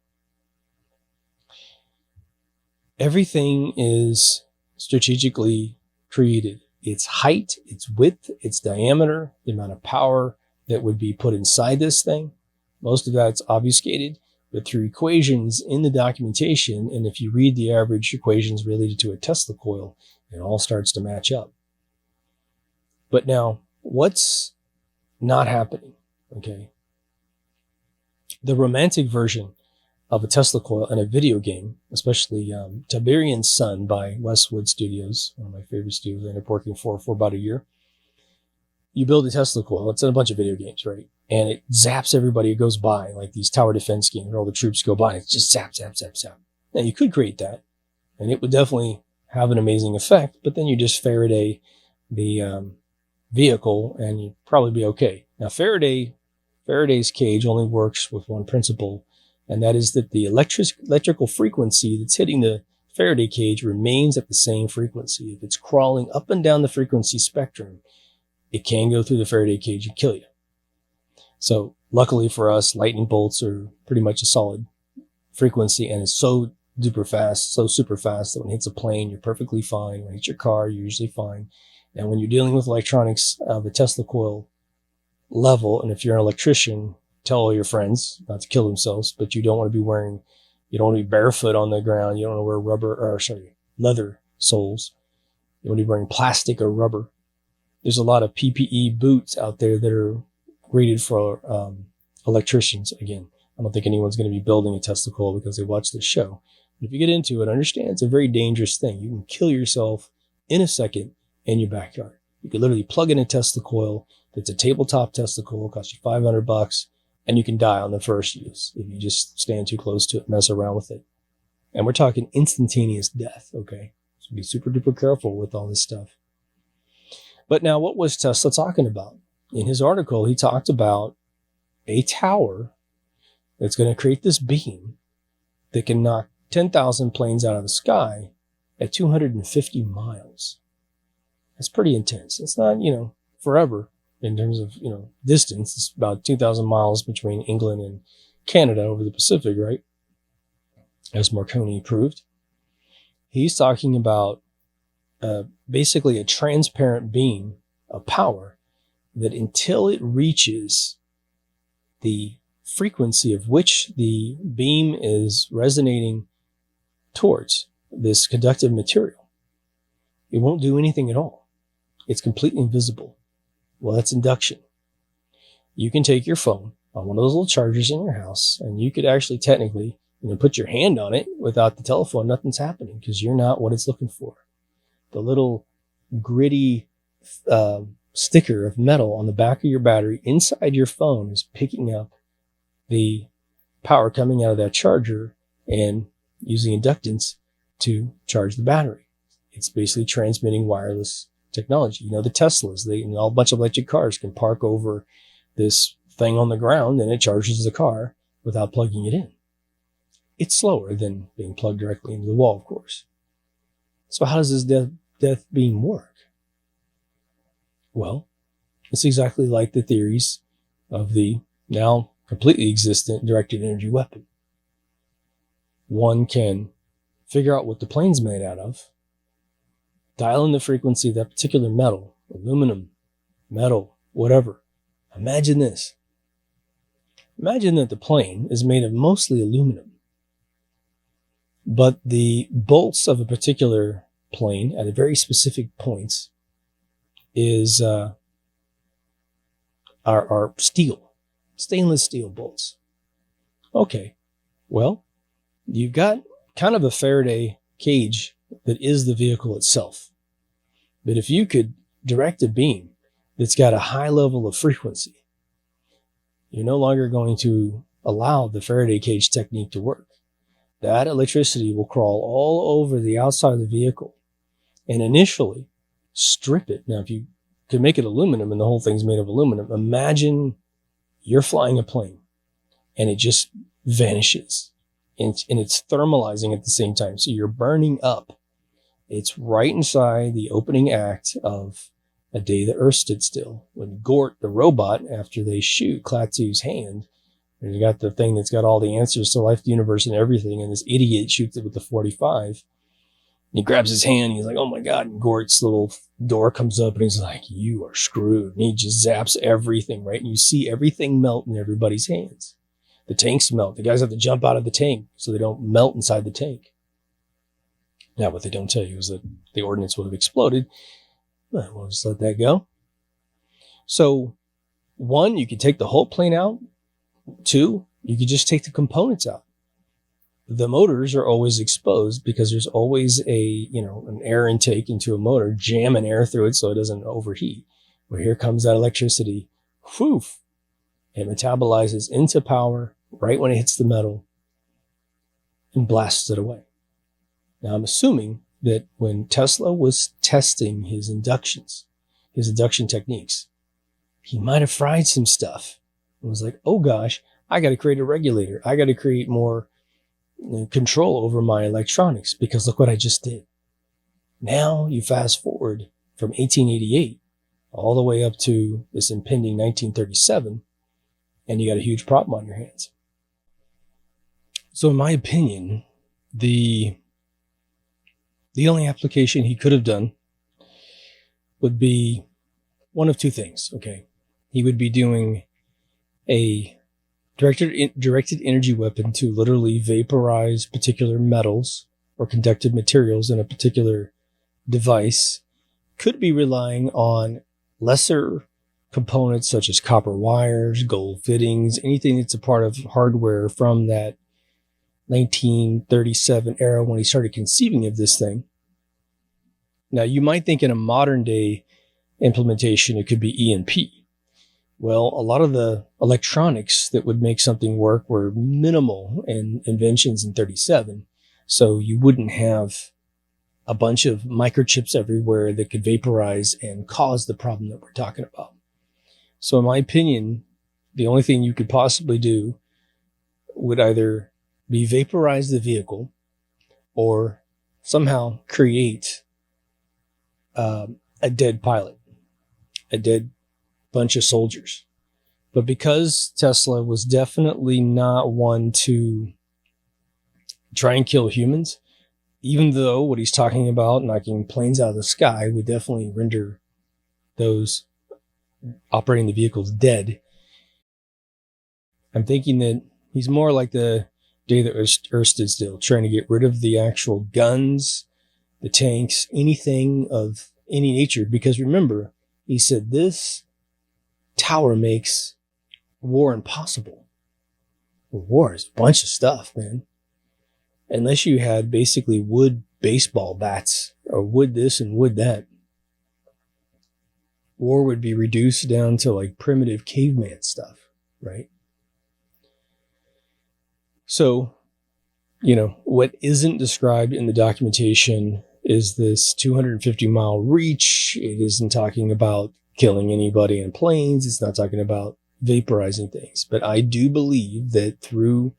Everything is strategically created. Its height, its width, its diameter, the amount of power that would be put inside this thing. Most of that's obfuscated, but through equations in the documentation, and if you read the average equations related to a Tesla coil, it all starts to match up. But now, what's not happening? Okay. The romantic version of a Tesla coil in a video game, especially Tiberian's Son by Westwood Studios, one of my favorite studios I ended up working for about a year. You build a Tesla coil. It's in a bunch of video games, right? And it zaps everybody who goes by, like these tower defense games where all the troops go by. And it just zap, zap, zap, zap. Now, you could create that, and it would definitely have an amazing effect, but then you just Faraday the vehicle, and you'd probably be okay. Now, Faraday's cage only works with one principle, and that is that the electrical frequency that's hitting the Faraday cage remains at the same frequency. If it's crawling up and down the frequency spectrum, it can go through the Faraday cage and kill you. So luckily for us, lightning bolts are pretty much a solid frequency, and it's so super fast that when it hits a plane, you're perfectly fine. When it hits your car, you're usually fine. And when you're dealing with electronics of the Tesla coil level, and if you're an electrician, tell all your friends not to kill themselves, but you don't want to be barefoot on the ground. You don't want to wear leather soles. You want to be wearing plastic or rubber. There's a lot of PPE boots out there that are rated for electricians. Again, I don't think anyone's going to be building a Tesla coil because they watch this show. But if you get into it, understand it's a very dangerous thing. You can kill yourself in a second in your backyard. You could literally plug in a Tesla coil that's a tabletop Tesla coil, costs you $500, and you can die on the first use if you just stand too close to it, mess around with it. And we're talking instantaneous death, okay? So be super duper careful with all this stuff. But now, what was Tesla talking about? In his article, he talked about a tower that's going to create this beam that can knock 10,000 planes out of the sky at 250 miles. That's pretty intense. It's not, forever in terms of, distance. It's about 2,000 miles between England and Canada over the Pacific, right? As Marconi proved. He's talking about basically a transparent beam of power that until it reaches the frequency of which the beam is resonating towards this conductive material, it won't do anything at all. It's completely invisible. Well, that's induction. You can take your phone on one of those little chargers in your house, and you could actually technically, put your hand on it without the telephone. Nothing's happening because you're not what it's looking for. The little gritty sticker of metal on the back of your battery inside your phone is picking up the power coming out of that charger and using inductance to charge the battery. It's basically transmitting wireless technology. The Teslas, a bunch of electric cars can park over this thing on the ground and it charges the car without plugging it in. It's slower than being plugged directly into the wall, of course. So how does this death beam work? Well, it's exactly like the theories of the now completely existent directed energy weapon. One can figure out what the plane's made out of, dial in the frequency of that particular metal, aluminum, metal, whatever. Imagine this. Imagine that the plane is made of mostly aluminum, but the bolts of a particular plane at a very specific points are steel, stainless steel bolts. Okay, well, you've got kind of a Faraday cage that is the vehicle itself. But if you could direct a beam that's got a high level of frequency, you're no longer going to allow the Faraday cage technique to work. That electricity will crawl all over the outside of the vehicle and initially strip it. Now, if you could make it aluminum and the whole thing's made of aluminum, imagine you're flying a plane and it just vanishes and it's thermalizing at the same time. So you're burning up. It's right inside the opening act of A Day the Earth Stood Still, when Gort, the robot, after they shoot Klaatu's hand, and you got the thing that's got all the answers to life, the universe, and everything, and this idiot shoots it with the 45. And he grabs his hand, and he's like, oh my God, and Gort's little door comes up, and he's like, you are screwed. And he just zaps everything, right? And you see everything melt in everybody's hands. The tanks melt. The guys have to jump out of the tank so they don't melt inside the tank. Now, what they don't tell you is that the ordnance would have exploded. But we'll just let that go. So, one, you could take the whole plane out. Two, you could just take the components out. The motors are always exposed because there's always an air intake into a motor, jamming air through it so it doesn't overheat. Well, here comes that electricity. Whew. It metabolizes into power right when it hits the metal and blasts it away. Now, I'm assuming that when Tesla was testing his induction techniques, he might have fried some stuff and was like, oh gosh, I got to create a regulator. I got to create more control over my electronics because look what I just did. Now you fast forward from 1888 all the way up to this impending 1937, and you got a huge problem on your hands. So in my opinion, the only application he could have done would be one of two things, okay? He would be doing a directed energy weapon to literally vaporize particular metals or conductive materials in a particular device. Could be relying on lesser components such as copper wires, gold fittings, anything that's a part of hardware from that 1937 era when he started conceiving of this thing. Now, you might think in a modern day implementation, it could be E&P. Well, a lot of the electronics that would make something work were minimal in inventions in 37. So you wouldn't have a bunch of microchips everywhere that could vaporize and cause the problem that we're talking about. So in my opinion, the only thing you could possibly do would either be vaporize the vehicle or somehow create a dead pilot, a dead bunch of soldiers. But because Tesla was definitely not one to try and kill humans, even though what he's talking about, knocking planes out of the sky, would definitely render those operating the vehicles dead. I'm thinking that he's more like the Day the Earth Stood Still, trying to get rid of the actual guns, the tanks, anything of any nature. Because remember, he said this tower makes war impossible. War is a bunch of stuff, man. Unless you had basically wood baseball bats or wood this and wood that, war would be reduced down to like primitive caveman stuff, right? So, what isn't described in the documentation is this 250-mile reach. It isn't talking about killing anybody in planes. It's not talking about vaporizing things. But I do believe that through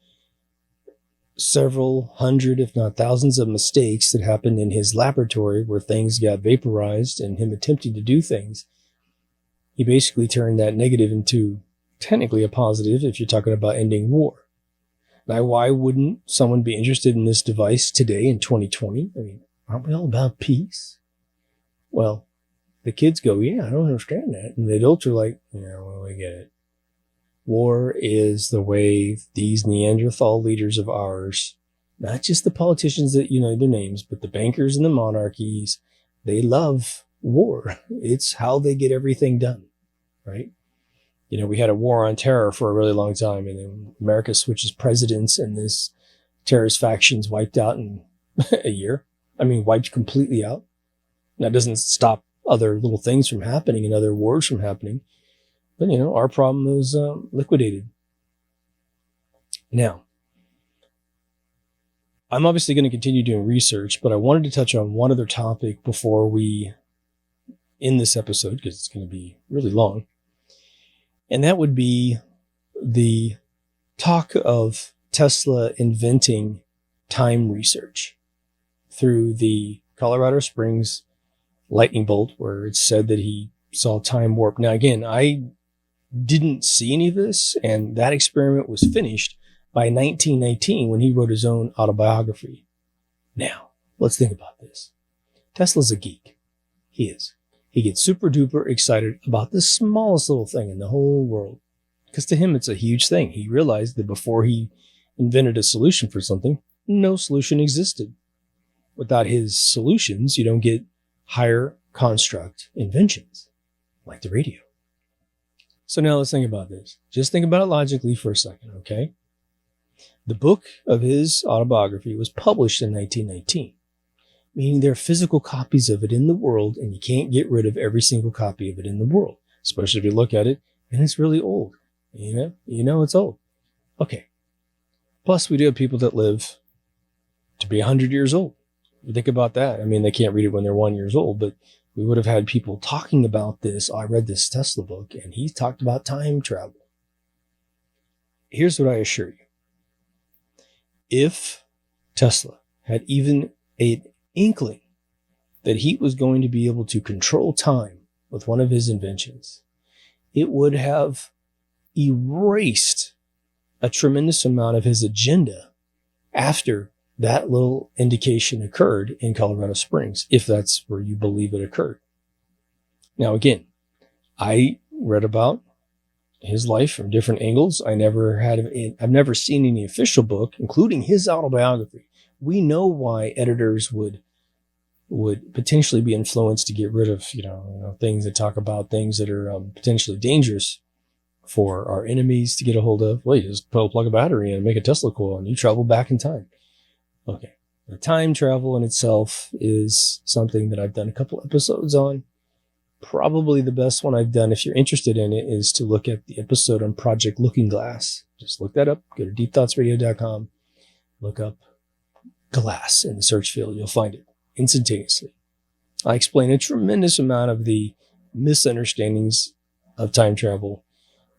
several hundred, if not thousands of mistakes that happened in his laboratory where things got vaporized and him attempting to do things, he basically turned that negative into technically a positive if you're talking about ending war. Now, why wouldn't someone be interested in this device today in 2020? I mean, aren't we all about peace? Well, the kids go, yeah, I don't understand that. And the adults are like, yeah, well, we get it. War is the way these Neanderthal leaders of ours, not just the politicians that you know their names, but the bankers and the monarchies, they love war. It's how they get everything done, right? We had a war on terror for a really long time, and then America switches presidents, and this terrorist faction's wiped out in a year. I mean, wiped completely out. That doesn't stop other little things from happening and other wars from happening. But, our problem is liquidated. Now, I'm obviously going to continue doing research, but I wanted to touch on one other topic before we end this episode, because it's going to be really long. And that would be the talk of Tesla inventing time research through the Colorado Springs lightning bolt, where it's said that he saw time warp. Now, again, I didn't see any of this, and that experiment was finished by 1919 when he wrote his own autobiography. Now, let's think about this. Tesla's a geek. He is. He gets super duper excited about the smallest little thing in the whole world, because to him, it's a huge thing. He realized that before he invented a solution for something, no solution existed. Without his solutions, you don't get higher construct inventions, like the radio. So now let's think about this. Just think about it logically for a second, okay? The book of his autobiography was published in 1919, meaning there are physical copies of it in the world, and you can't get rid of every single copy of it in the world, especially if you look at it and it's really old. You know it's old. Okay. Plus, we do have people that live to be 100 years old. Think about that. I mean, they can't read it when they're 1 year old, but we would have had people talking about this. I read this Tesla book, and he talked about time travel. Here's what I assure you. If Tesla had even an inkling that he was going to be able to control time with one of his inventions, it would have erased a tremendous amount of his agenda after that little indication occurred in Colorado Springs, if that's where you believe it occurred. Now, again, I read about his life from different angles. I've never seen any official book, including his autobiography. We know why editors would potentially be influenced to get rid of, things that talk about things that are potentially dangerous for our enemies to get a hold of. Well, you just plug a battery in and make a Tesla coil, and you travel back in time. Okay. The time travel in itself is something that I've done a couple episodes on. Probably the best one I've done, if you're interested in it, is to look at the episode on Project Looking Glass. Just look that up. Go to deepthoughtsradio.com. Look up glass in the search field. You'll find it instantaneously. I explain a tremendous amount of the misunderstandings of time travel.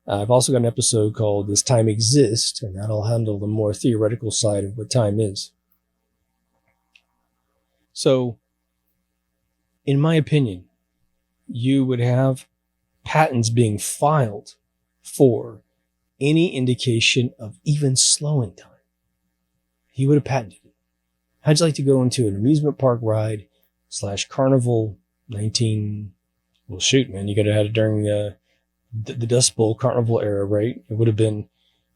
I've also got an episode called Does Time Exist? And that'll handle the more theoretical side of what time is. So, in my opinion, you would have patents being filed for any indication of even slowing time. He would have patented it. How'd you like to go into an amusement park ride / carnival 19... Well, shoot, man, you could have had it during the Dust Bowl carnival era, right? It would have been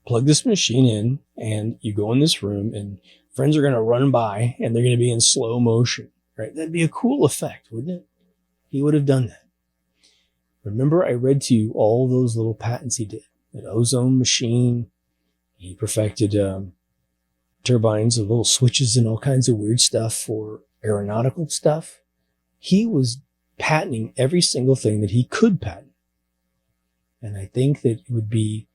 plug this machine in and you go in this room and friends are going to run by and they're going to be in slow motion, right? That'd be a cool effect, wouldn't it? He would have done that. Remember, I read to you all those little patents he did. An ozone machine. He perfected turbines and little switches and all kinds of weird stuff for aeronautical stuff. He was patenting every single thing that he could patent. And I think that it would be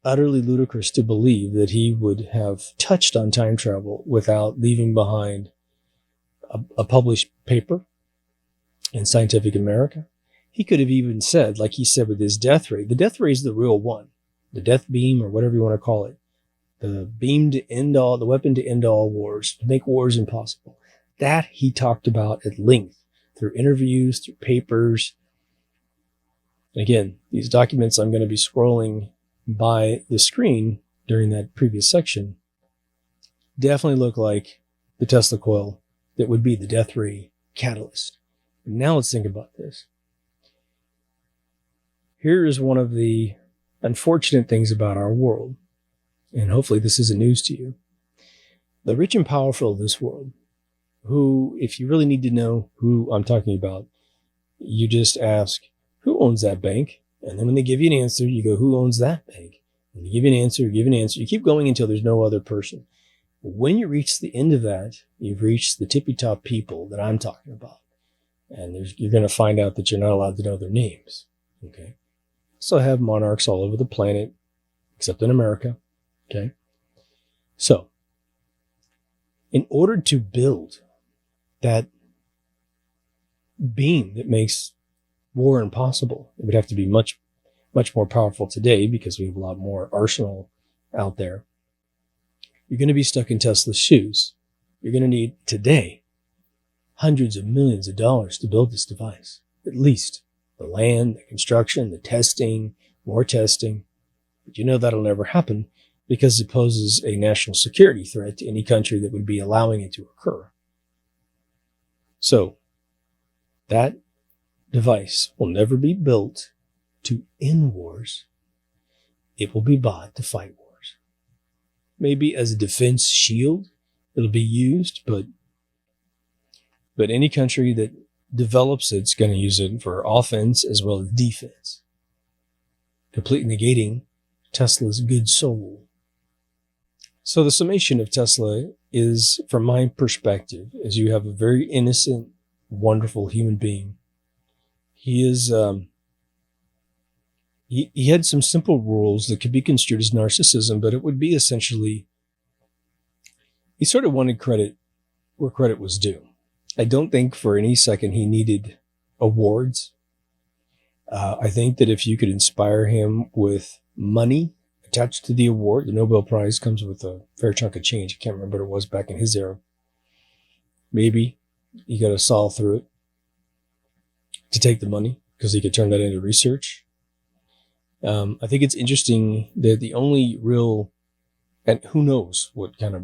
utterly ludicrous to believe that he would have touched on time travel without leaving behind a published paper in Scientific America. He could have even said, like he said with his death ray, the death ray is the real one, the death beam, or whatever you want to call it, the beam to end all, the weapon to end all wars, to make wars impossible. That he talked about at length through interviews, through papers. And again, these documents I'm going to be scrolling by the screen during that previous section definitely look like the Tesla coil that would be the death ray catalyst. And now let's think about this. Here is one of the unfortunate things about our world, and hopefully this isn't news to you. The rich and powerful of this world, who, if you really need to know who I'm talking about, you just ask, who owns that bank? And then when they give you an answer, you go, who owns that bank? And you give an answer, you give an answer. You keep going until there's no other person. When you reach the end of that, you've reached the tippy top people that I'm talking about. And you're going to find out that you're not allowed to know their names. Okay. So I have monarchs all over the planet, except in America. Okay. So in order to build that beam that makes war impossible, it would have to be much, much more powerful today because we have a lot more arsenal out there. You're going to be stuck in Tesla's shoes. You're going to need today hundreds of millions of dollars to build this device. At least the land, the construction, the testing, more testing. But you know that'll never happen because it poses a national security threat to any country that would be allowing it to occur. So that device will never be built to end wars. It will be bought to fight wars. Maybe as a defense shield, it'll be used, but any country that develops it's going to use it for offense as well as defense, completely negating Tesla's good soul. So the summation of Tesla is, from my perspective, is you have a very innocent, wonderful human being. He is, he had some simple rules that could be construed as narcissism, but it would be essentially, he sort of wanted credit where credit was due. I don't think for any second he needed awards. I think that if you could inspire him with money attached to the award, the Nobel Prize comes with a fair chunk of change. I can't remember what it was back in his era. Maybe you got to solve through it to take the money because he could turn that into research. I think it's interesting that the only real, and who knows what kind of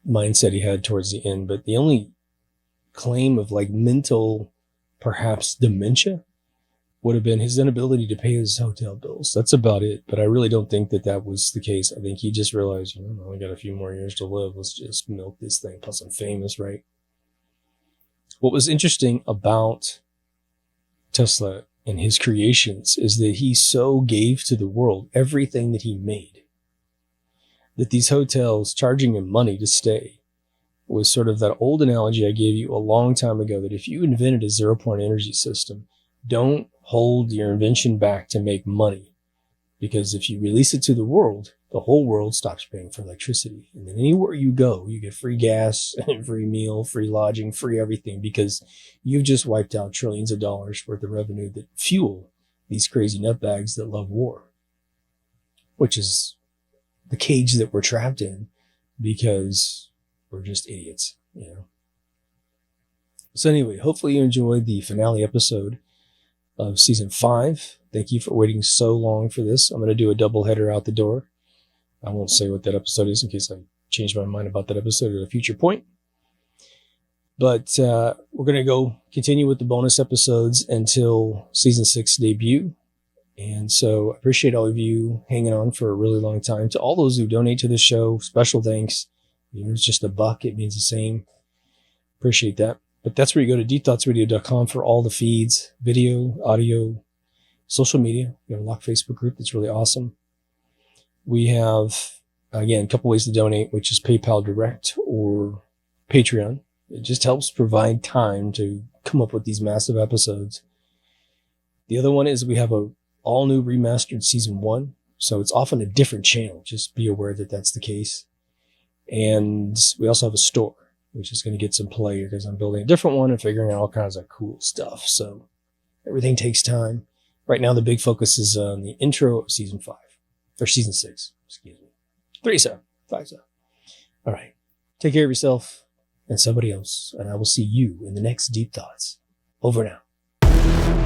mindset he had towards the end, but the only claim of like mental, perhaps dementia, would have been his inability to pay his hotel bills. That's about it. But I really don't think that that was the case. I think he just realized, I only got a few more years to live. Let's just milk this thing. Plus I'm famous, right? What was interesting about Tesla and his creations is that he so gave to the world everything that he made, that these hotels charging him money to stay was sort of that old analogy I gave you a long time ago, that if you invented a zero-point energy system, don't hold your invention back to make money, because if you release it to the world, the whole world stops paying for electricity. And then anywhere you go, you get free gas, free meal, free lodging, free everything, because you've just wiped out trillions of dollars worth of revenue that fuel these crazy nutbags that love war, which is the cage that we're trapped in because we're just idiots, you know. So anyway, hopefully you enjoyed the finale episode of season 5. Thank you for waiting so long for this. I'm going to do a double header out the door. I won't say what that episode is in case I change my mind about that episode at a future point. But we're going to go continue with the bonus episodes until season 6 debut. And so I appreciate all of you hanging on for a really long time. To all those who donate to the show, special thanks. Even if it's just $1, it means the same. Appreciate that. But that's where you go to deepthoughtsradio.com for all the feeds, video, audio, social media. We have a locked Facebook group that's really awesome. We have, again, a couple ways to donate, which is PayPal Direct or Patreon. It just helps provide time to come up with these massive episodes. The other one is we have a all new remastered season 1. So it's often a different channel. Just be aware that that's the case. And we also have a store, which is going to get some play because I'm building a different one and figuring out all kinds of cool stuff. So everything takes time. Right now, the big focus is on the intro of season 5 or season 6. Excuse me. 3-7, 5-7. All right. Take care of yourself and somebody else. And I will see you in the next Deep Thoughts. Over now.